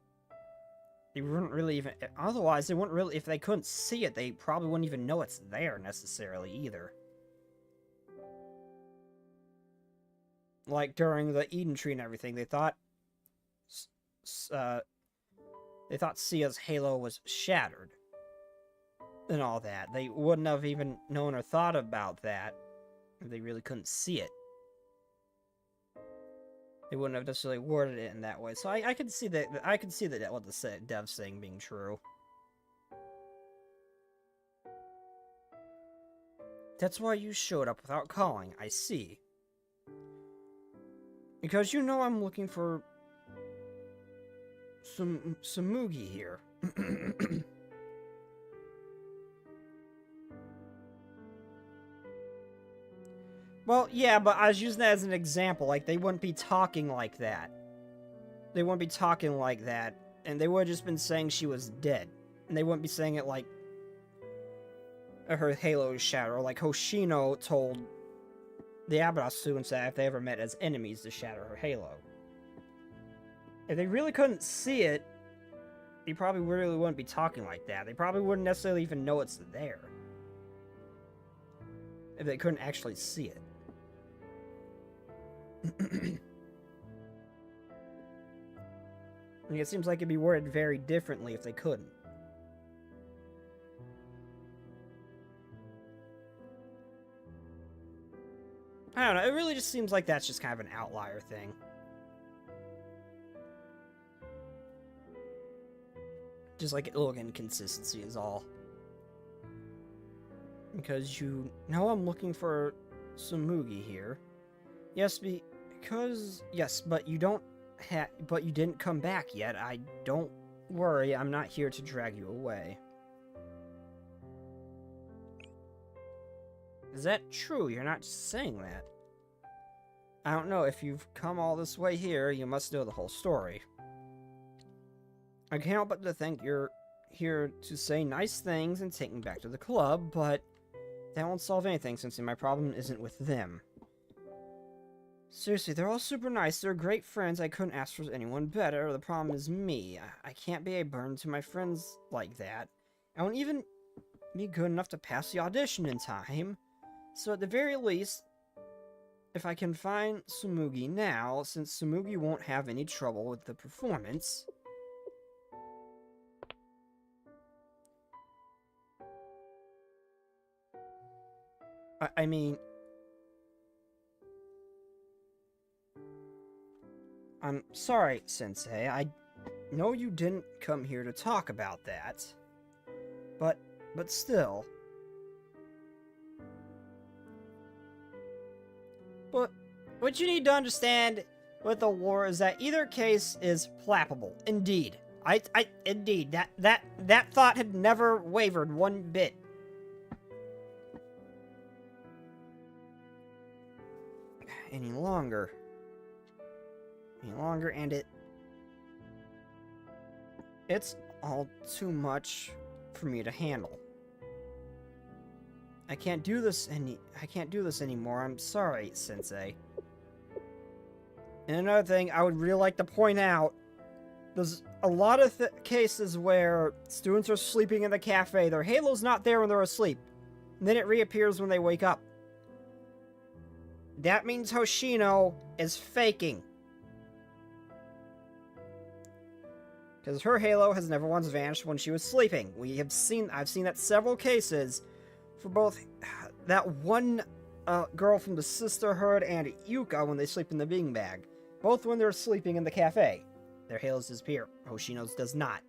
They wouldn't really even... Otherwise, they wouldn't really... If they couldn't see it, they probably wouldn't even know it's there, necessarily, either. Like, during the Eden Tree and everything, they thought... They thought Sia's Halo was shattered. And all that. They wouldn't have even known or thought about that if they really couldn't see it. They wouldn't have necessarily worded it in that way. So I could see that. I could see that what the dev's saying being true. That's why you showed up without calling. I see. Because you know I'm looking for some Mugi here. Well, yeah, but I was using that as an example. Like, they wouldn't be talking like that. They wouldn't be talking like that. And they would have just been saying she was dead. And they wouldn't be saying it like her Halo is shattered. Or like Hoshino told the Abaddon students that if they ever met as enemies to shatter her Halo. If they really couldn't see it, they probably really wouldn't be talking like that. They probably wouldn't necessarily even know it's there. If they couldn't actually see it. It seems like it'd be worded very differently if they couldn't. I don't know, it really just seems like that's just kind of an outlier thing. Just like a little inconsistency is all. Because you know I'm looking for some Mugi here. Yes, because... Yes, but you don't but you didn't come back yet. Don't worry, I'm not here to drag you away. Is that true? You're not just saying that. I don't know, if you've come all this way here, you must know the whole story. I can't help but to think you're here to say nice things and take me back to the club, but that won't solve anything since my problem isn't with them. Seriously, they're all super nice, they're great friends, I couldn't ask for anyone better. The problem is me. I can't be a burden to my friends like that. I won't even be good enough to pass the audition in time. So at the very least, if I can find Tsumugi now, since Tsumugi won't have any trouble with the performance... I mean... I'm sorry, Sensei. I know you didn't come here to talk about that. But still... But what you need to understand with the war is that either case is flappable. Indeed. Indeed. That thought had never wavered one bit. Any longer, and it's all too much for me to handle. I can't do this anymore. I'm sorry, Sensei. And another thing I would really like to point out, there's a lot of cases where students are sleeping in the cafe, their Halo's not there when they're asleep, and then it reappears when they wake up. that means Hoshino is faking. Because her halo has never once vanished when she was sleeping. I've seen that several cases for both that one girl from the Sisterhood and Yuka when they sleep in the beanbag. Both when they're sleeping in the cafe. Their halos disappear. Hoshino's does not.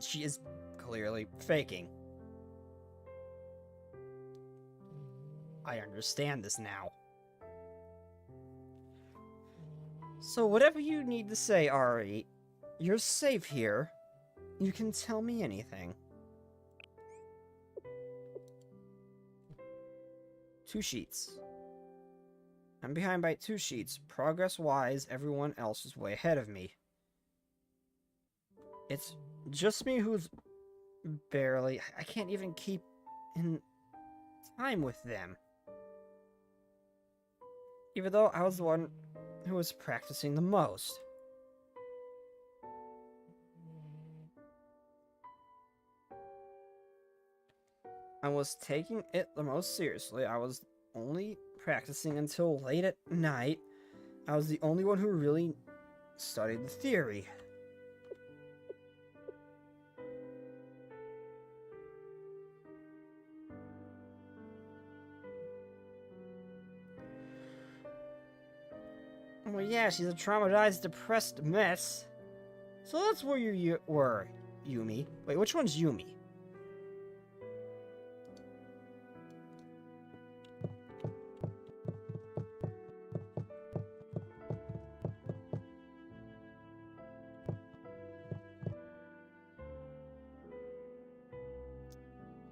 She is clearly faking. I understand this now. So whatever you need to say, Ari, you're safe here. You can tell me anything. 2 sheets. I'm behind by 2 sheets. Progress-wise, everyone else is way ahead of me. It's just me who's barely... I can't even keep in time with them. Even though I was the one who was practicing the most. I was taking it the most seriously. I was only practicing until late at night. I was the only one who really studied the theory. Well, yeah, she's a traumatized, depressed mess. So that's where you were, Yumi. Wait, which one's Yumi?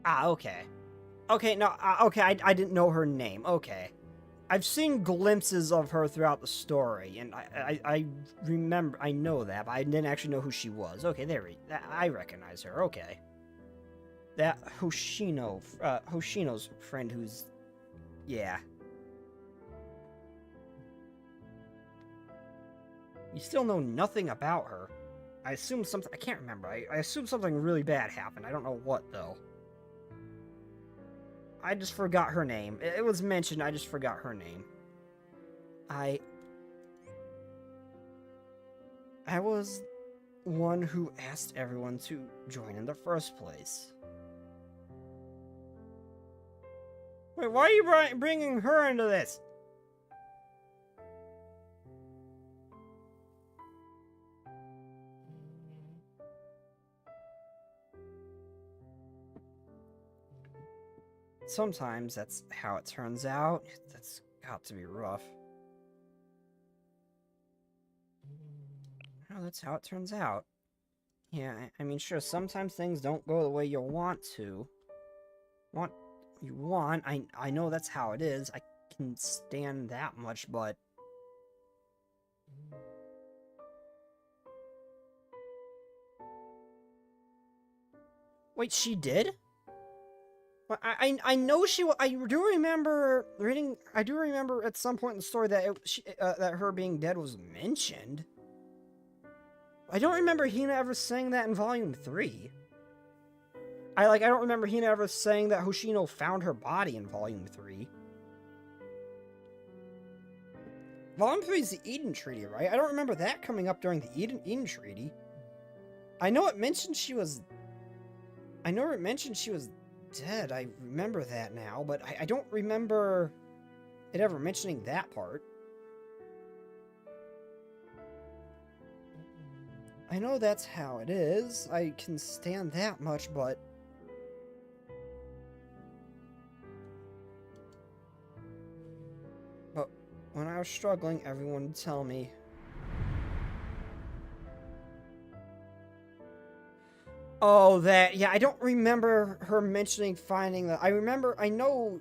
Ah, okay. Okay, no, okay, I didn't know her name. Okay. I've seen glimpses of her throughout the story, and I remember, I know that, but I didn't actually know who she was. Okay, I recognize her, okay. That Hoshino's friend who's, yeah. You still know nothing about her. I assume something, I can't remember, I assume something really bad happened. I don't know what, though. I just forgot her name. It was mentioned, I just forgot her name. I was one who asked everyone to join in the first place. Wait, why are you bringing her into this? Sometimes that's how it turns out. That's got to be rough. Oh, that's how it turns out. Yeah, I mean, sure, sometimes things don't go the way you want to. I know that's how it is. I can stand that much, but... Wait, she did? I know she. I do remember reading. I do remember at some point in the story that that her being dead was mentioned. I don't remember Hina ever saying that in Volume 3. I don't remember Hina ever saying that Hoshino found her body in Volume 3. Volume 3 is the Eden Treaty, right? I don't remember that coming up during the Eden Treaty. I know it mentioned she was. I know it mentioned she was dead. I remember that now, but I don't remember it ever mentioning that part. I know that's how it is. I can stand that much, but... But when I was struggling, everyone would tell me... Oh, that... Yeah, I don't remember her mentioning finding the... I know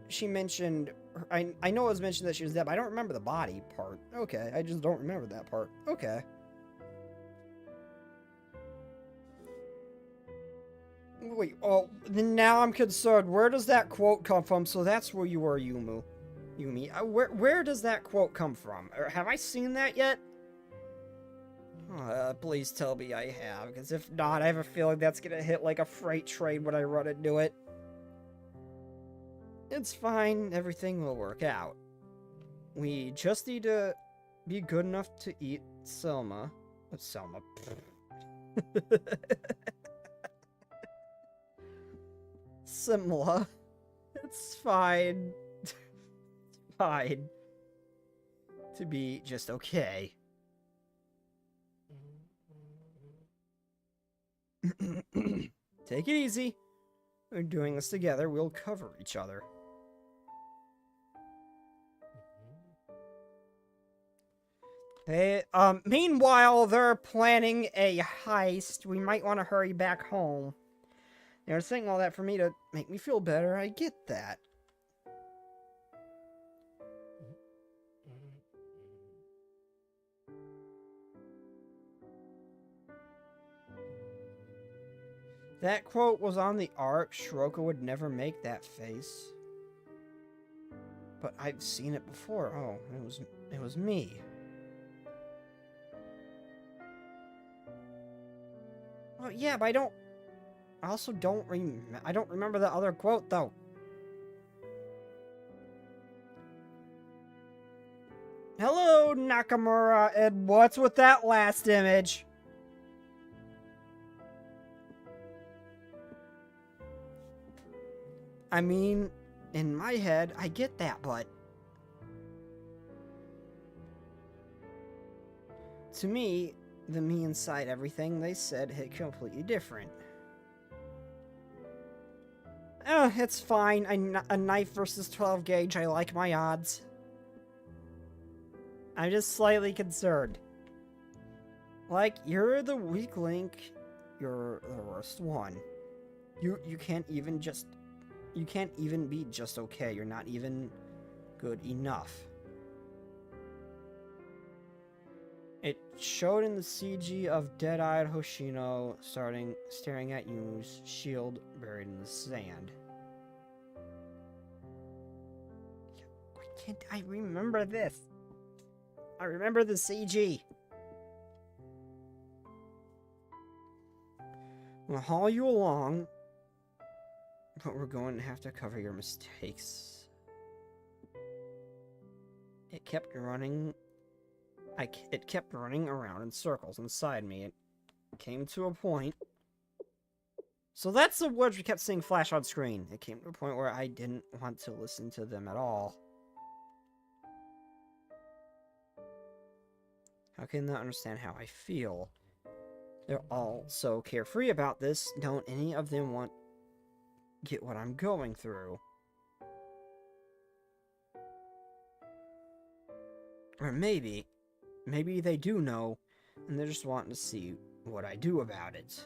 she mentioned... I know it was mentioned that she was dead, but I don't remember the body part. Okay, I just don't remember that part. Okay. Wait, oh, then now I'm concerned. Where does that quote come from? So that's where you were, Yumi. Where does that quote come from? Or have I seen that yet? Please tell me I have, because if not, I have a feeling that's gonna hit like a freight train when I run into it. It's fine, everything will work out. We just need to be good enough to eat Selma. Selma. Simla. It's fine. It's fine. To be just okay. Take it easy. We're doing this together. We'll cover each other. Hey, meanwhile, they're planning a heist. We might want to hurry back home. They're saying all that for me to make me feel better. I get that. That quote was on the art. Shiroko would never make that face. But I've seen it before. Oh, it was me. Oh yeah, but I also don't remember the other quote though. Hello, Nakamura, and what's with that last image? I mean, in my head, I get that, but to me, the me inside everything they said hit completely different. It's fine. A knife versus 12 gauge. I like my odds. I'm just slightly concerned. Like, you're the weak link. You're the worst one. You can't even be just okay. You're not even good enough. It showed in the CG of dead-eyed Hoshino staring at Yu's shield buried in the sand. Why can't I remember this? I remember the CG. We'll haul you along, but we're going to have to cover your mistakes. It kept running around in circles inside me. It came to a point. So that's the words we kept seeing flash on screen. It came to a point where I didn't want to listen to them at all. How can they not understand how I feel? They're all so carefree about this. Don't any of them get what I'm going through? Or maybe they do know, and they're just wanting to see what I do about it.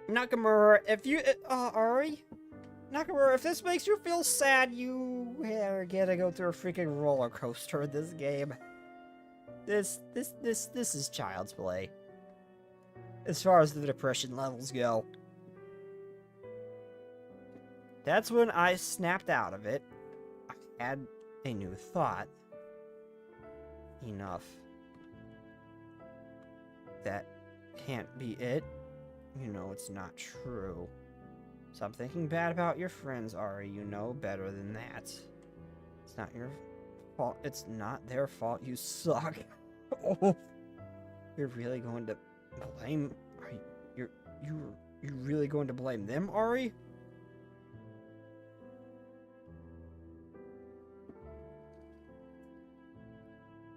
Nakamura, if you, Ari? Nakamura, if this makes you feel sad, you gotta go through a freaking roller coaster in this game. This is child's play. As far as the depression levels go. That's when I snapped out of it. I had a new thought. Enough. That can't be it. You know it's not true. Stop thinking bad about your friends, Ari. You know better than that. It's not your fault. It's not their fault. You suck. Oh. You're really going to blame... You're really going to blame them, Ari?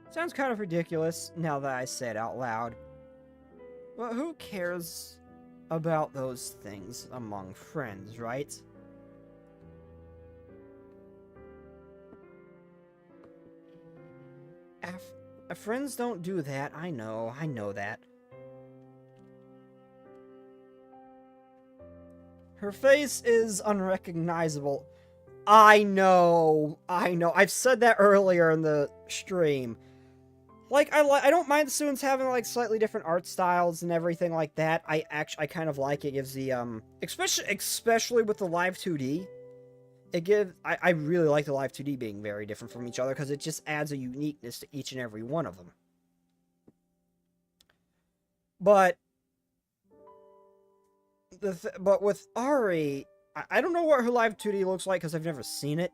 Sounds kind of ridiculous now that I say it out loud. But who cares about those things among friends, right? Friends don't do that. I know that. Her face is unrecognizable. I know. I've said that earlier in the stream. Like, I don't mind the students having, like, slightly different art styles and everything like that. I kind of like it. Gives the, especially with the live 2D. I really like the live 2D being very different from each other, because it just adds a uniqueness to each and every one of them. But but with Ari, I don't know what her live 2D looks like because I've never seen it.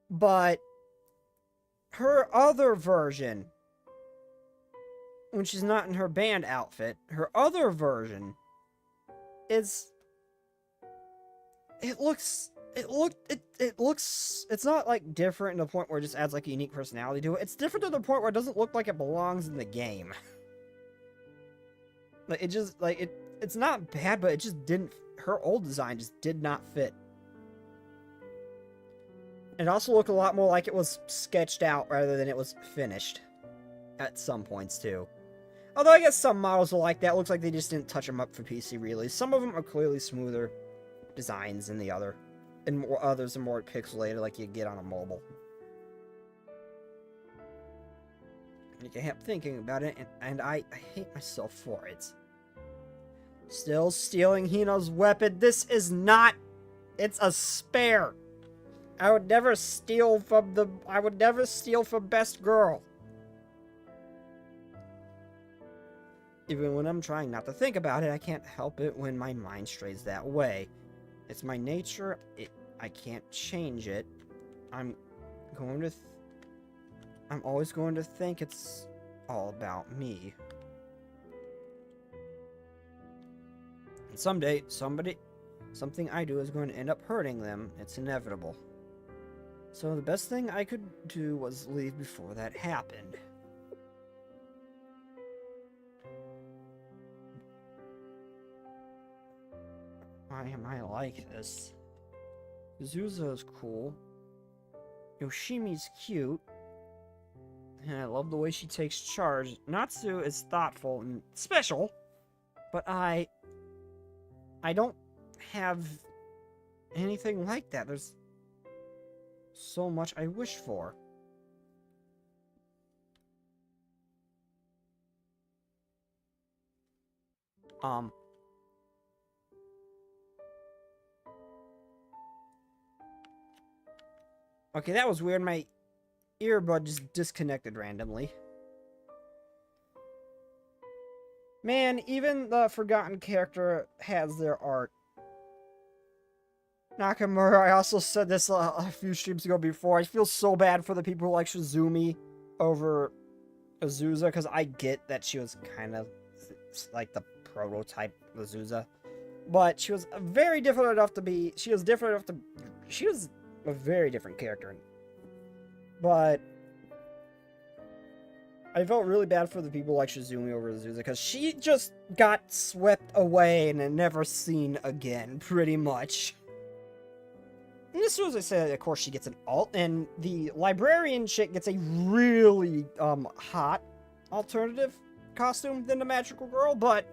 But her other version, when she's not in her band outfit, her other version is... It looks, it's not, like, different to the point where it just adds, like, a unique personality to it. It's different to the point where it doesn't look like it belongs in the game. Like, it just, like, it's not bad, but it just didn't, her old design just did not fit. It also looked a lot more like it was sketched out rather than it was finished. At some points, too. Although I guess some models are like that. It looks like they just didn't touch them up for PC release. Some of them are clearly smoother designs than the other. And others are more pixelated like you get on a mobile. I kept thinking about it, and I hate myself for it. Still stealing Hino's weapon. This is not... It's a spare. I would never steal from Best Girl. Even when I'm trying not to think about it, I can't help it when my mind strays that way. It's my nature. I can't change it. I'm always going to think it's all about me. And someday, something I do is going to end up hurting them. It's inevitable. So the best thing I could do was leave before that happened. Why am I like this? Zuza's cool. Yoshimi's cute. And I love the way she takes charge. Natsu is thoughtful and special. But I don't have anything like that. There's so much I wish for. Okay, that was weird. My earbud just disconnected randomly. Man, even the forgotten character has their art. Nakamura, I also said this a few streams ago before. I feel so bad for the people who like Shizumi over Azusa, because I get that she was kind of like the prototype Azusa. But she was very different enough to be... She was a very different character. But I felt really bad for the people like Shizumi over Azusa, because she just got swept away and never seen again, pretty much. And as soon as I said, of course, she gets an alt, and the librarian chick gets a really, hot alternative costume than the magical girl, but...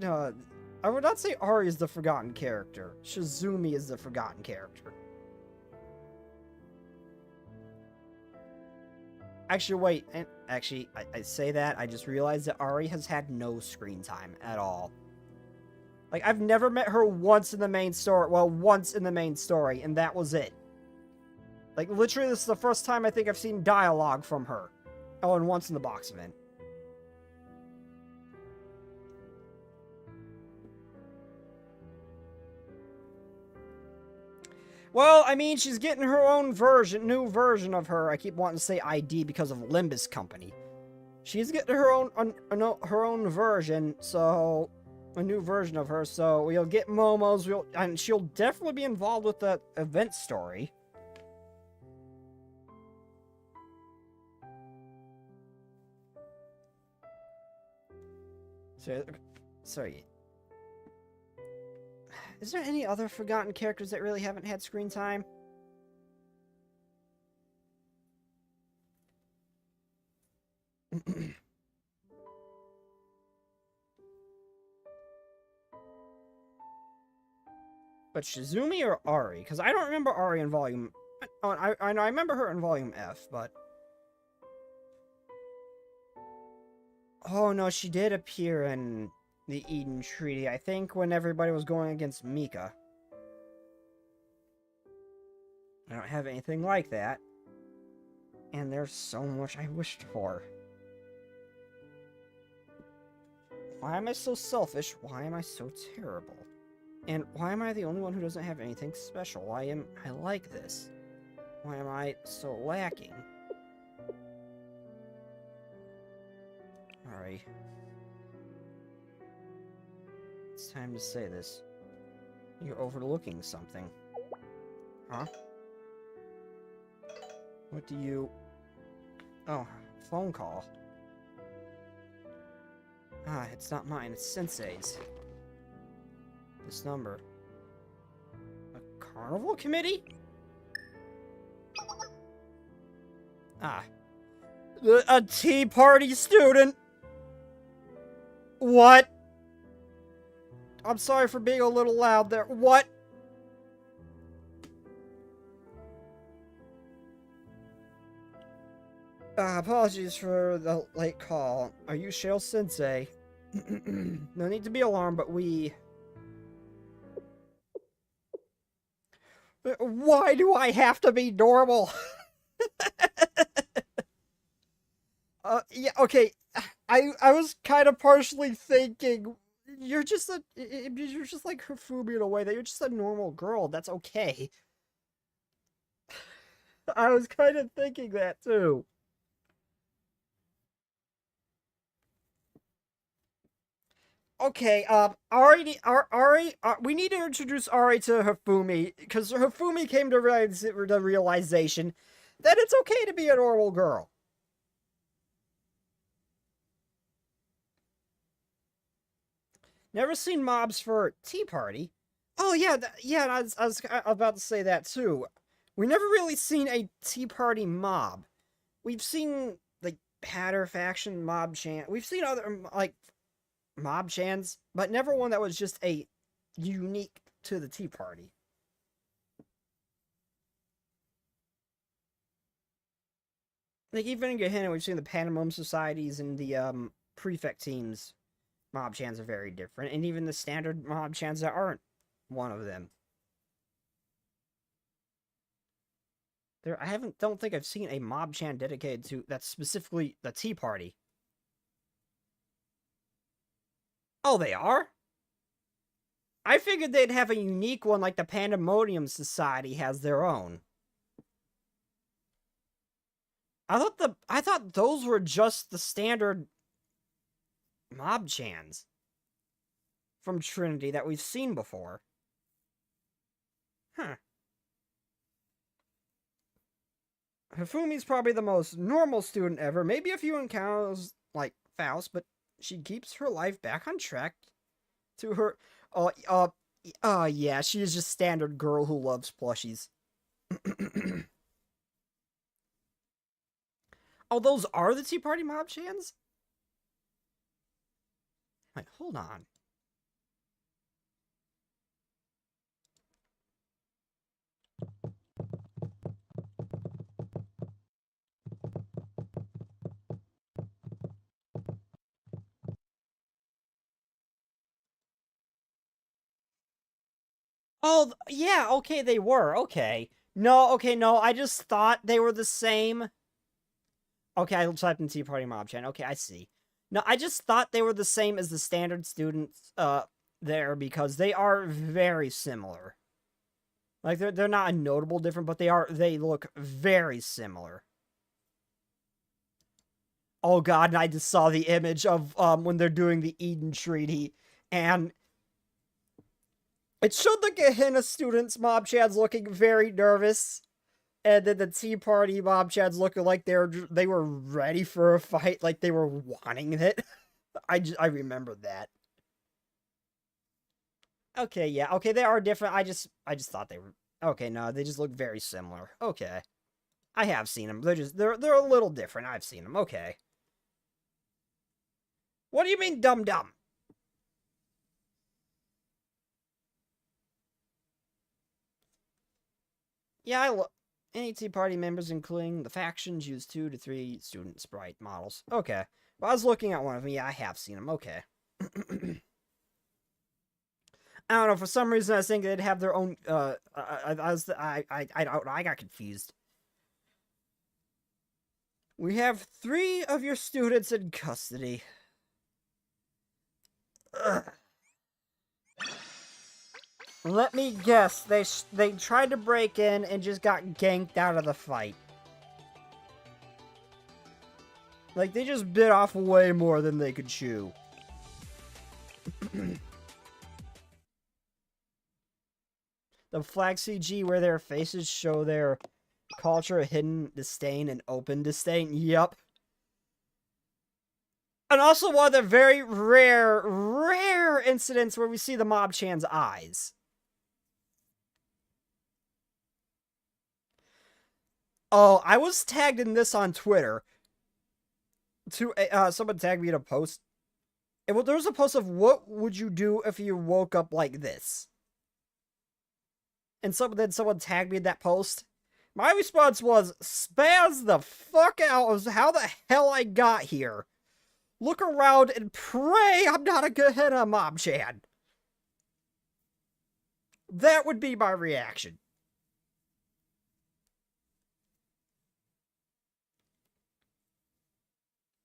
I would not say Ari is the forgotten character. Shizumi is the forgotten character. Actually, wait. Actually, I say that. I just realized that Ari has had no screen time at all. Like, I've never met her once in the main story. Well, once in the main story, and that was it. Like, literally, this is the first time I think I've seen dialogue from her. Oh, and once in the box event. Well, I mean, she's getting her own new version of her. I keep wanting to say ID because of Limbus Company. She's getting her own version, so... A new version of her, so we'll get Momo's, and she'll definitely be involved with the event story. Sorry. Is there any other forgotten characters that really haven't had screen time? But Shizumi or Ari? Because I don't remember Ari in Volume... Oh, I remember her in Volume F, but... Oh, no, she did appear in the Eden Treaty, I think, when everybody was going against Mika. I don't have anything like that. And there's so much I wished for. Why am I so selfish? Why am I so terrible? And why am I the only one who doesn't have anything special? Why am I like this? Why am I so lacking? Alright. It's time to say this. You're overlooking something. Huh? What do you... Oh, phone call. Ah, it's not mine, it's Sensei's. This number. A carnival committee? Ah. A Tea Party student! What? I'm sorry for being a little loud there. What? Apologies for the late call. Are you Shale Sensei? No need to be alarmed, but we... Why do I have to be normal? Yeah, okay. I was kind of partially thinking... You're just like Hifumi in a way that you're just a normal girl. That's okay. I was kind of thinking that too. Okay, Ari, we need to introduce Ari to Hifumi, because Hifumi came to the realization that it's okay to be a normal girl. Never seen mobs for Tea Party? Oh yeah, I was about to say that too. We never really seen a Tea Party mob. We've seen like Hatter faction mob chant. We've seen other like mob chants, but never one that was just a unique to the Tea Party. Like even in Gehenna, we've seen the Panamum societies and the prefect teams. Mob chants are very different, and even the standard mob chants that aren't one of them. Don't think I've seen a mob chant dedicated to that's specifically the Tea Party. Oh, they are? I figured they'd have a unique one like the Pandemonium Society has their own. I thought those were just the standard mob chants from Trinity that we've seen before. Huh. Hifumi's probably the most normal student ever. Maybe a few encounters like Faust, but she keeps her life back on track to her... yeah, she is just standard girl who loves plushies. Oh, those are the Tea Party mob chants? Wait, hold on. Oh, yeah, okay, they were, okay. No, I just thought they were the same. Okay, I typed in Tea Party mob chant. Okay, I see. No, I just thought they were the same as the standard students, there, because they are very similar. Like, they're not a notable difference, but they look very similar. Oh god, and I just saw the image of, when they're doing the Eden Treaty, and it showed the Gehenna students' mob chads looking very nervous, and then the Tea Party mob chads looking like they were ready for a fight, like they were wanting it. I remember that. Okay, yeah, okay, they are different. I just thought they were... Okay, no, they just look very similar. Okay. I have seen them. They're a little different. I've seen them. Okay. What do you mean, dumb? Yeah, any Tea Party members, including the factions, use 2 to 3 student sprite models. Okay. Well, I was looking at one of them. Yeah, I have seen them. Okay. I don't know, for some reason I was thinking they'd have their own, I got confused. We have 3 of your students in custody. Ugh. Let me guess, they tried to break in and just got ganked out of the fight. Like, they just bit off way more than they could chew. The flag CG where their faces show their culture of hidden disdain and open disdain. Yup. And also one of the very rare incidents where we see the Mob Chan's eyes. Oh, I was tagged in this on Twitter. Someone tagged me in a post. There was a post of what would you do if you woke up like this? And then someone tagged me in that post. My response was, spaz the fuck out of how the hell I got here. Look around and pray I'm not a good head of Mob Chan. That would be my reaction.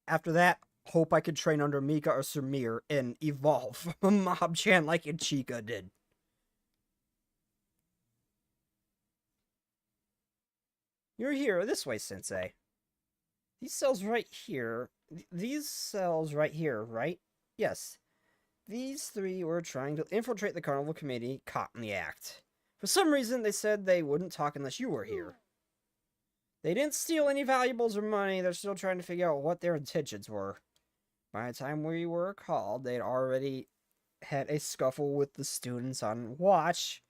After that, hope I could train under Mika or Samir and evolve Mob Chan like Ichika did. You're here this way, Sensei. These cells right here. These cells right here, right? Yes. These three were trying to infiltrate the carnival committee, caught in the act. For some reason, they said they wouldn't talk unless you were here. They didn't steal any valuables or money. They're still trying to figure out what their intentions were. By the time we were called, they'd already had a scuffle with the students on watch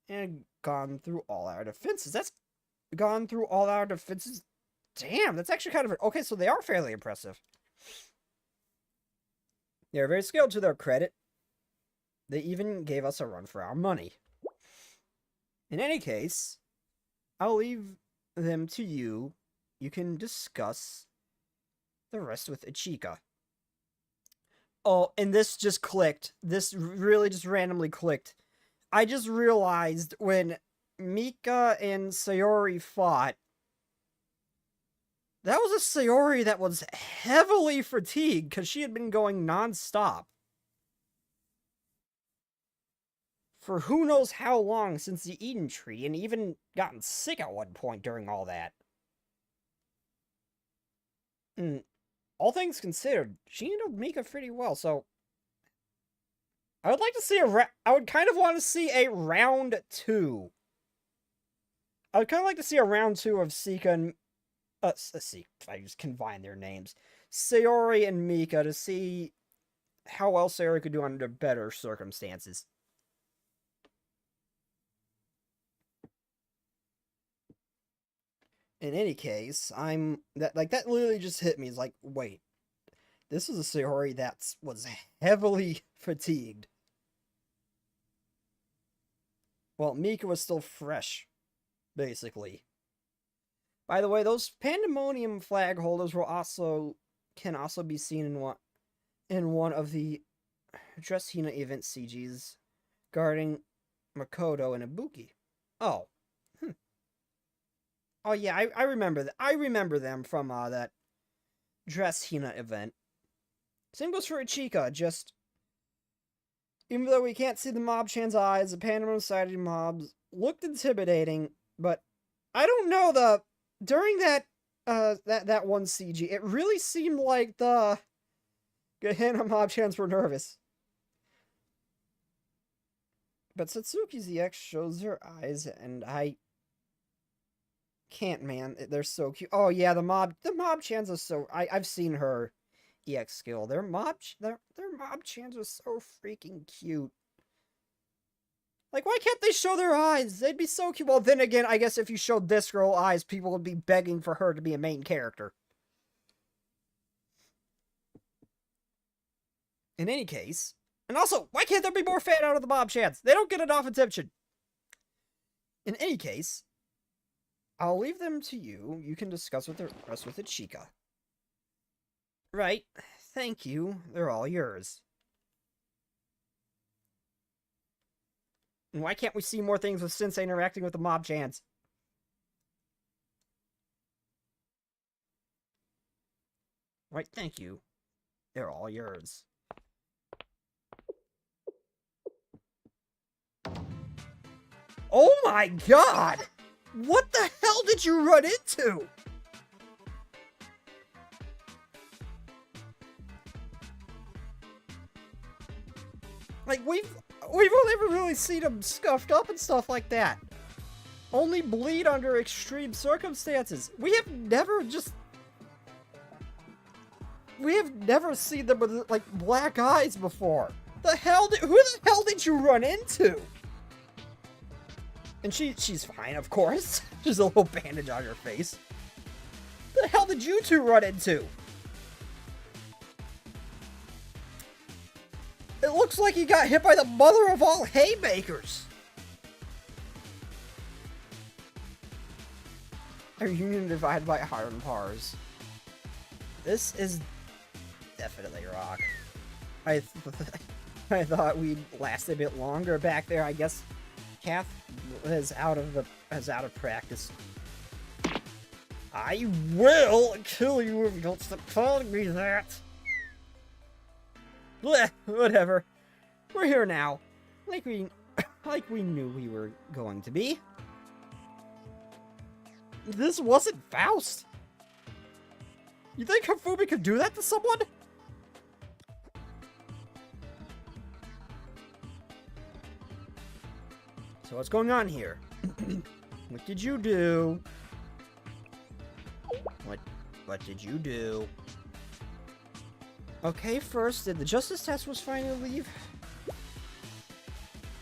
and gone through all our defenses. Damn, that's actually kind of... Okay, so they are fairly impressive. They're very skilled to their credit. They even gave us a run for our money. In any case, I'll leave them to you. You can discuss the rest with Ichika. Oh, and this just clicked. This really just randomly clicked. I just realized when Mika and Sayori fought, that was a Sayori that was heavily fatigued because she had been going non-stop for who knows how long since the Eden Tree, and even gotten sick at one point during all that. And all things considered, she handled Mika pretty well, so I would like to see I would kind of want to see a round 2. I would kind of like to see a round 2 of Sika and let's see if I just combine their names. Sayori and Mika, to see how well Sayori could do under better circumstances. In any case, that literally just hit me. It's like, wait, this is a Sayori that was heavily fatigued. Well, Mika was still fresh, basically. By the way, those Pandemonium flag holders can also be seen in one of the Dress Hina event CGs guarding Makoto and Ibuki. Oh. Oh yeah, I remember that. I remember them from that Dress Hina event. Same goes for Ichika, just even though we can't see the Mob Chan's eyes, the Pandemonium-sided mobs looked intimidating, but I don't know, during that one CG, it really seemed like the Gehenna Mob Chans were nervous. But Satsuki's EX shows her eyes, and I can't, man. They're so cute. Oh yeah, the Mob Chans are so... I've seen her EX skill. Their Mob Chans are so freaking cute. Like, why can't they show their eyes? They'd be so cute. Well, then again, I guess if you showed this girl eyes, people would be begging for her to be a main character. In any case, and also, why can't there be more fan out of the Mob Chans? They don't get enough attention. In any case, I'll leave them to you. You can discuss with the rest with Ichika. Right. Thank you. They're all yours. And why can't we see more things with Sensei interacting with the Mob Chans? Right, thank you. They're all yours. Oh my god! What the hell did you run into? Like, we've only ever really seen him scuffed up and stuff like that. Only bleed under extreme circumstances. We have never seen them with, like, black eyes before. Who the hell did you run into? And she's fine, of course. Just a little bandage on her face. The hell did you two run into? It looks like he got hit by the mother of all haymakers. A union divided by iron bars. This is definitely rock. I thought we'd last a bit longer back there. I guess Kath is out of practice. I will kill you if you don't stop calling me that. Blech, whatever. We're here now, like we knew we were going to be. This wasn't Faust. You think Hifumi could do that to someone? So what's going on here? What did you do? What did you do? Okay, first, did the justice test was finally leave?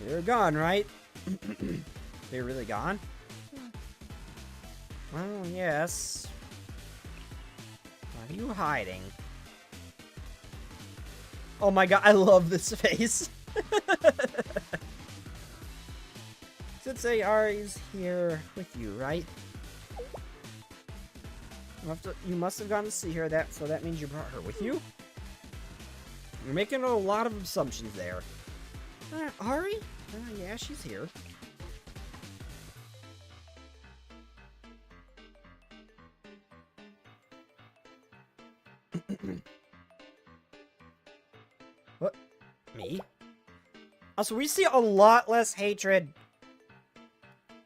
They're gone, right? They're really gone? Well, yes. What are you hiding? Oh my god, I love this face. Sensei Ari's here with you, right? You must have gone to see her, so that means you brought her with you? You're making a lot of assumptions there. Ari? Yeah, she's here. What? Me? Also, we see a lot less hatred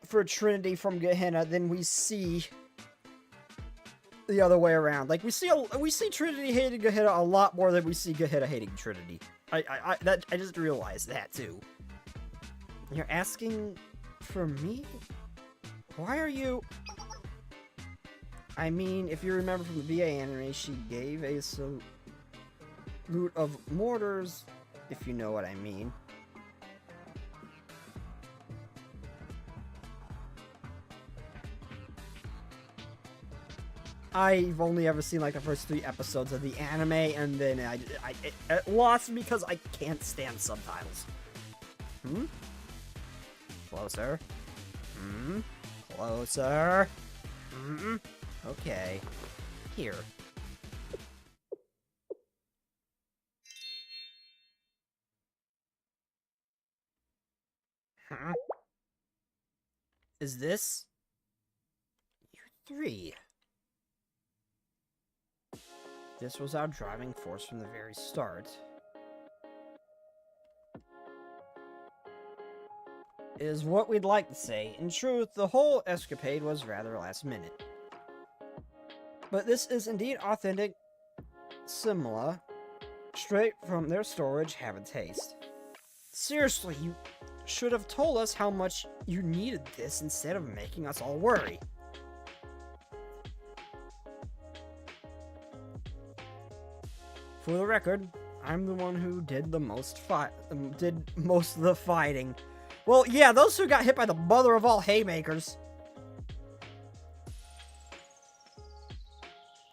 for Trinity from Gehenna than we see the other way around. Like, we see Trinity hating Gehenna a lot more than we see Gehenna hating Trinity. I just realized that too. You're asking for me? Why are you? I mean, if you remember from the VA anime, she gave a salute of mortars, if you know what I mean. I've only ever seen like the first 3 episodes of the anime, and then it lost me because I can't stand subtitles. Closer. Closer. Okay. Here. Is this? You 3. This was our driving force from the very start. Is what we'd like to say. In truth, the whole escapade was rather last minute. But this is indeed authentic Simula, straight from their storage, have a taste. Seriously, you should have told us how much you needed this instead of making us all worry. For the record, I'm the one who did the most most of the fighting. Well, yeah, those who got hit by the mother of all haymakers.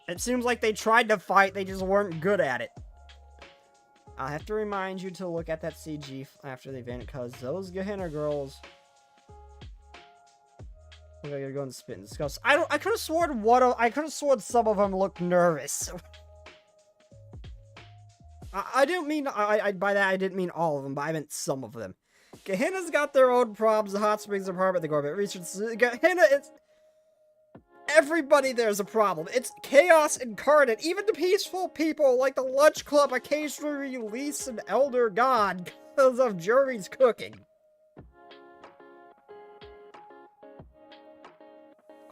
It seems like they tried to fight, they just weren't good at it. I'll have to remind you to look at that CG after the event, because those Gehenna girls... We're gonna go and spit and discuss. I could have sworn some of them looked nervous. I didn't mean, by that I didn't mean all of them, but I meant some of them. Gehenna's got their own problems, the Hot Springs Department, the Gorbet Research, Gehenna, it's... Everybody there's a problem. It's chaos incarnate. Even the peaceful people, like the Lunch Club, occasionally release an elder god because of Jeremy's cooking.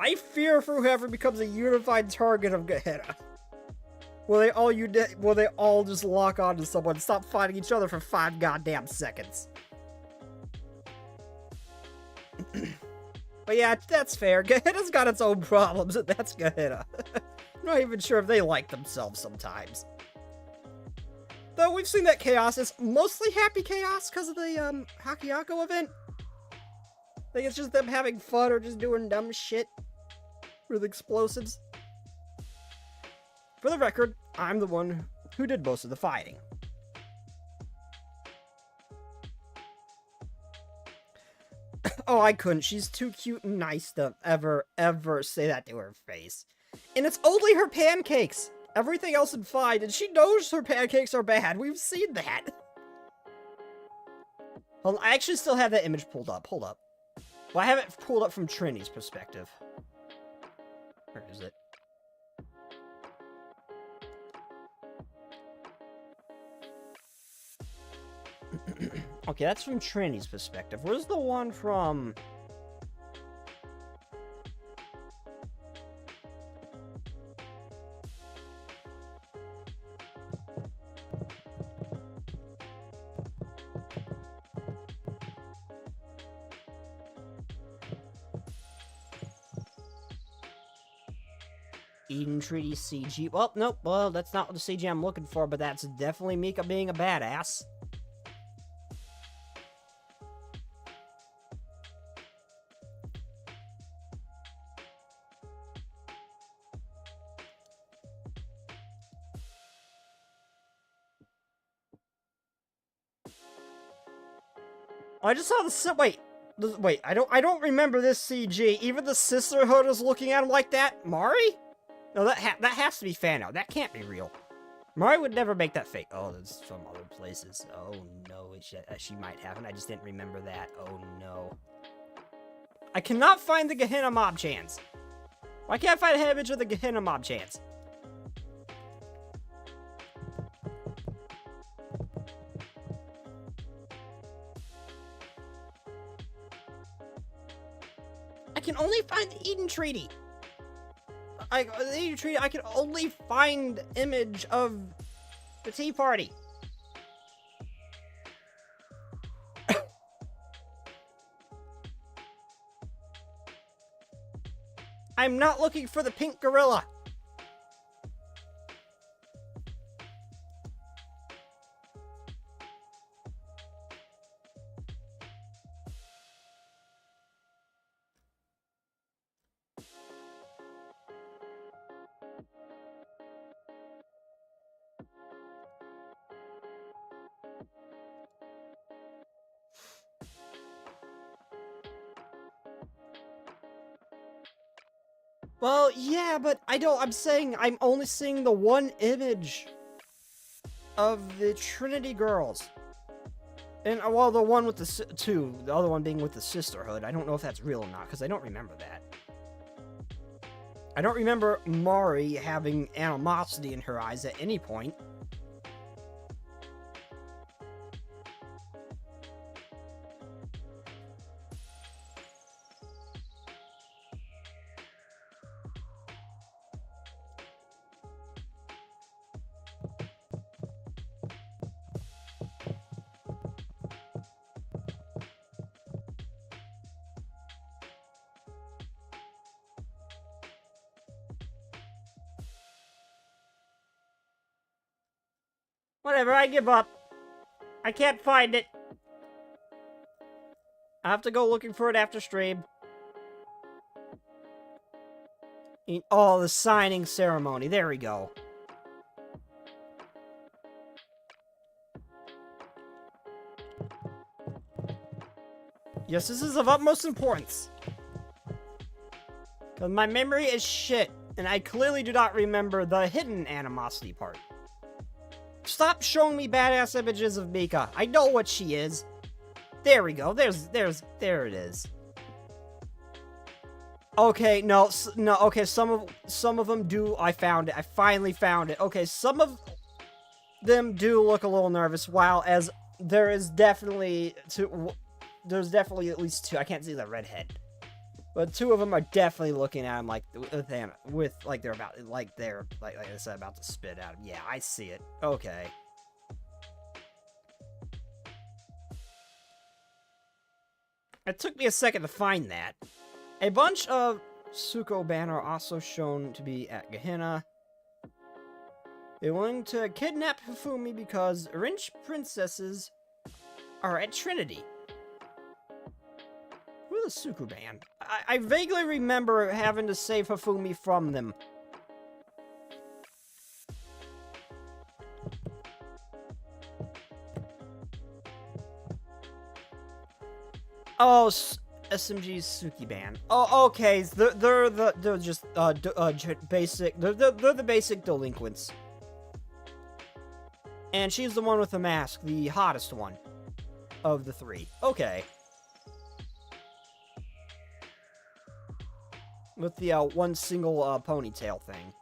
I fear for whoever becomes a unified target of Gehenna. Will they all just lock onto someone and stop fighting each other for 5 goddamn seconds? But yeah, that's fair. Gehenna's got its own problems, and that's Gehenna. I'm not even sure if they like themselves sometimes. Though we've seen that chaos is mostly happy chaos because of the Hakiyako event. I think it's just them having fun or just doing dumb shit with explosives. For the record, I'm the one who did most of the fighting. Oh, I couldn't. She's too cute and nice to ever say that to her face. And it's only her pancakes. Everything else is fine, and she knows her pancakes are bad. We've seen that. Well, I actually still have that image pulled up. Hold up. Well, I have it pulled up from Trinity's perspective. Where is it? Okay, that's from Trinity's perspective. Where's the one from... Eden Treaty CG. Well, nope. Well, that's not the CG I'm looking for, but that's definitely Mika being a badass. I just saw the wait. I don't remember this CG. Even the Sisterhood is looking at him like that. Mari? No, that has to be fan out. That can't be real. Mari would never make that fake. Oh, there's from other places. Oh no, she might have, and I just didn't remember that. Oh no. I cannot find the Gehenna mob chants. Why can't I find an image of the Gehenna mob chants? I can only find the Eden Treaty. I can only find image of the Tea Party. I'm not looking for the pink gorilla. Well, yeah, but I'm saying I'm only seeing the one image of the Trinity girls. And, well, the one with the other one being with the Sisterhood. I don't know if that's real or not, because I don't remember that. I don't remember Mari having animosity in her eyes at any point. Whatever, I give up. I can't find it. I have to go looking for it after stream. Oh, the signing ceremony. There we go. Yes, this is of utmost importance. Because my memory is shit, and I clearly do not remember the hidden animosity part. Stop showing me badass images of Mika. I know what she is. There we go. There it is. Okay, no, okay, some of them do, I found it. I finally found it. Okay, some of them do look a little nervous, while as there's definitely at least two. I can't see the redhead. But two of them are definitely looking at him like with like they're about like I said about to spit at him. Yeah, I see it. Okay. It took me a second to find that. A bunch of Sukoban are also shown to be at Gehenna. They're willing to kidnap Hifumi because Orange princesses are at Trinity. Who are the Sukuban? I vaguely remember having to save Hifumi from them. Oh, SMG's Sukiban. Oh, okay. They're just basic. They're the basic delinquents. And she's the one with the mask, the hottest one of the three. Okay. With the one single ponytail thing.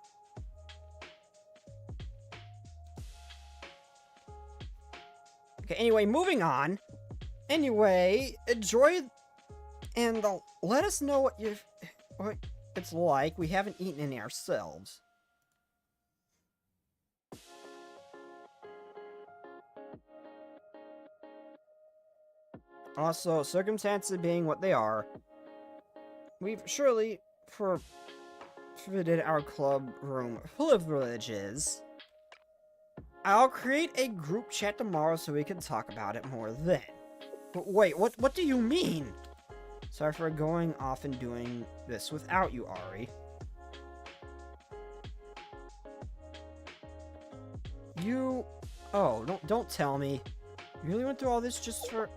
Okay, anyway, moving on. Anyway, enjoy and let us know what it's like. We haven't eaten any ourselves. Also, circumstances being what they are, we've surely forfeited our club room privileges. I'll create a group chat tomorrow so we can talk about it more then. But wait, what do you mean? Sorry for going off and doing this without you, Ari. Oh, don't tell me. You really went through all this just for...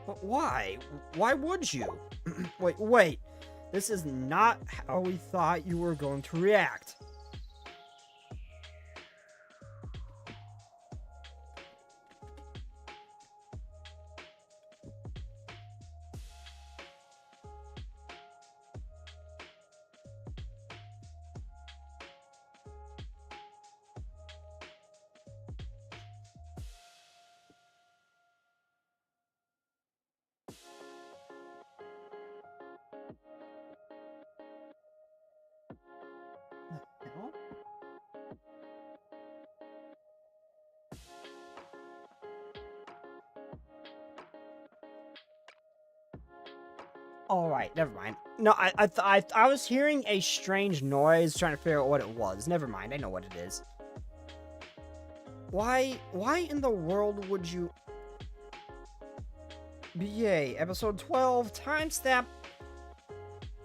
But why? Why would you? Wait. This is not how we thought you were going to react. Alright, never mind. No, I was hearing a strange noise, trying to figure out what it was. Never mind, I know what it is. Why in the world would you... BA, episode 12, timestamp.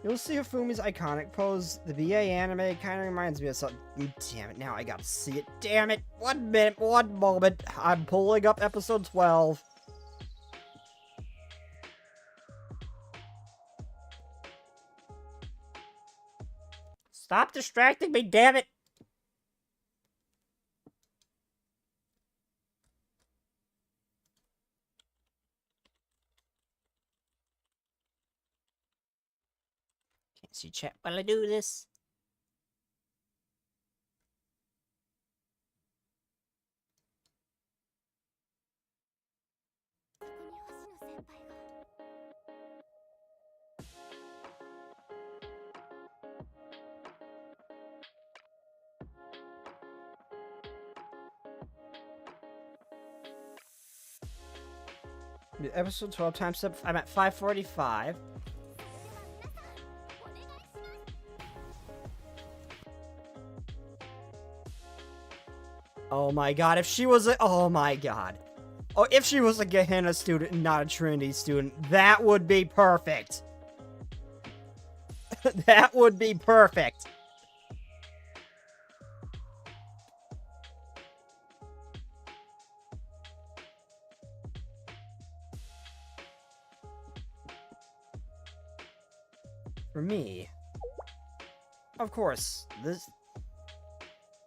You'll see Hifumi's iconic pose. The BA anime kind of reminds me of something. Damn it, now I gotta see it. Damn it, 1 minute, 1 moment. I'm pulling up episode 12. Stop distracting me, damn it! Can't see chat while I do this. Episode 12 timestamp. I'm at 5:45. Oh my god, if she was a... Oh my god. Oh, if she was a Gehenna student and not a Trinity student, that would be perfect. That would be perfect. For me, of course,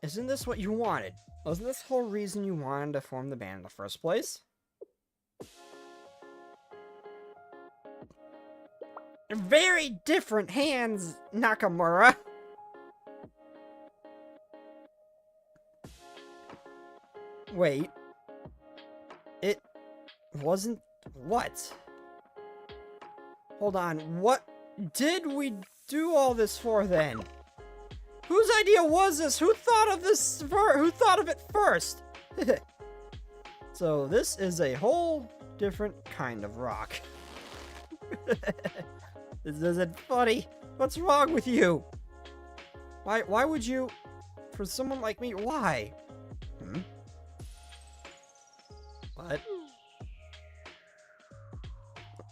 isn't this what you wanted? Wasn't this the whole reason you wanted to form the band in the first place? Very different hands, Nakamura. Wait. It wasn't... What? Hold on, what did we do all this for then? Whose idea was this? Who thought of this? Who thought of it first? So this is a whole different kind of rock. This isn't funny. What's wrong with you? Why would you? For someone like me, why? What?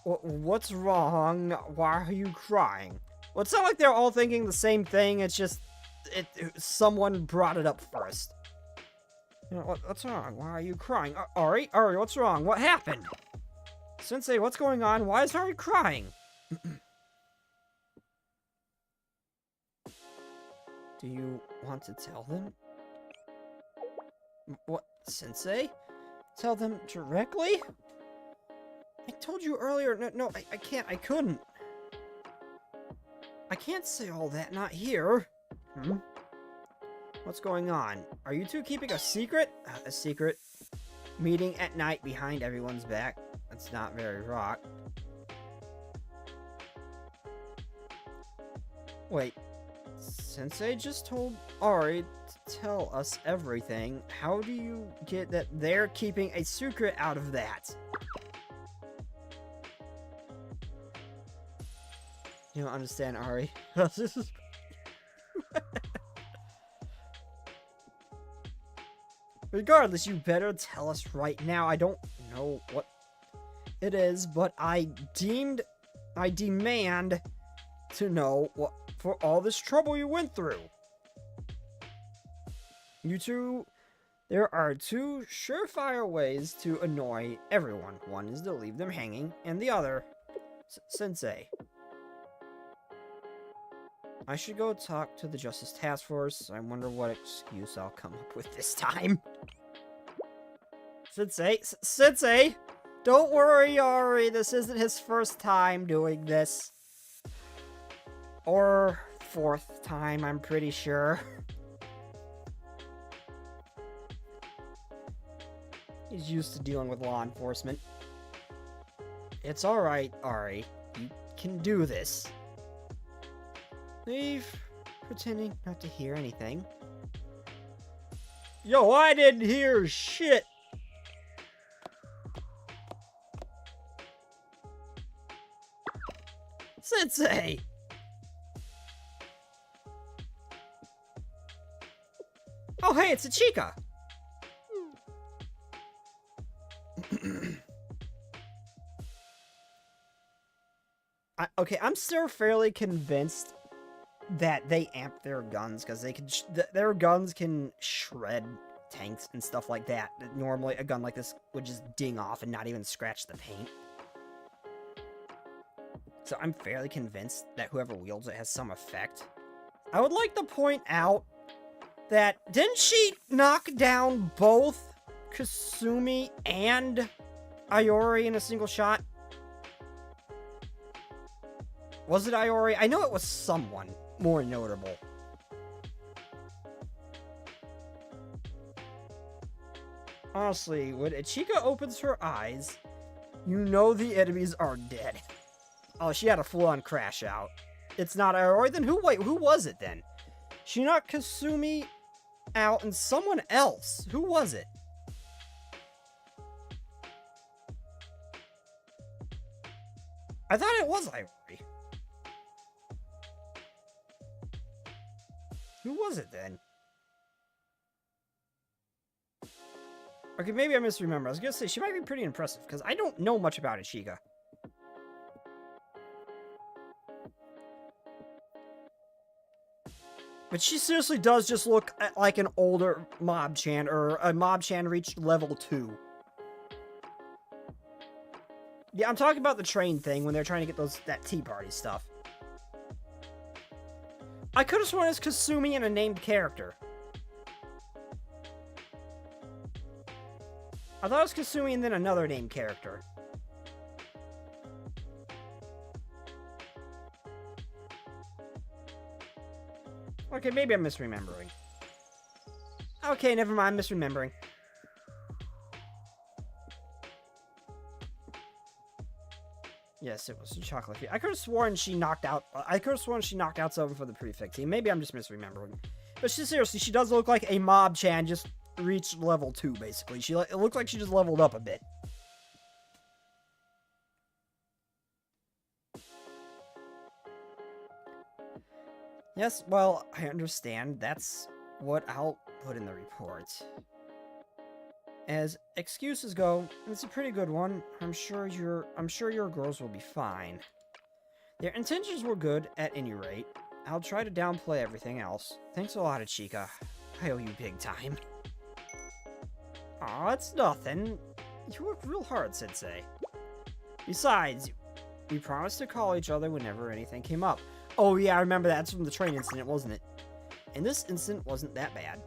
What's wrong? Why are you crying? Well, it's not like they're all thinking the same thing. It's just someone brought it up first. You know, what's wrong? Why are you crying? Ari, what's wrong? What happened? Sensei, what's going on? Why is Ari crying? Do you want to tell them? What, Sensei? Tell them directly? I told you earlier, no, I can't, I couldn't. I can't say all that, not here. What's going on? Are you two keeping a secret? A secret? Meeting at night behind everyone's back. That's not very rock. Wait. Sensei just told Ari to tell us everything. How do you get that they're keeping a secret out of that? You don't understand, Ari. This is... Regardless, you better tell us right now. I don't know what it is, but I demand to know what for all this trouble you went through. You two, there are two surefire ways to annoy everyone. One is to leave them hanging, and the other, Sensei. I should go talk to the Justice Task Force. I wonder what excuse I'll come up with this time. Sensei! Don't worry, Ari. This isn't his first time doing this. Or fourth time, I'm pretty sure. He's used to dealing with law enforcement. It's alright, Ari. You can do this. Leave pretending not to hear anything. Yo, I didn't hear shit! Sensei! Oh, hey, it's a Chica! Okay, I'm still fairly convinced that they amp their guns, because they can their guns can shred tanks and stuff like that. Normally, a gun like this would just ding off and not even scratch the paint. So I'm fairly convinced that whoever wields it has some effect. I would like to point out that, didn't she knock down both Kasumi and Iori in a single shot? Was it Iori? I know it was someone more notable. Honestly, when Ichika opens her eyes, you know the enemies are dead. Oh, she had a full-on crash out. It's not Iori, then who was it then? She knocked Kasumi out and someone else. Who was it? I thought it was Iori. Who was it then? Okay, maybe I misremember. I was gonna say, she might be pretty impressive, because I don't know much about Ichika. But she seriously does just look like an older Mob-chan, or a Mob-chan reached level 2. Yeah, I'm talking about the train thing when they're trying to get that tea party stuff. I could have sworn it's Kasumi and a named character. I thought it was Kasumi and then another named character. Okay, maybe I'm misremembering. Okay, never mind, misremembering. Yes, it was chocolate. I could have sworn she knocked out. I could have sworn she knocked out someone for the prefix team. Maybe I'm just misremembering. But seriously, she does look like a Mob-chan just reached level 2, basically. It looks like she just leveled up a bit. Yes, well, I understand. That's what I'll put in the report. As excuses go, it's a pretty good one. I'm sure your girls will be fine. Their intentions were good at any rate. I'll try to downplay everything else. Thanks a lot, Chica. I owe you big time. Aw, it's nothing. You worked real hard, Sensei. Besides, we promised to call each other whenever anything came up. Oh yeah, I remember that's from the train incident, wasn't it? And this incident wasn't that bad.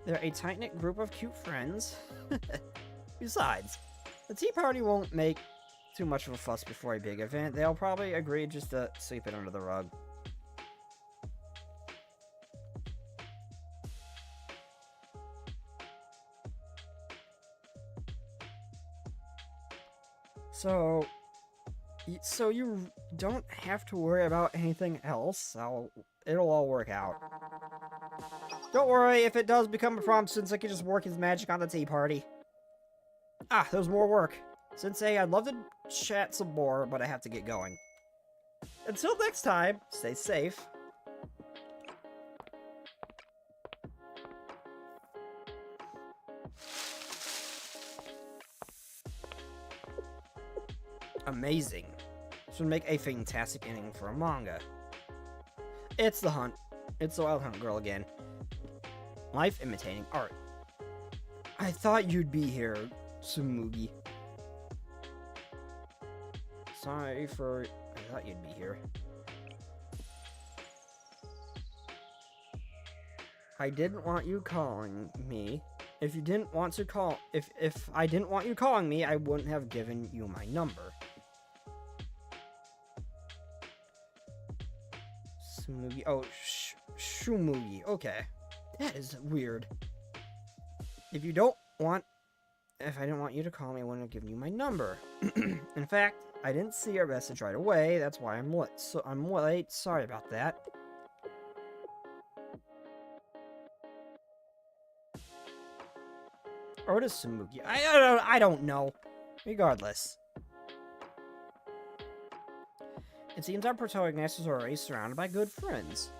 They're a tight-knit group of cute friends. Besides, the tea party won't make too much of a fuss before a big event. They'll probably agree just to sweep it under the rug. So you don't have to worry about anything else. It'll all work out. Don't worry, if it does become a problem, Sensei can just work his magic on the tea party. Ah, there's more work. Sensei, I'd love to chat some more, but I have to get going. Until next time, stay safe. Amazing. This would make a fantastic ending for a manga. It's the hunt. It's the Wild Hunt Girl again. Life imitating art. I thought you'd be here, Tsumugi. I thought you'd be here. I didn't want you calling me. If I didn't want you calling me, I wouldn't have given you my number. Tsumugi. Oh, Shumugi. Okay. That is weird. If I didn't want you to call me, I wouldn't have given you my number. In fact, I didn't see your message right away. That's why I'm late. I'm late. Sorry about that. Or what is Tsumugi? I don't know. Regardless. It seems our protagonist is already surrounded by good friends.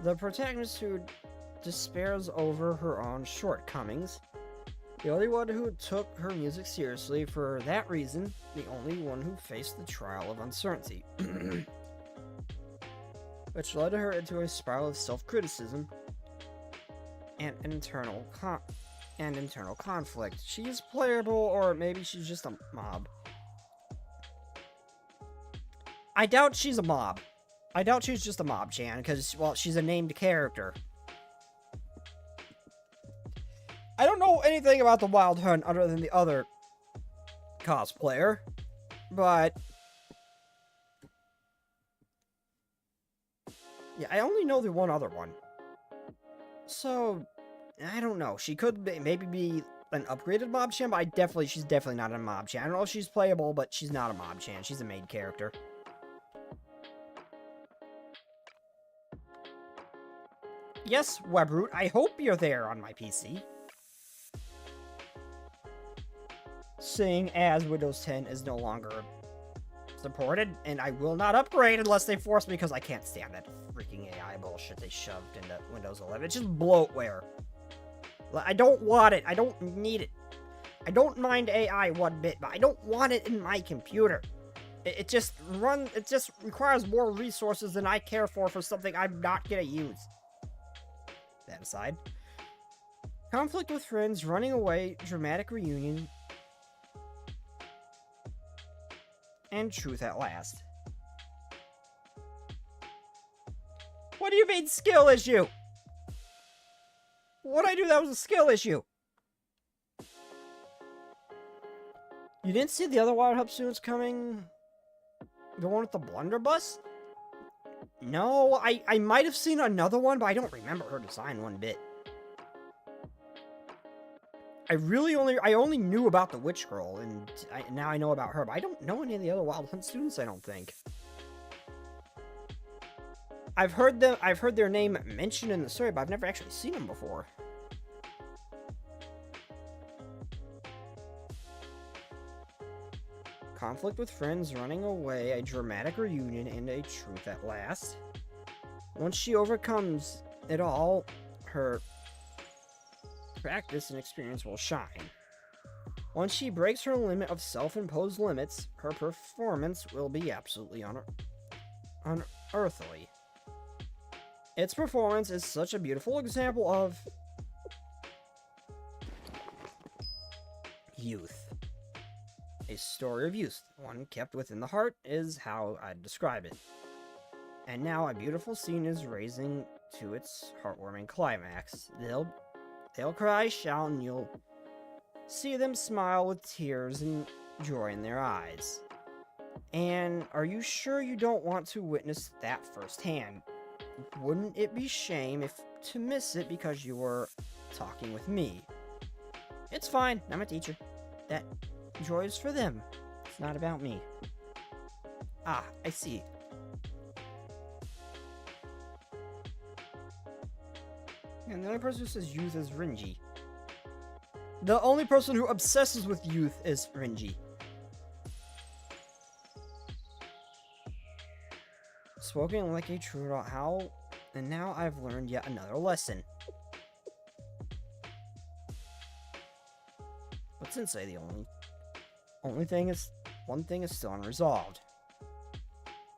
The protagonist who despairs over her own shortcomings. The only one who took her music seriously for that reason. The only one who faced the trial of uncertainty. Which led her into a spiral of self-criticism and internal conflict. She is playable, or maybe she's just a mob. I doubt she's a mob. I doubt she's just a mob-chan, because, well, she's a named character. I don't know anything about the Wild Hunt other than the other cosplayer, but yeah, I only know the one other one. So, I don't know. She could maybe be an upgraded mob-chan, but she's definitely not a mob-chan. I don't know if she's playable, but she's not a mob-chan. She's a main character. Yes, Webroot, I hope you're there on my PC. Seeing as Windows 10 is no longer supported, and I will not upgrade unless they force me, because I can't stand that freaking AI bullshit they shoved into Windows 11. It's just bloatware. I don't want it. I don't need it. I don't mind AI one bit, but I don't want it in my computer. It just requires more resources than I care for something I'm not gonna use. That aside. Conflict with friends, running away, dramatic reunion, and truth at last. What do you mean, skill issue? What'd I do that was a skill issue? You didn't see the other Wild Hunt students coming? The one with the blunderbuss? No, I might have seen another one, but I don't remember her design one bit. I only knew about the witch girl, and now I know about her, but I don't know any of the other Wild Hunt students, I don't think. I've heard their name mentioned in the story, but I've never actually seen them before. Conflict with friends, running away, a dramatic reunion, and a truth at last. Once she overcomes it all, her practice and experience will shine. Once she breaks her limit of self-imposed limits, her performance will be absolutely unearthly. Its performance is such a beautiful example of youth. A story of youth, one kept within the heart, is how I'd describe it. And now a beautiful scene is raising to its heartwarming climax. They'll cry, shout, and you'll see them smile with tears and joy in their eyes. And are you sure you don't want to witness that firsthand? Wouldn't it be shame to miss it because you were talking with me? It's fine, I'm a teacher. That joy is for them. It's not about me. Ah, I see. And the only person who says youth is Rinji. The only person who obsesses with youth is Rinji. Spoken like a true adult, how... And now I've learned yet another lesson. But Sensei, the only thing is... One thing is still unresolved.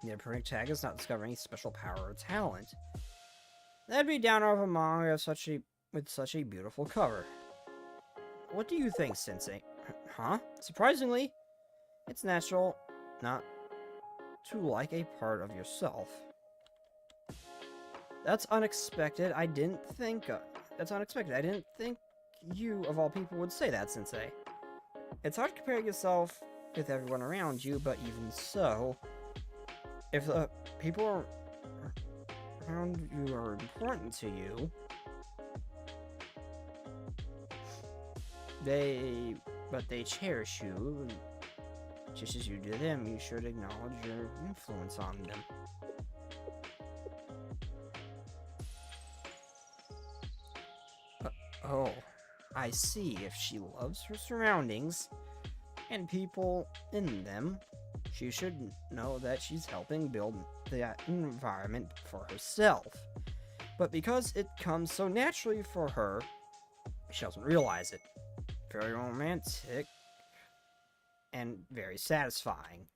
The protagonist not discovering any special power or talent. That'd be downer of a manga with such a beautiful cover. What do you think, Sensei? Huh? Surprisingly, it's natural not to like a part of yourself. That's unexpected. That's unexpected. I didn't think you, of all people, would say that, Sensei. It's hard to compare yourself with everyone around you, but even so, if the people around you are important to you, but they cherish you, just as you do them, you should acknowledge your influence on them. Oh, I see. If she loves her surroundings and people in them, she should know that she's helping build that environment for herself. But because it comes so naturally for her, she doesn't realize it. Very romantic and very satisfying.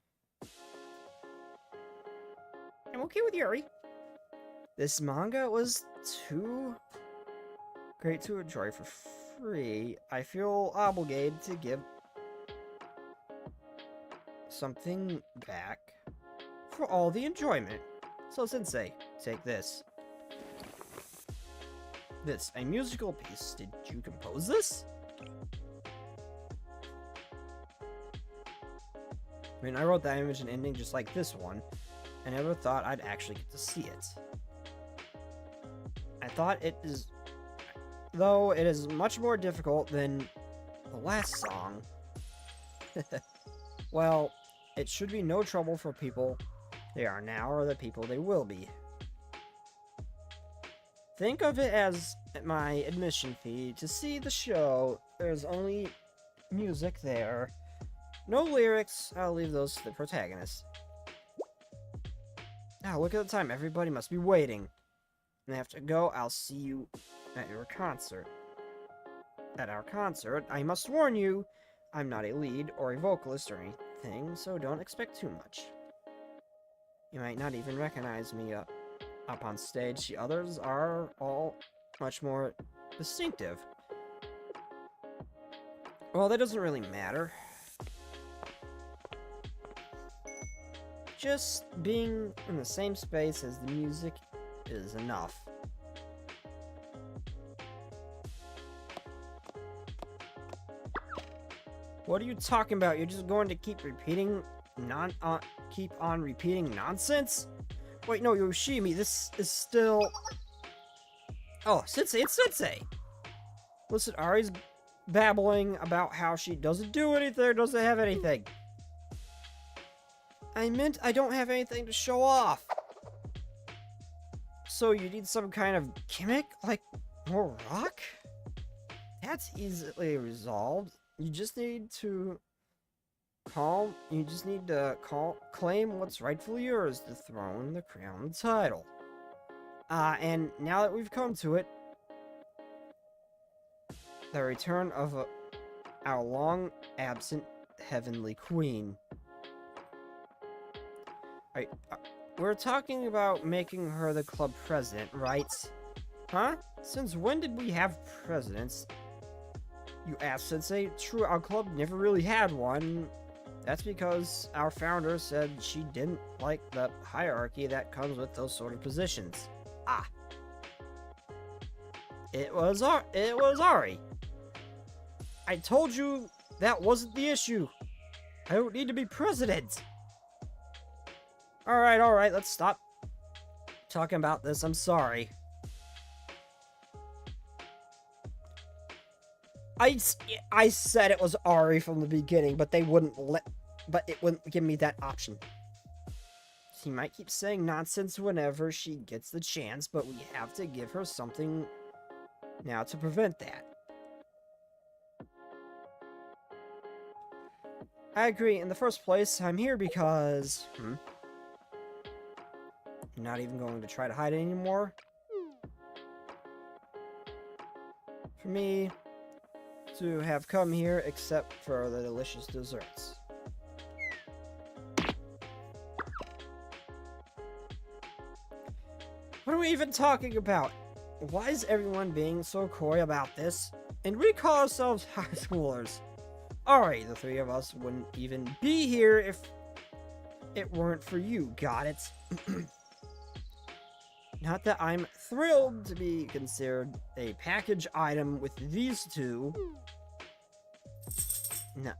I'm okay with Yuri. This manga was too great to enjoy for free. I feel obligated to give something back for all the enjoyment. So Sensei, take this. This, a musical piece. Did you compose this? I mean, I wrote that image and ending just like this one, and never thought I'd actually get to see it. I thought it is... Though it is much more difficult than the last song. Well, it should be no trouble for people they are now or the people they will be. Think of it as my admission fee to see the show. There's only music there. No lyrics. I'll leave those to the protagonist. Now, look at the time. Everybody must be waiting. And I have to go. I'll see you at your concert. At our concert, I must warn you, I'm not a lead or a vocalist or anything, so don't expect too much. You might not even recognize me up on stage. The others are all much more distinctive. Well, that doesn't really matter. Just being in the same space as the music is enough. What are you talking about? You're just going to keep repeating keep on repeating nonsense? Wait, no, Yoshimi, this is still... Oh, Sensei, it's Sensei! Listen, Ari's babbling about how she doesn't do anything, doesn't have anything. I meant I don't have anything to show off. So you need some kind of gimmick? Like more rock? That's easily resolved. You just need to claim what's rightfully yours, the throne, the crown, the title. And now that we've come to it, the return of our long-absent heavenly queen. We're talking about making her the club president, right? Huh? Since when did we have presidents? You asked, Sensei. True, our club never really had one. That's because our founder said she didn't like the hierarchy that comes with those sort of positions. Ah. It was Ari. I told you that wasn't the issue. I don't need to be president. Alright, let's stop talking about this. I'm sorry. I said it was Ari from the beginning, but it wouldn't give me that option. She might keep saying nonsense whenever she gets the chance, but we have to give her something now to prevent that. I agree. In the first place, I'm here because... You're not even going to try to hide it anymore? For me to have come here, except for the delicious desserts. What are we even talking about? Why is everyone being so coy about this? And we call ourselves high schoolers. Alright, the three of us wouldn't even be here if it weren't for you, got it? Not that I'm thrilled to be considered a package item with these two. No,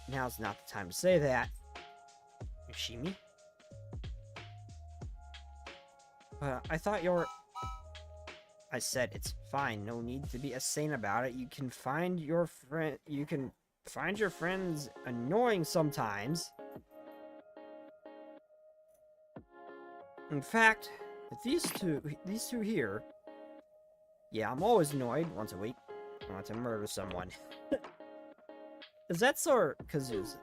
now's not the time to say that. Yoshimi? I thought I said it's fine. No need to be a saint about it. You can find your friends annoying sometimes. In fact, with these two here, yeah, I'm always annoyed once a week. I want to murder someone. Is that so, Kazuza?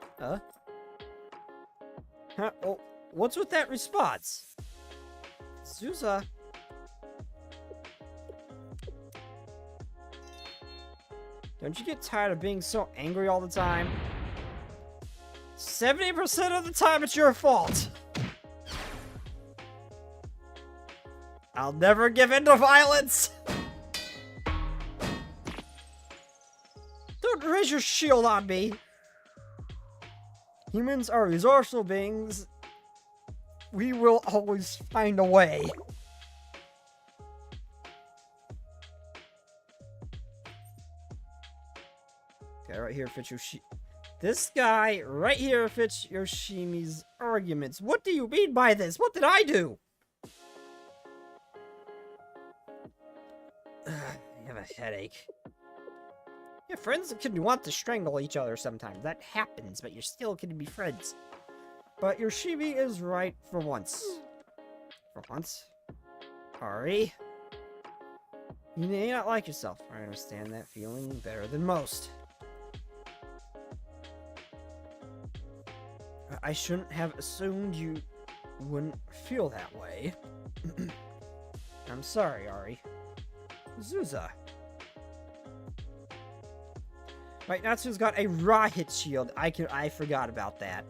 Huh? Oh, what's with that response? Kazuza? Don't you get tired of being so angry all the time? 70% of the time it's your fault! I'll never give in to violence! Don't raise your shield on me! Humans are resourceful beings. We will always find a way. Okay, right here fits this guy right here fits Yoshimi's arguments. What do you mean by this? What did I do? I have a headache. Yeah, friends can want to strangle each other sometimes. That happens, but you still can be friends. But Yoshimi is right for once. For once. Ari. You may not like yourself. I understand that feeling better than most. I shouldn't have assumed you wouldn't feel that way. I'm sorry, Ari. Zuza. Right, Natsu's got a raw hit shield. I forgot about that.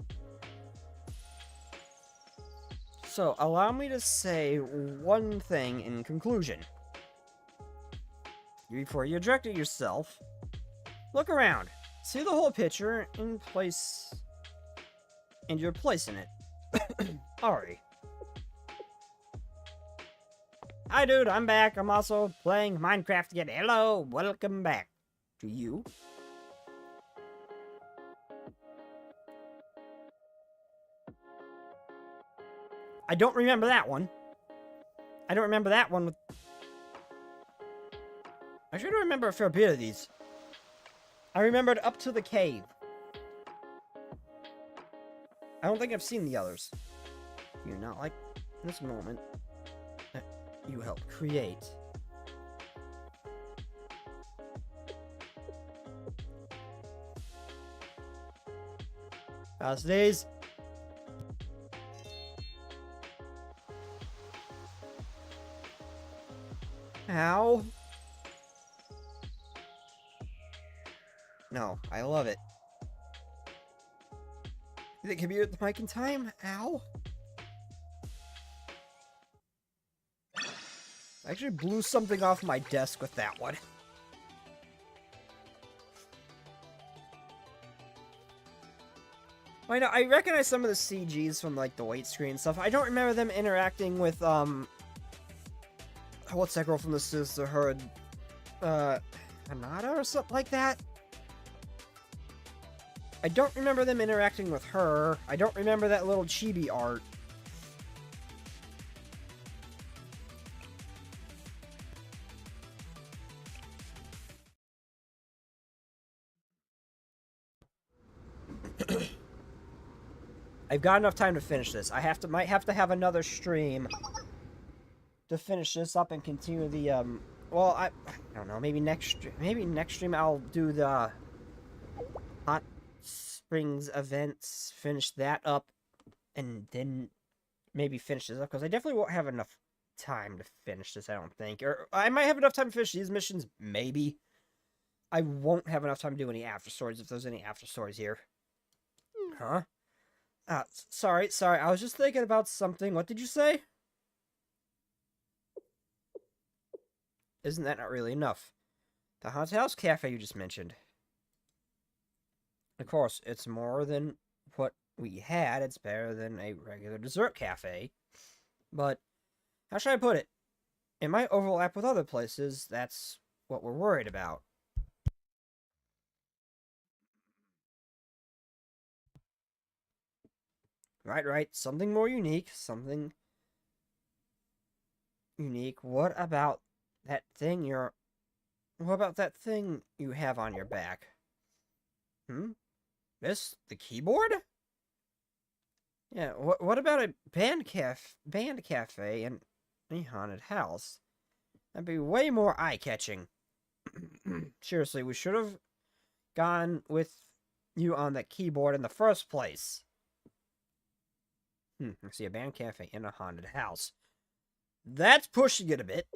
So, allow me to say one thing in conclusion. Before you direct it yourself, look around. See the whole picture and your place in it. Ari. Hi dude, I'm back. I'm also playing Minecraft again. Hello, welcome back. To you. I don't remember that one. I don't remember that one. I should remember a fair bit of these. I remembered up to the cave. I don't think I've seen the others. Do you not like this moment that you helped create? Past days. Ow. No, I love it. You think I can be with the mic in time? Ow. I actually blew something off my desk with that one. I know, I recognize some of the CGs from, like, the weight screen stuff. I don't remember them interacting with, what's that girl from the Sisterhood? Hanada or something like that? I don't remember them interacting with her. I don't remember that little chibi art. I've got enough time to finish this. Might have to have another stream to finish this up and continue the, well, I don't know, maybe next stream I'll do the Hot Springs events, finish that up, and then maybe finish this up, because I definitely won't have enough time to finish this, I don't think. Or I might have enough time to finish these missions, maybe. I won't have enough time to do any after stories, if there's any after stories here. Huh? Sorry, I was just thinking about something. What did you say? Isn't that not really enough? The Haunted House Cafe you just mentioned. Of course, it's more than what we had. It's better than a regular dessert cafe. But, how should I put it? It might overlap with other places. That's what we're worried about. Right. Something more unique. Something unique. What about that thing you have on your back? The keyboard? Yeah, what about a band cafe and a haunted house? That'd be way more eye-catching. Seriously, we should have gone with you on the keyboard in the first place. I see a band cafe in a haunted house. That's pushing it a bit.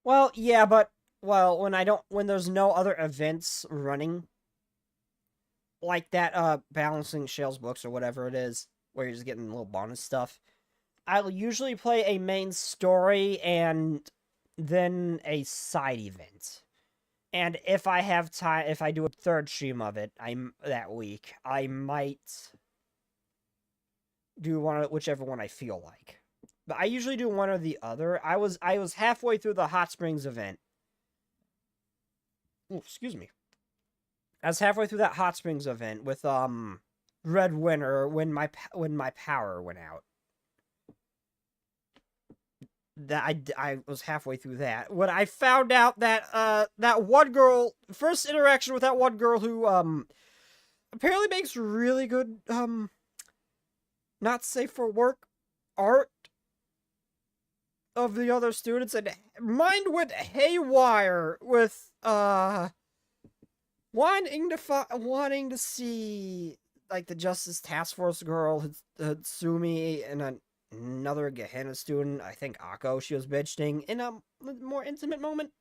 Well, yeah, but when there's no other events running like that, balancing Shale's books or whatever it is, where you're just getting little bonus stuff, I'll usually play a main story and then a side event. And if I have time, if I do a third stream of it, that week, I might do whichever one I feel like. But I usually do one or the other. I was halfway through the Hot Springs event. Ooh, excuse me. I was halfway through that Hot Springs event with Red Winter when my power went out. I was halfway through that when I found out that that one girl, first interaction with that one girl who apparently makes really good not safe for work art of the other students, and mine went haywire with wanting to see like the Justice Task Force girl Hatsumi and another Gehenna student, I think Akko, she was bitching in a more intimate moment.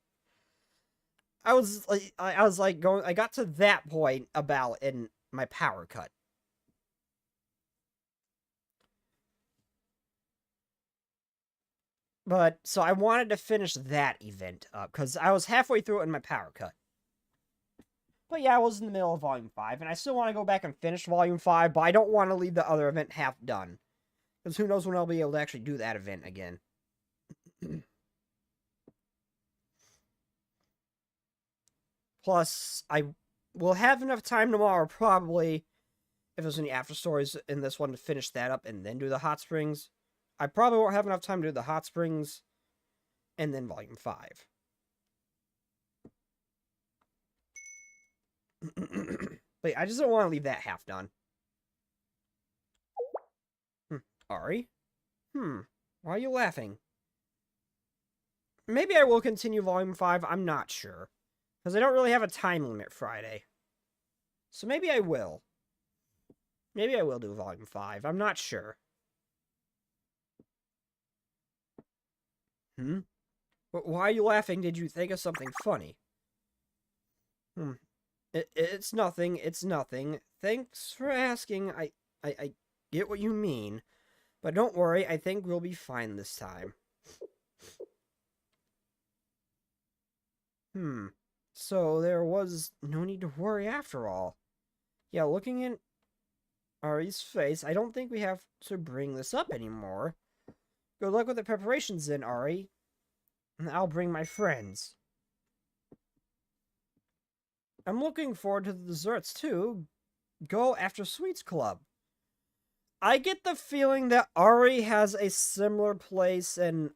I got to that point about in my power cut. But, so I wanted to finish that event up, because I was halfway through it in my power cut. But yeah, I was in the middle of Volume 5, and I still want to go back and finish Volume 5, but I don't want to leave the other event half done. Because who knows when I'll be able to actually do that event again. Plus, I will have enough time tomorrow, probably, if there's any after stories in this one, to finish that up and then do the Hot Springs. I probably won't have enough time to do the hot springs and then volume 5. Wait, I just don't want to leave that half done. Ari? Why are you laughing? Maybe I will continue volume 5, I'm not sure. Because I don't really have a time limit Friday. So maybe I will. Maybe I will do volume 5, I'm not sure. Why are you laughing? Did you think of something funny? It's nothing, it's nothing. Thanks for asking. I get what you mean. But don't worry, I think we'll be fine this time. So there was no need to worry after all. Yeah, looking at Ari's face, I don't think we have to bring this up anymore. Good luck with the preparations then, Ari. And I'll bring my friends. I'm looking forward to the desserts too. Go after Sweets Club. I get the feeling that Ari has a similar place in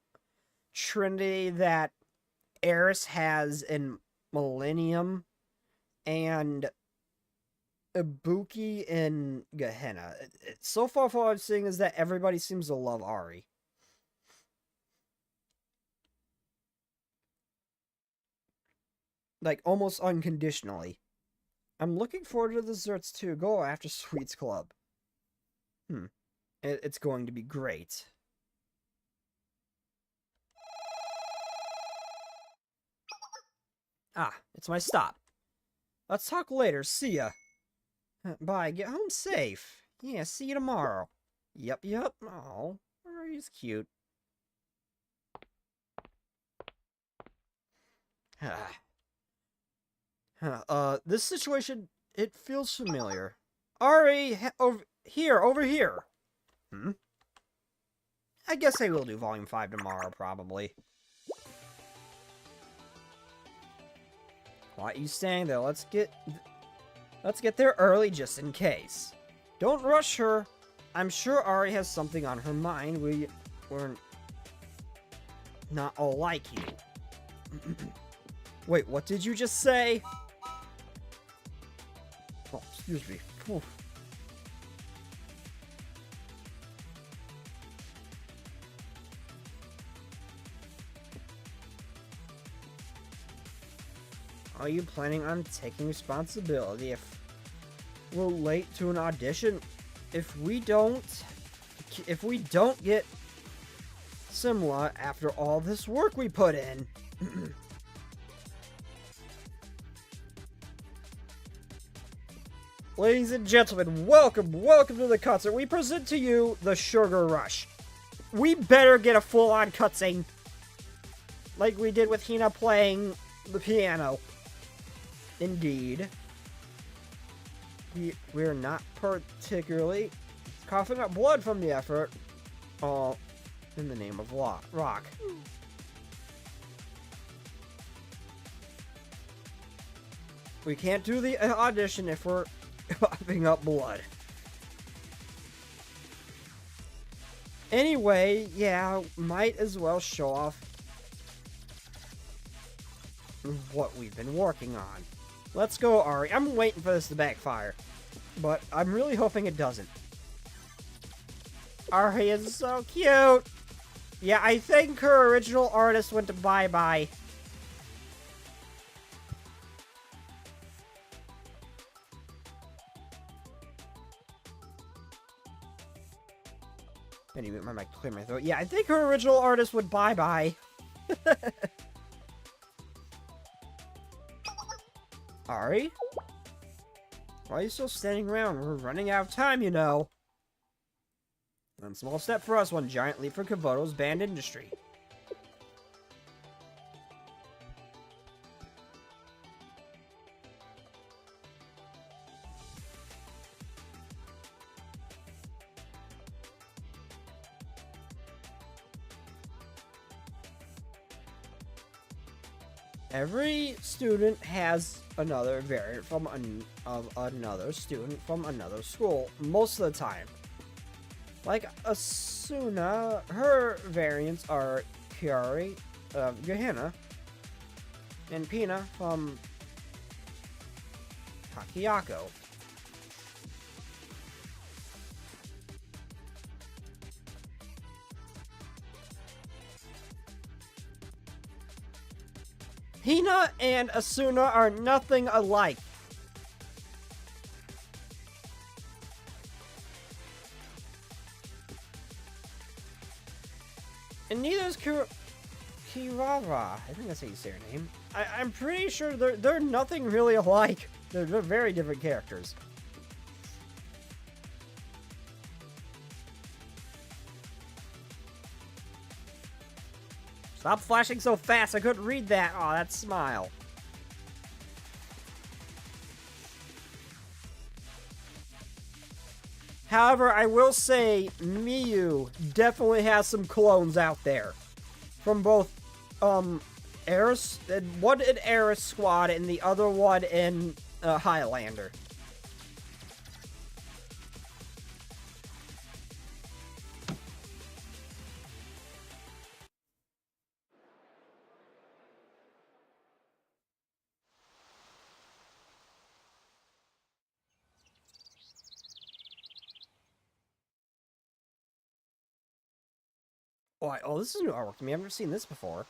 Trinity that Eris has in Millennium and Ibuki in Gehenna. So far, what I'm seeing is that everybody seems to love Ari. Like, almost unconditionally. I'm looking forward to the desserts too. Go after Sweets Club. It's going to be great. Ah, it's my stop. Let's talk later. See ya. Bye. Get home safe. Yeah, see you tomorrow. Yep. Oh, he's cute. This situation, it feels familiar. Ari, over here. I guess I will do volume 5 tomorrow, probably. Why are you staying there? Let's get there early just in case. Don't rush her. I'm sure Ari has something on her mind. We're not all like you. Wait, what did you just say? Oh, excuse me. Whew. Are you planning on taking responsibility if we're late to an audition? If we don't get Simla after all this work we put in. Ladies and gentlemen, welcome to the concert. We present to you the Sugar Rush. We better get a full-on cutscene, like we did with Hina playing the piano. Indeed. We're not particularly coughing up blood from the effort, all in the name of rock. We can't do the audition if we're coughing up blood. Anyway, yeah, might as well show off what we've been working on. Let's go, Ari. I'm waiting for this to backfire, but I'm really hoping it doesn't. Ari is so cute. Yeah, I think her original artist went to bye-bye. Anyway, my mic to clear my throat. Yeah, I think her original artist went bye-bye. Ari? Why are you still standing around? We're running out of time, you know. One small step for us, one giant leap for Kabuto's band industry. Every student has another variant of another student from another school, most of the time. Like Asuna, her variants are Kiari, Gehenna, and Pina from Takayako. Hina and Asuna are nothing alike. And neither is Kirava. I think that's how you say her name. I'm pretty sure they're nothing really alike. They're very different characters. Stop flashing so fast, I couldn't read that. Aw, that smile. However, I will say Miyu definitely has some clones out there. From both, Eris, one in Eris Squad and the other one in, Highlander. Oh, this is new artwork to me. I've never seen this before.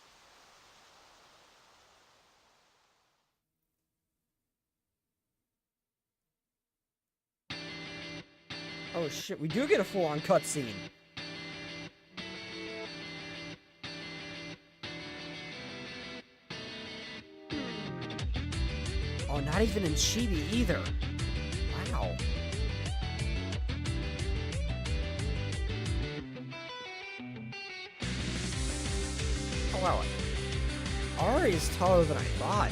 Oh shit, we do get a full-on cutscene. Oh, not even in Chibi either. Wow. Oh wow. Ari is taller than I thought.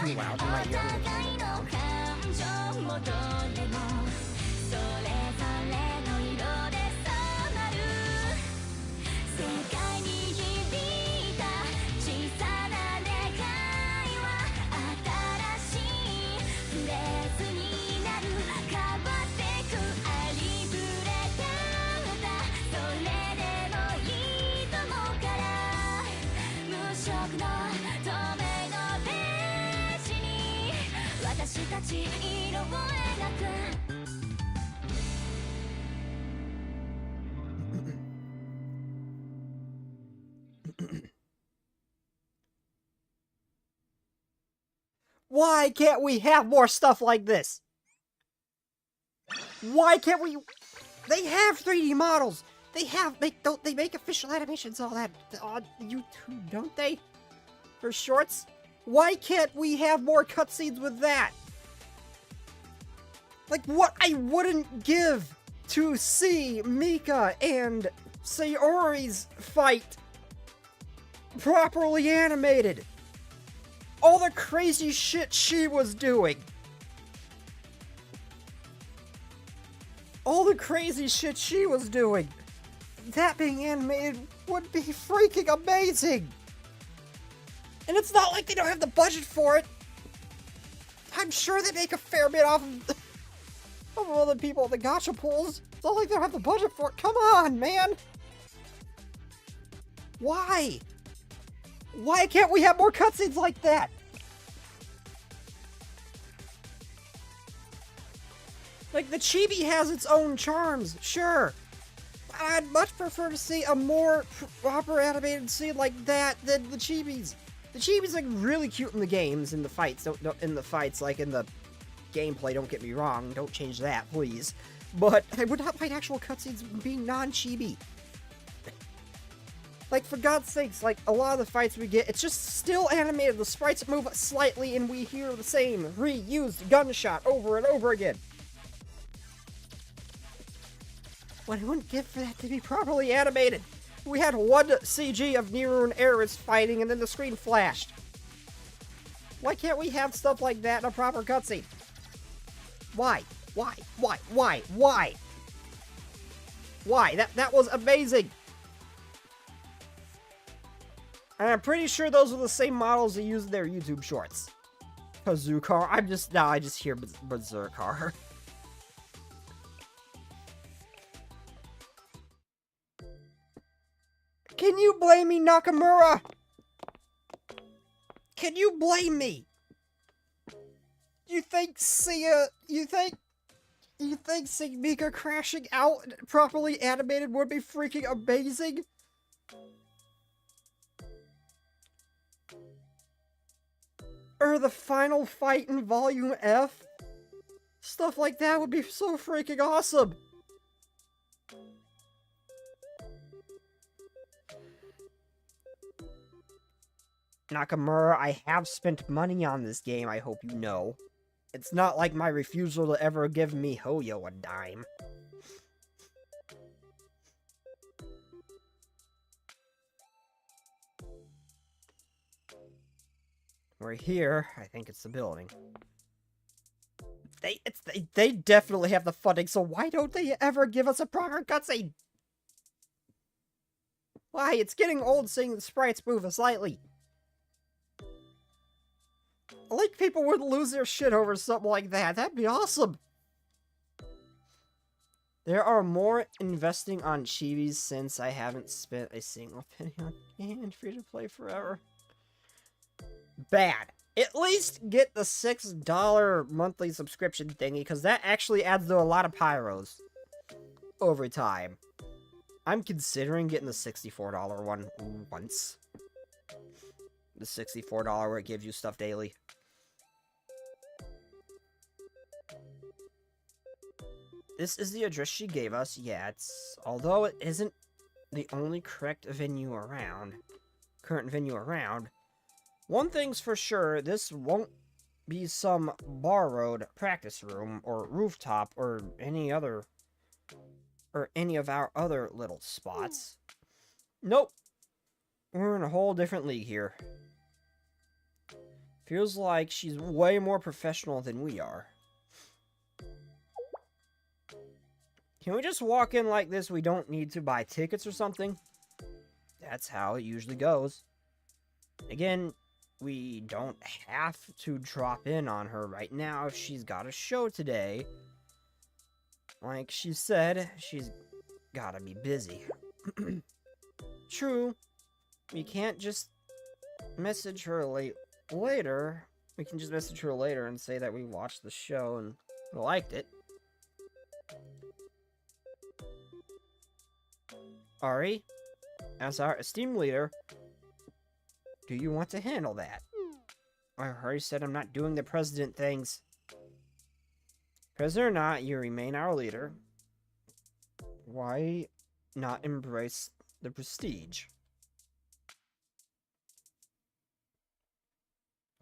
Too loud in my ear. Why can't we have more stuff like this? Why can't we? They have 3D models. They make official animations, all that on YouTube, don't they? For shorts? Why can't we have more cutscenes with that? Like, what I wouldn't give to see Mika and Sayori's fight properly animated. All the crazy shit she was doing. All the crazy shit she was doing. That being animated would be freaking amazing. And it's not like they don't have the budget for it. I'm sure they make a fair bit off of other people at the gacha pools. It's not like they don't have the budget for it. Come on, man. Why? Why can't we have more cutscenes like that? Like, the chibi has its own charms, sure. I'd much prefer to see a more proper animated scene like that than the chibis. The chibis like really cute in the games, in the fights. Don't in the fights, like in the gameplay. Don't get me wrong. Don't change that, please. But I would not mind actual cutscenes being non-chibi. Like, for God's sakes, like, a lot of the fights we get, it's just still animated. The sprites move slightly, and we hear the same reused gunshot over and over again. What I wouldn't give for that to be properly animated. We had one CG of Nero and Aerith fighting and then the screen flashed. Why can't we have stuff like that in a proper cutscene? Why? Why? Why? Why? Why? Why? That was amazing! And I'm pretty sure those are the same models they use in their YouTube shorts. Bazooka. I just hear Berserker. Can you blame me, Nakamura? Can you blame me? You think Mika crashing out properly animated would be freaking amazing? Or the final fight in Volume F? Stuff like that would be so freaking awesome! Nakamura, I have spent money on this game, I hope you know. It's not like my refusal to ever give MiHoYo a dime. We're here. I think it's the building. They definitely have the funding, so why don't they ever give us a proper cutscene? Why? It's getting old seeing the sprites move slightly. Like, people would lose their shit over something like that. That'd be awesome. There are more investing on chibis since I haven't spent a single penny on and free to play forever. Bad. At least get the $6 monthly subscription thingy, because that actually adds to a lot of pyros over time. I'm considering getting the $64 one once. The $64 where it gives you stuff daily. This is the address she gave us. Yeah, although it isn't the only correct venue around, current venue around, one thing's for sure, this won't be some borrowed practice room or rooftop or any of our other little spots. Nope. We're in a whole different league here. Feels like she's way more professional than we are. Can we just walk in like this? We don't need to buy tickets or something? That's how it usually goes. Again, we don't have to drop in on her right now if she's got a show today. Like she said, she's gotta be busy. True. We can't just message her later. We can just message her later and say that we watched the show and liked it. Ari, as our esteemed leader, do you want to handle that? I already said I'm not doing the president things. President or not, you remain our leader. Why not embrace the prestige?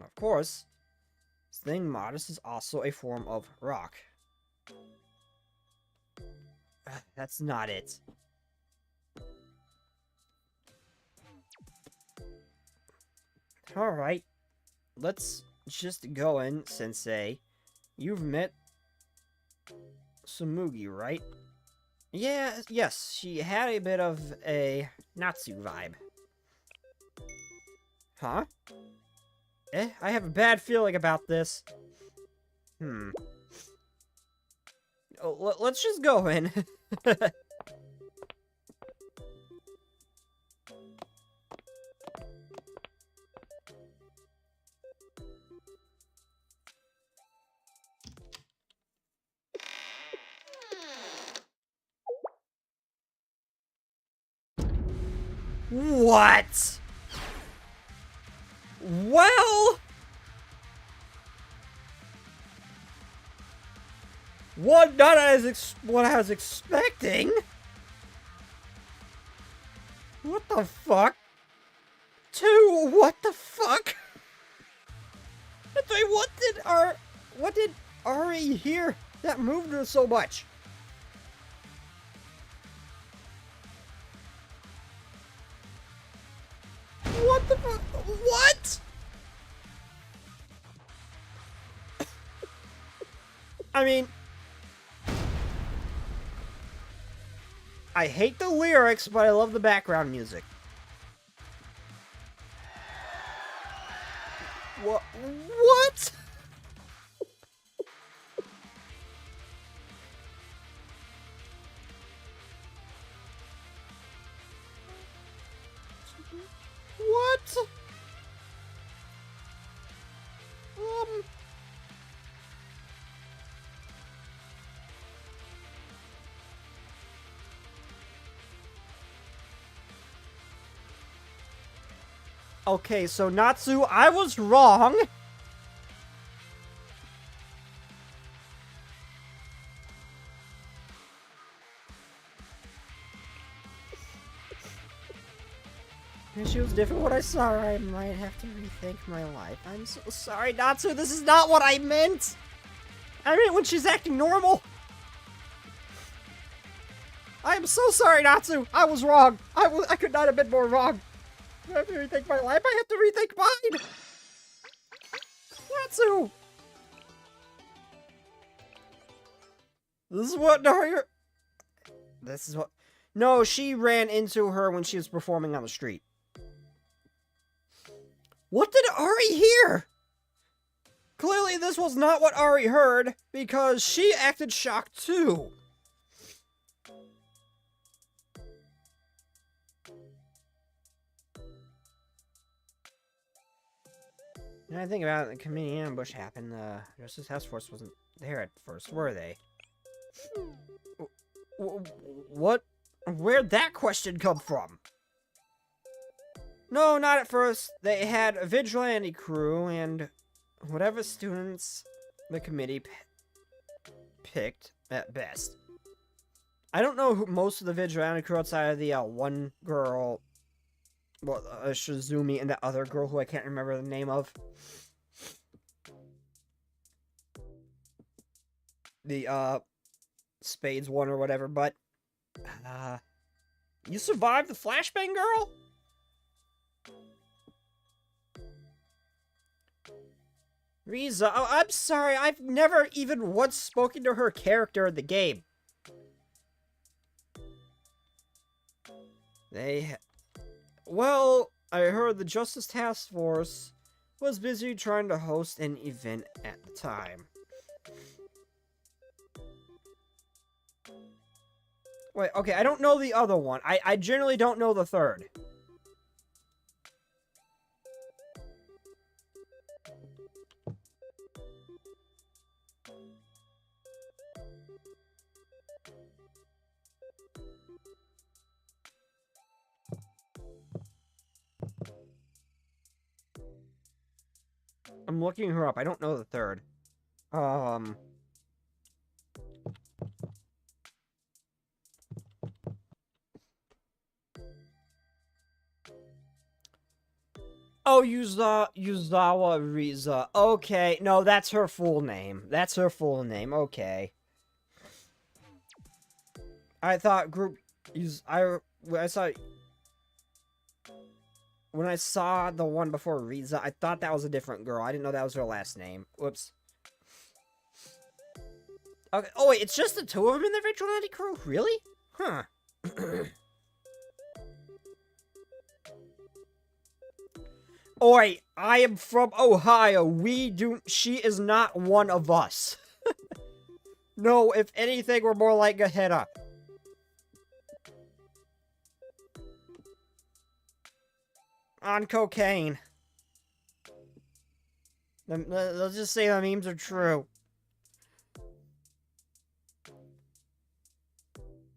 Of course, staying modest is also a form of rock. That's not it. Alright, let's just go in, Sensei. You've met Sumugi, right? Yeah, yes, she had a bit of a Natsu vibe. Huh? I have a bad feeling about this. Oh, let's just go in. What? Well, one, not as what I was expecting. What the fuck? Two, what the fuck? Three, what did Ari hear that moved her so much? What the fuck? What? I mean, I hate the lyrics, but I love the background music. What? What? What? Okay, so Natsu, I was wrong. And she was different what I saw her. I might have to rethink my life. I'm so sorry, Natsu. This is not what I meant. I meant when she's acting normal. I am so sorry, Natsu. I was wrong. I could not have been more wrong. I have to rethink my life. I have to rethink mine. Natsu. This is what Dario... This is what... No, she ran into her when she was performing on the street. What did Ari hear? Clearly this was not what Ari heard, because she acted shocked too. And I think about it, the committee ambush happened, the Justice Task Force wasn't there at first, were they? What? Where'd that question come from? No, not at first. They had a vigilante crew and whatever students the committee picked at best. I don't know who most of the vigilante crew outside of the one girl, well, Shizumi, and the other girl who I can't remember the name of. The Spades one or whatever, but you survived the flashbang girl? Riza, oh, I'm sorry, I've never even once spoken to her character in the game. Well, I heard the Justice Task Force was busy trying to host an event at the time. Wait, okay, I don't know the other one. I generally don't know the third. I'm looking her up. I don't know the third. Oh, Yuzawa Riza. Okay, no, that's her full name. That's her full name. Okay. I thought when I saw the one before Riza, I thought that was a different girl. I didn't know that was her last name. Whoops. Okay. Oh wait, it's just the two of them in the vigilante crew? Really? Huh. Oi, I am from Ohio. She is not one of us. No, if anything, we're more like Gaheta. On cocaine. Let's just say the memes are true.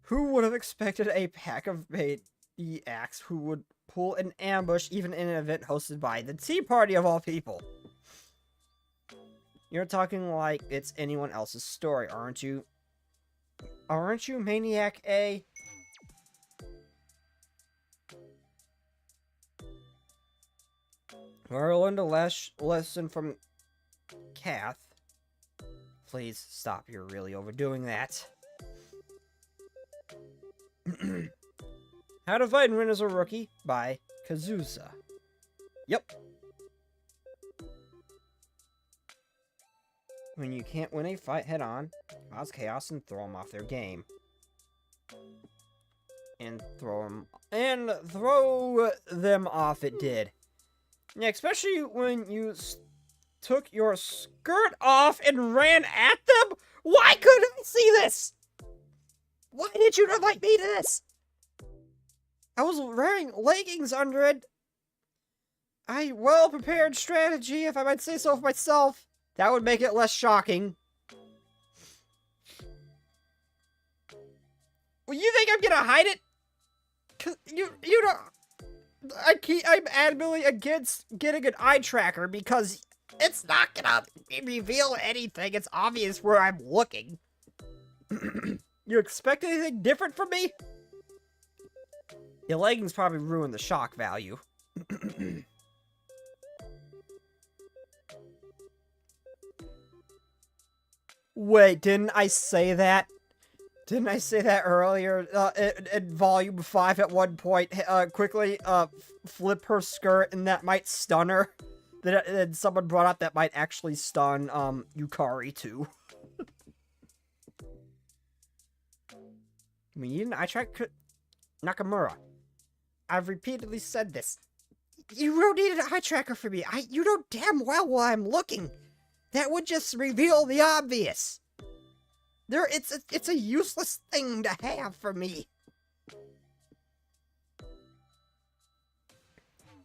Who would have expected a pack of maniacs who would pull an ambush even in an event hosted by the Tea Party of all people? You're talking like it's anyone else's story, aren't you? Aren't you Maniac A? Or learned a lesson from Kath. Please stop, you're really overdoing that. How to Fight and Win as a Rookie by Kazusa. Yep. When you can't win a fight head-on, cause chaos and throw them off their game. And throw them off it did. Yeah, especially when you took your skirt off and ran at them? Why couldn't I see this? Why did you not invite me to this? I was wearing leggings under it. A well-prepared strategy, if I might say so myself. That would make it less shocking. Well, you think I'm gonna hide it? You don't... I'm adamantly against getting an eye tracker because it's not gonna reveal anything. It's obvious where I'm looking. You expect anything different from me? Your leggings probably ruined the shock value. Wait, didn't I say that? Didn't I say that earlier? In Volume 5 at one point, quickly, flip her skirt and that might stun her? Then someone brought up that might actually stun, Yukari too. I mean, you didn't eye track Nakamura. I've repeatedly said this. You don't need an eye tracker for me. You know damn well while I'm looking. That would just reveal the obvious. It's a useless thing to have for me.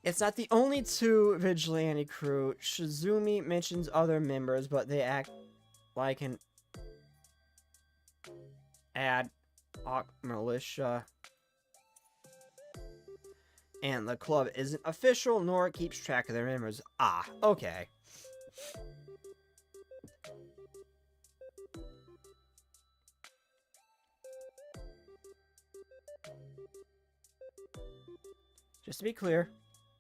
It's not the only two vigilante crew. Shizumi mentions other members, but they act like an ad hoc militia. And the club isn't official, nor keeps track of their members. Ah, okay. Just to be clear,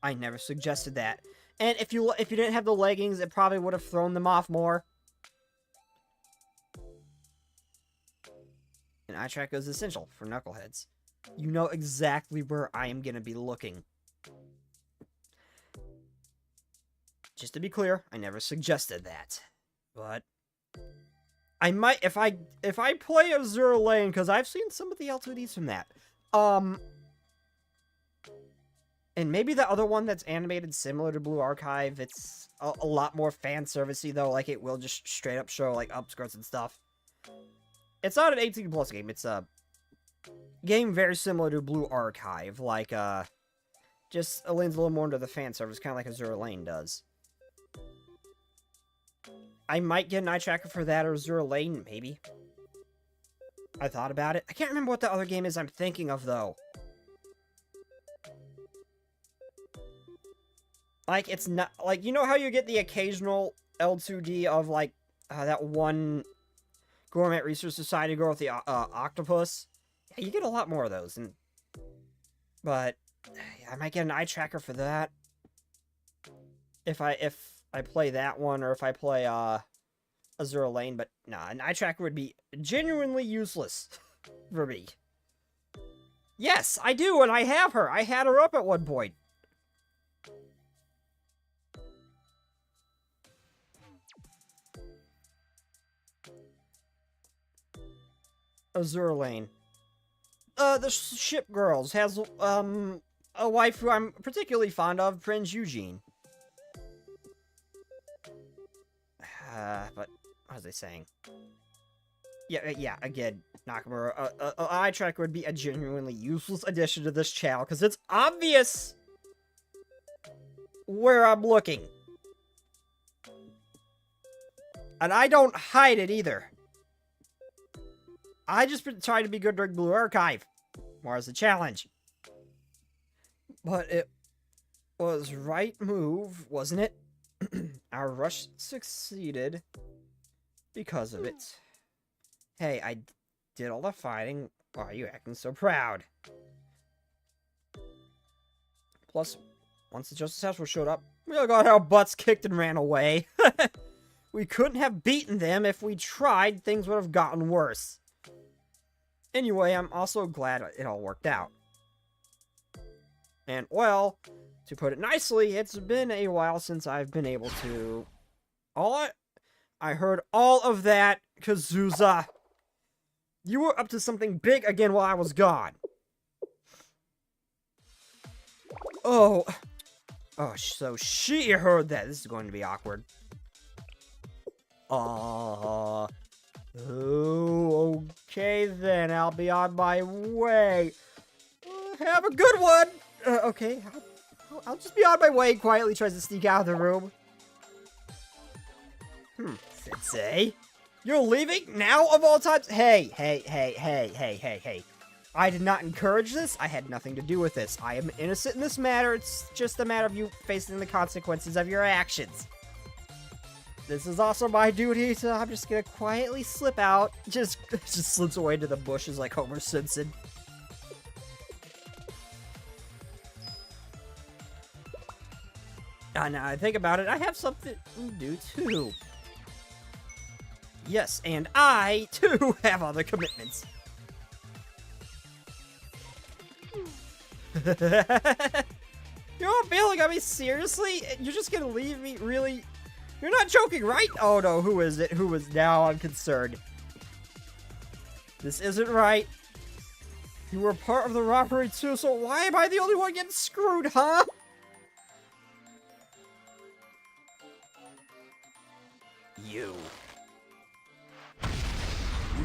I never suggested that. And if you didn't have the leggings, it probably would have thrown them off more. An eye tracker is essential for knuckleheads. You know exactly where I am gonna be looking. Just to be clear, I never suggested that. But I might if I play Azure Lane, because I've seen some of the L2Ds from that. And maybe the other one that's animated similar to Blue Archive, it's a lot more fan servicey though, like it will just straight up show like upskirts and stuff. It's not an 18+ game, it's a game very similar to Blue Archive, like just leans a little more into the fan service, kind of like Azure Lane does. I might get an eye tracker for that or Azure Lane, maybe. I thought about it. I can't remember what the other game is I'm thinking of though. Like, it's not, like, you know how you get the occasional L2D of, like, that one Gourmet Research Society girl with the, octopus? Yeah, you get a lot more of those, but, I might get an eye tracker for that. If I play that one, or if I play, Azure Lane, but, nah, an eye tracker would be genuinely useless for me. Yes, I do, and I have her! I had her up at one point. Azure Lane. The Ship Girls has, a wife who I'm particularly fond of, Prince Eugene. But, what was I saying? Yeah, again, Nakamura, an eye tracker would be a genuinely useless addition to this channel, because it's obvious where I'm looking. And I don't hide it either. I just tried to be good during Blue Archive. More as a challenge. But it was right move, wasn't it? Our rush succeeded because of it. Hey, I did all the fighting. Why are you acting so proud? Plus, once the Justice House showed up, we all got our butts kicked and ran away. We couldn't have beaten them. If we tried, things would have gotten worse. Anyway, I'm also glad it all worked out. And, well, To put it nicely, it's been a while since I've been able to... I heard all of that, Kazuza. You were up to something big again while I was gone. Oh, so she heard that. This is going to be awkward. Oh, okay then. I'll be on my way. Have a good one. Okay, I'll just be on my way. Quietly tries to sneak out of the room. Sensei? You're leaving now of all times? Hey. I did not encourage this. I had nothing to do with this. I am innocent in this matter. It's just a matter of you facing the consequences of your actions. This is also my duty, so I'm just gonna quietly slip out. Just slips away into the bushes like Homer Simpson. Now I think about it, I have something to do too. Yes, and I, too, have other commitments. You're bailing on me? Seriously? You're just gonna leave me? Really? You're not joking, right? Oh no, who is it? Who is now? I'm concerned. This isn't right. You were part of the robbery too, so why am I the only one getting screwed, huh? You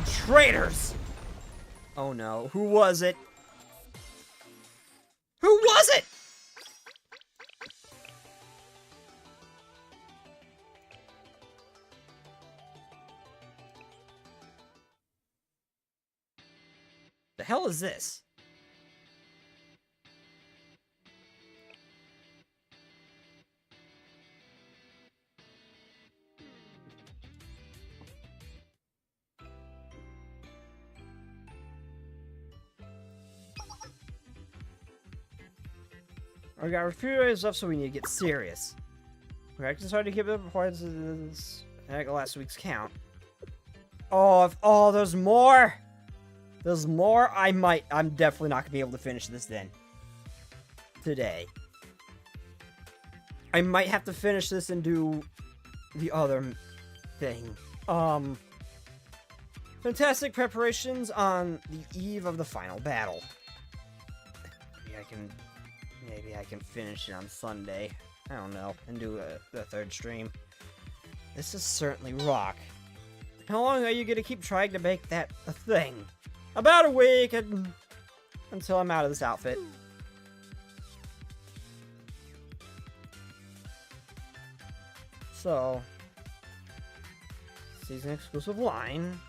traitors! Oh no, who was it? Who was it? The hell is this? We got a few days left, so we need to get serious. We actually started to keep up points at last week's count. Oh, there's more! There's more? I'm definitely not gonna be able to finish this then. Today. I might have to finish this and do the other thing. Fantastic preparations on the eve of the final battle. Maybe I can finish it on Sunday. I don't know. And do the third stream. This is certainly rock. How long are you gonna keep trying to make that a thing? About a week until I'm out of this outfit. So, season exclusive line.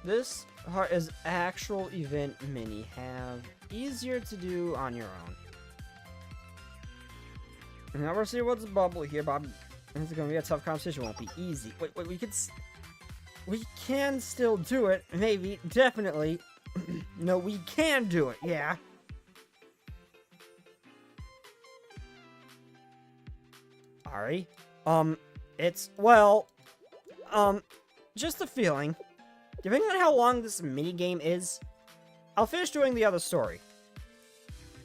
This part is actual event mini have easier to do on your own. Now we'll see what's bubbly here, Bob. It's gonna be a tough competition. Won't be easy. Wait, we can still do it. Maybe, definitely. No, we can do it. Yeah. Ari, just a feeling. Depending on how long this minigame is, I'll finish doing the other story.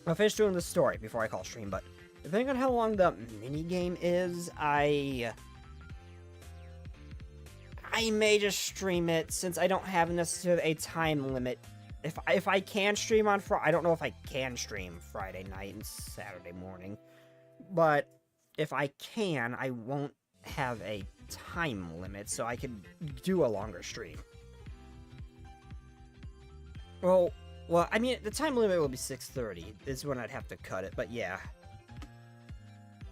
I'll finish doing the story before I call stream, but depending on how long the minigame is, I may just stream it, since I don't have necessarily a time limit. If I can stream on Friday, I don't know if I can stream Friday night and Saturday morning, but if I can, I won't have a time limit, so I can do a longer stream. Well, I mean, the time limit will be 6:30. Is when I'd have to cut it, but yeah.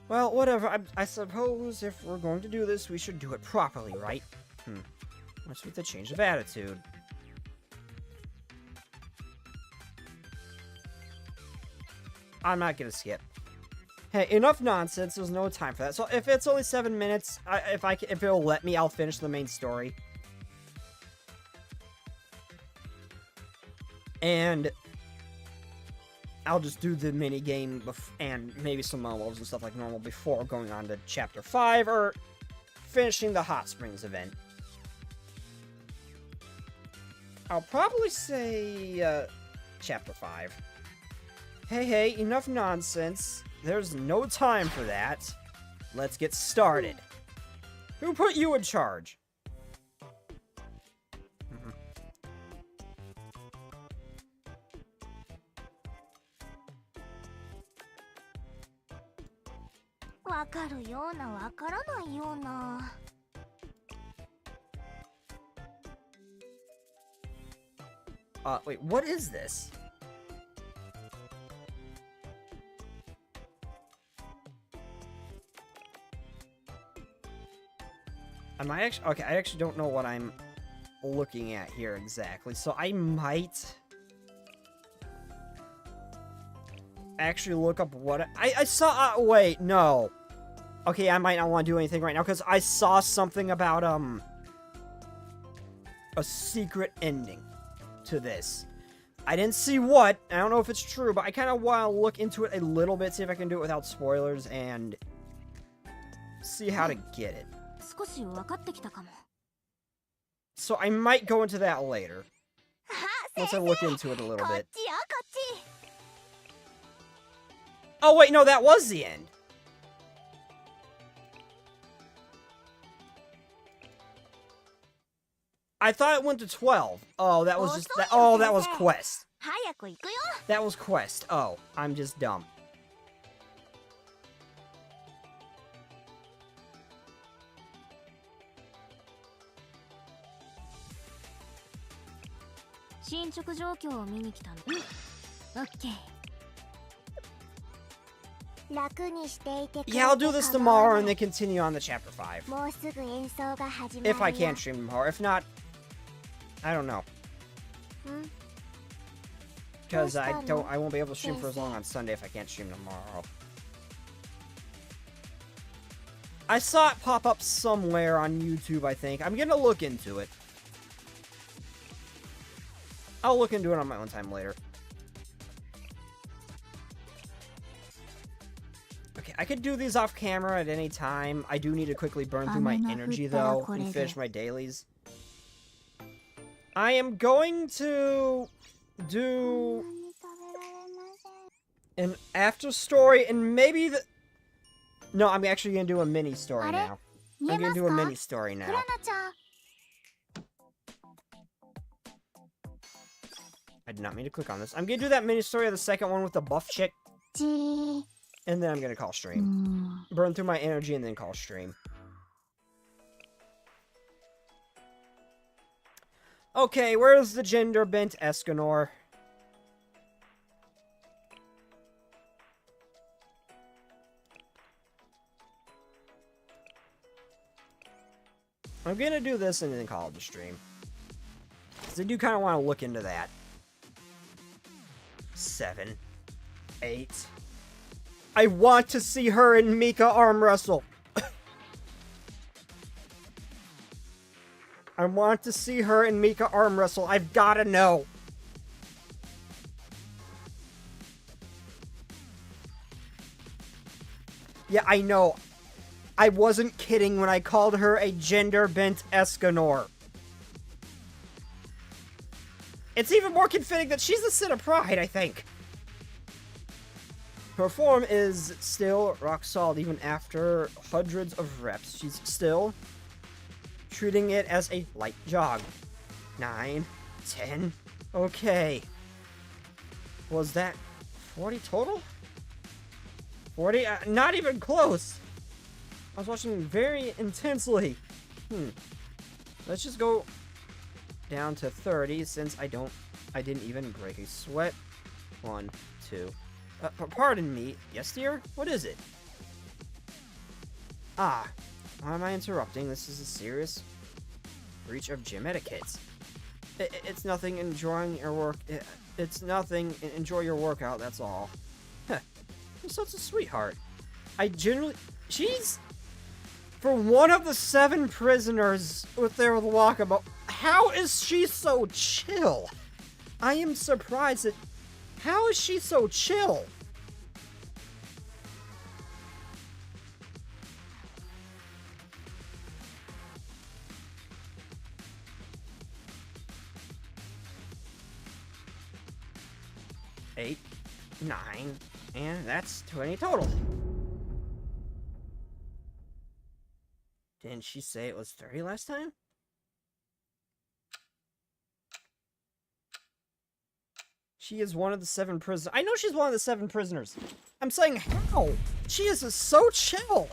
Well, whatever. I suppose if we're going to do this, we should do it properly, right? What's with the change of attitude? I'm not gonna skip. Hey, enough nonsense. There's no time for that. So if it's only 7 minutes, if it'll let me, I'll finish the main story. And I'll just do the mini game and maybe some monologues and stuff like normal before going on to chapter 5 or finishing the Hot Springs event. I'll probably say, Chapter 5. Hey, enough nonsense. There's no time for that. Let's get started. Who put you in charge?わかるようなわからないような。Wait, what is this? Am I actually... Okay, I actually don't know what I'm looking at here exactly, so I might actually look up what I saw. Wait, no. Okay, I might not want to do anything right now because I saw something about a secret ending to this. I didn't see what. I don't know if it's true, but I kind of want to look into it a little bit, see if I can do it without spoilers, and see how to get it. 少し分かってきたかも。 So I might go into that later. Once I look into it a little bit. Oh wait, no, that was the end. I thought it went to 12. Oh, that was just that. Oh, that was quest. That was quest. Oh, I'm just dumb. Yeah, I'll do this tomorrow and then continue on to chapter 5. If I can stream tomorrow. If not, I don't know. Because I won't be able to stream for as long on Sunday if I can't stream tomorrow. I saw it pop up somewhere on YouTube, I think. I'm gonna look into it. I'll look into it on my own time later. Okay, I could do these off camera at any time. I do need to quickly burn through my energy, though, and finish my dailies. I am going to do an after story and maybe the... No, I'm actually going to do a mini story now. I'm going to do a mini story now. I did not mean to click on this. I'm going to do that mini story of the second one with the buff chick. And then I'm going to call stream. Burn through my energy and then call stream. Okay, where's the gender-bent Escanor? I'm gonna do this and then call it the stream. Because I do kind of want to look into that. 7, 8. I want to see her and Mika arm wrestle. I want to see her and Mika arm wrestle. I've got to know. Yeah, I know. I wasn't kidding when I called her a gender-bent Escanor. It's even more convincing that she's the Sin of Pride, I think. Her form is still rock solid even after hundreds of reps. She's still treating it as a light jog. 9, 10. Okay. Was that 40 total? 40? Not even close. I was watching very intensely. Let's just go down to 30 since I didn't even break a sweat. 1, 2. Pardon me. Yes, dear? What is it? Why am I interrupting? This is a serious breach of gym etiquette. It's nothing. Enjoying your work. It's nothing. Enjoy your workout. That's all. Huh. You're such a sweetheart. She's... For one of the 7 prisoners with their walkabout, how is she so chill? I am surprised at... How is she so chill? 8, 9, and that's 20 total. Didn't she say it was 30 last time? She is one of the 7 prisoners. I know she's one of the 7 prisoners. I'm saying how? She is so chill.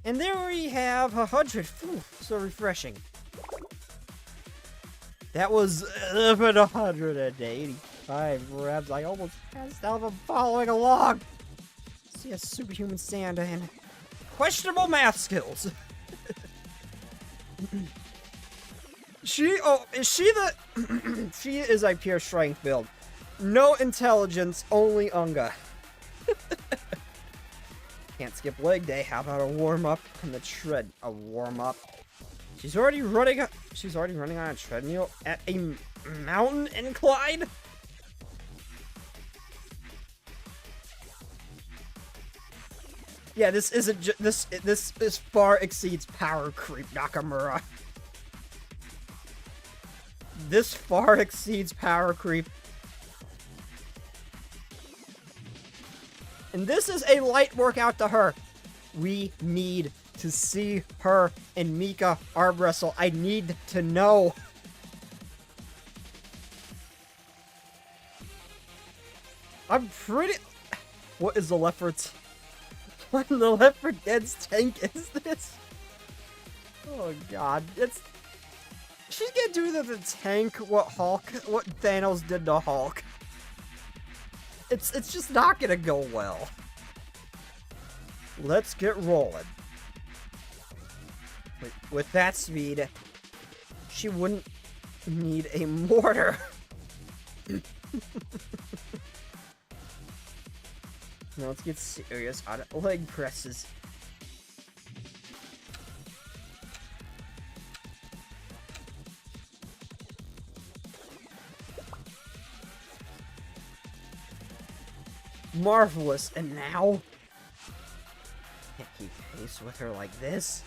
And there we have 100. Whew, so refreshing. That was 185 reps. I almost passed out of following along. She has superhuman stand and questionable math skills. Is she the... she is a pure strength build. No intelligence, only Unga. Can't skip leg day. How about a warm-up on the tread? A warm-up. She's already running on a treadmill at a mountain incline? Yeah, this isn't this far exceeds power creep, Nakamura. This far exceeds power creep. And this is a light workout to her. We need to see her and Mika arm wrestle. I need to know. I'm pretty... What is the Leopard's... What in the Leopard Dead's tank is this? Oh god, it's... She's gonna do to the tank what Thanos did to Hulk. It's just not gonna go well. Let's get rolling. With that speed, she wouldn't need a mortar. Now let's get serious on leg presses. Marvelous, and now? Can't keep pace with her like this.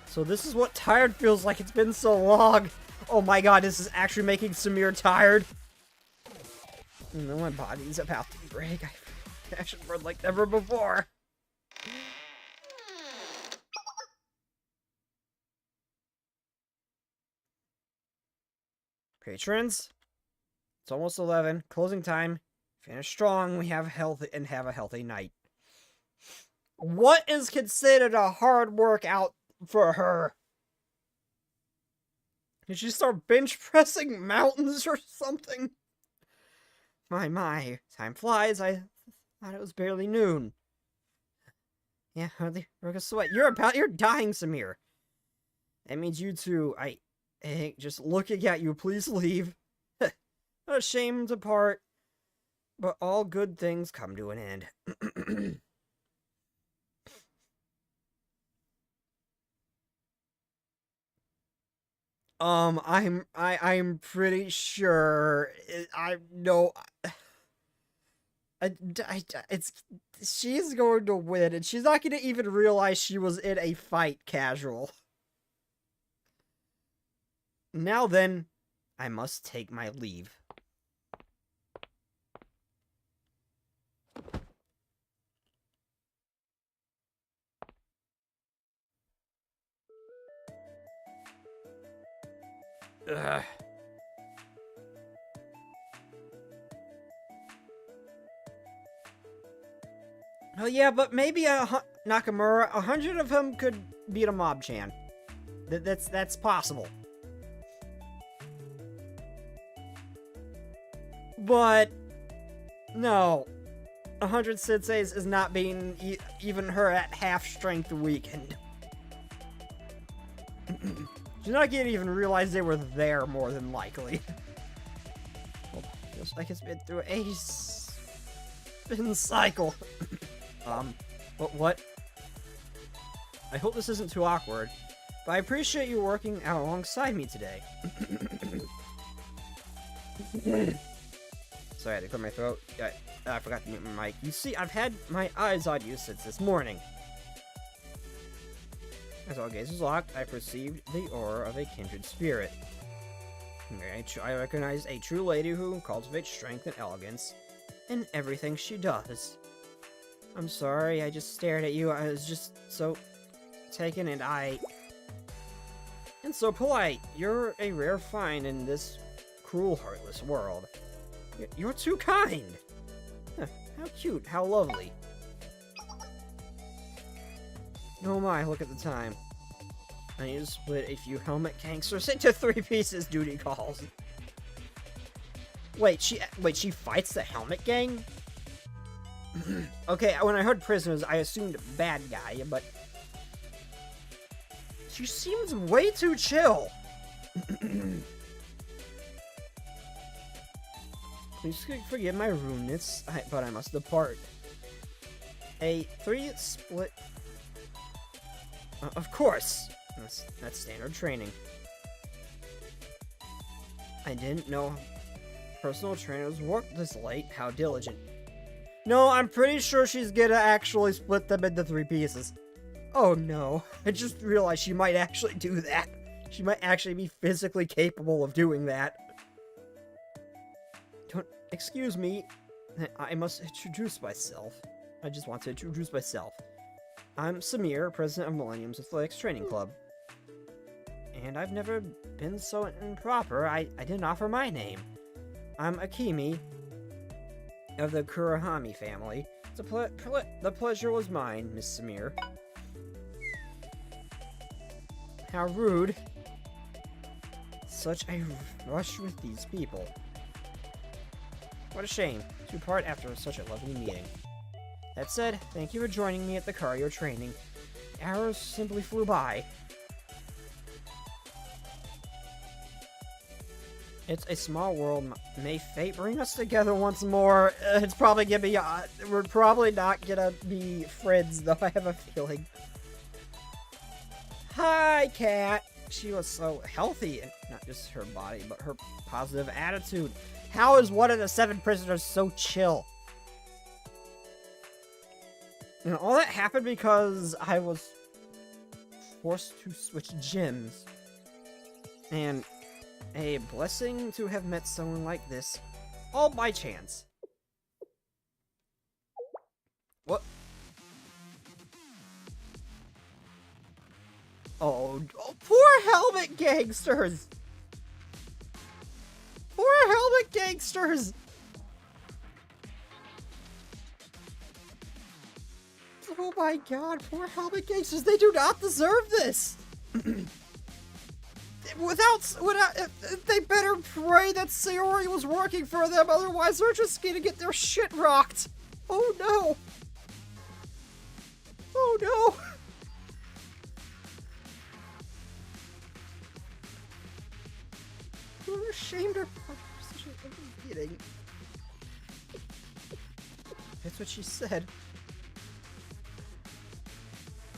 So this is what tired feels like. It's been so long. Oh my god, this is actually making Samir tired. You know, my body's about to break. I actually run like never before. Patrons, it's almost 11. Closing time. Finish strong. We have a healthy night. What is considered a hard workout for her? Did she start bench pressing mountains or something? My, time flies. I thought it was barely noon. Yeah, hardly broke a sweat. You're dying, Samir. That means you two, I just looking at you, please leave. Not a shame to part, but all good things come to an end. I'm pretty sure she's going to win, and she's not going to even realize she was in a fight casual. Now then, I must take my leave. Ugh. Oh yeah, but maybe Nakamura, 100 of them could beat a Mob-chan. That's possible. But no, 100 senseis is not beating even her at half strength weakened. She's not gonna even realize they were there, more than likely. Well, feels like it's been through a spin cycle. But what? I hope this isn't too awkward, but I appreciate you working out alongside me today. Sorry, I had to clear my throat. I forgot to mute my mic. You see, I've had my eyes on you since this morning. As all gazes locked, I perceived the aura of a kindred spirit. I recognize a true lady who cultivates strength and elegance in everything she does. I'm sorry, I just stared at you. I was just so taken and so polite. You're a rare find in this cruel, heartless world. You're too kind. Huh, how cute, how lovely. Oh my, look at the time. I need to split a few helmet gangsters into 3 pieces, duty calls. Wait, she fights the helmet gang? Okay, when I heard prisoners, I assumed bad guy, but she seems way too chill. Please forgive my rudeness, but I must depart. A 3 split... of course! That's standard training. I didn't know personal trainers worked this late. How diligent. No, I'm pretty sure she's gonna actually split them into 3 pieces. Oh no, I just realized she might actually do that. She might actually be physically capable of doing that. Excuse me, I must introduce myself. I just want to introduce myself. I'm Samir, president of Millennium's Athletics Training Club. And I've never been so improper, I didn't offer my name. I'm Akemi, of the Kurahami family. The pleasure was mine, Miss Samir. How rude. Such a rush with these people. What a shame to part after such a lovely meeting. That said, thank you for joining me at the cardio training. Hours simply flew by. It's a small world. May fate bring us together once more. It's probably gonna be, we're probably not gonna be friends, though, I have a feeling. Hi, Cat. She was so healthy, and not just her body, but her positive attitude. How is one of the 7 prisoners so chill? You know, all that happened because I was forced to switch gyms. And a blessing to have met someone like this, all by chance. What? Oh, poor helmet gangsters! Poor helmet gangsters! Oh my god, poor helmet gangsters, they do not deserve this! They better pray that Sayori was working for them, otherwise they're just gonna get their shit rocked! Oh no! Oh no! I'm ashamed of such a meeting. That's what she said.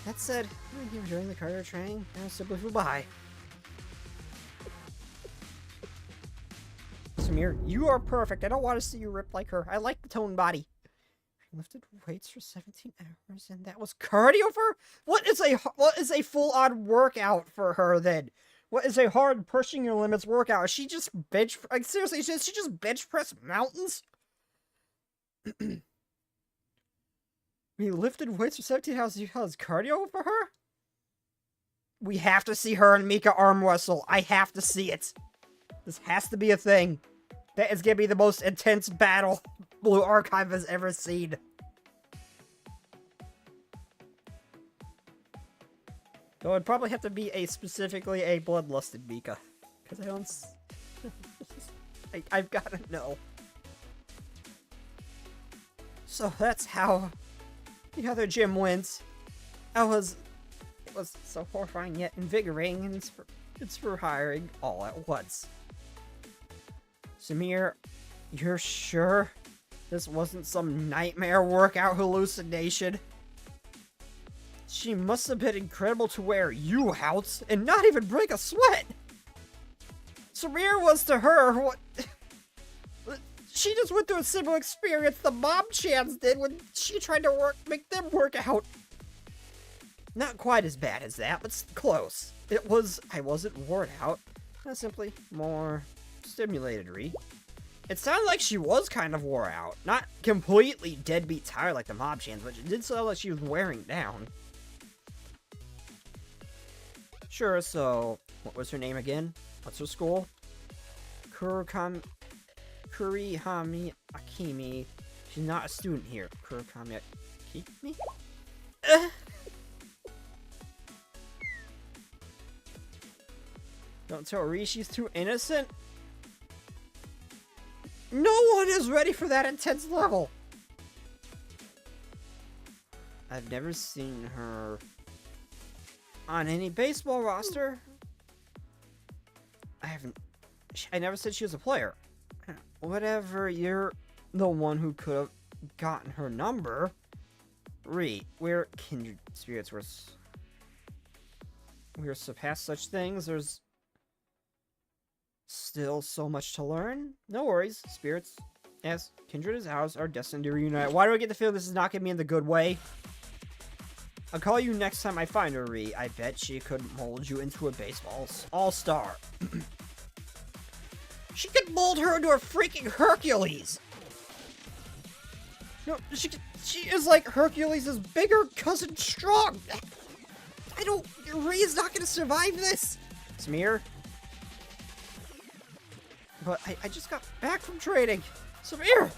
That said, thank you for joining the cardio training. Now simply flew by. Samir, you are perfect. I don't want to see you ripped like her. I like the toned body. I lifted weights for 17 hours, and that was cardio for her? What is a full-on workout for her then? What is a hard pushing your limits workout? Is she just bench? Like seriously, she just bench press mountains? We lifted weights for 17 hours. How's cardio for her? We have to see her and Mika arm wrestle. I have to see it. This has to be a thing. That is gonna be the most intense battle Blue Archive has ever seen. Though it'd probably have to be specifically a bloodlusted Mika. Because I don't... I've gotta know. So that's how the other gym went. It was so horrifying yet invigorating, and it's for hiring all at once. Samir, you're sure this wasn't some nightmare workout hallucination? She must have been incredible to wear U-Houts and not even break a sweat! Samir was to her what... She just went through a similar experience the mom-chans did when she tried to make them work out. Not quite as bad as that, but close. I wasn't worn out. Simply more stimulated, Ree. It sounded like she was kind of wore out. Not completely deadbeat tired like the mob chants, but it did sound like she was wearing down. Sure, so what was her name again? What's her school? Kurihami Akimi. She's not a student here. Kurihami Akimi? Don't tell Ree she's too innocent. No one is ready for that intense level. I've never seen her on any baseball roster. I never said she was a player. Whatever, you're the one who could have gotten her number. Ree, we're kindred spirits. We're surpassed such things. There's still so much to learn. No worries, spirits. As kindred as ours are destined to reunite. Why do I get the feeling this is not going to be in the good way? I'll call you next time I find her, Ree. I bet she could mold you into a baseball all-star. She could mold her into a freaking Hercules! No, she is like Hercules' bigger cousin Strong! Ree is not gonna survive this! Smear? But I just got back from training! Samir!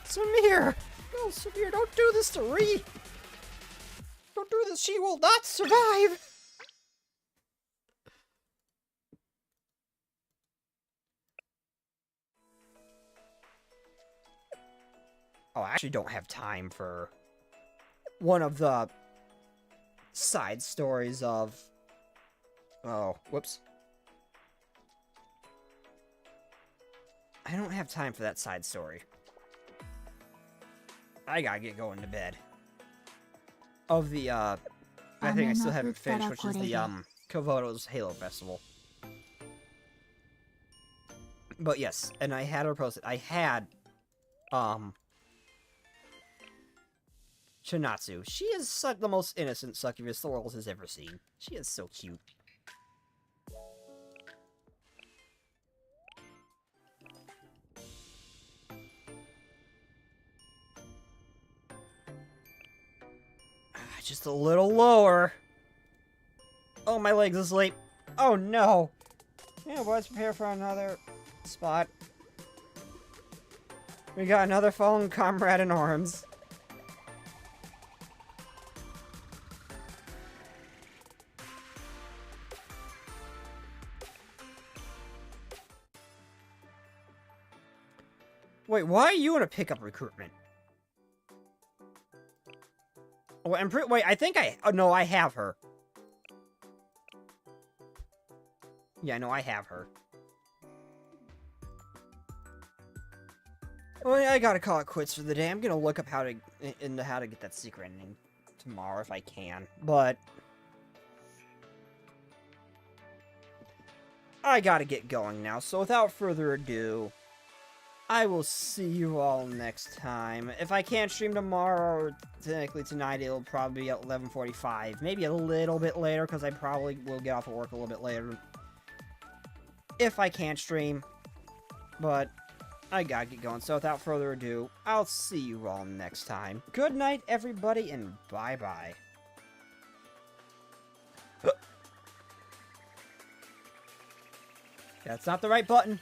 Samir! No, Samir, don't do this to Ree! Don't do this, she will not survive! Oh, I actually don't have time for one of the side stories of... Oh, whoops. I don't have time for that side story. I gotta get going to bed. Of the, I think I still haven't finished, which is the, Kovoto's Halo Festival. But yes, and I had her posted. I had, Chinatsu. She is the most innocent succubus the world has ever seen. She is so cute. Just a little lower. Oh, my leg's asleep. Oh, no. Yeah, boys, prepare for another spot. We got another fallen comrade in arms. Wait, why are you in a pickup recruitment? Oh, wait, I think oh, no, I have her. Yeah, no, I have her. Well, yeah, I gotta call it quits for the day. I'm gonna look up how to get that secret ending tomorrow if I can, but I gotta get going now. So without further ado, I will see you all next time. If I can't stream tomorrow, or technically tonight, it'll probably be at 11:45. Maybe a little bit later, because I probably will get off of work a little bit later. If I can't stream. But I gotta get going. So without further ado, I'll see you all next time. Good night, everybody, and bye-bye. That's not the right button.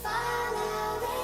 Follow it.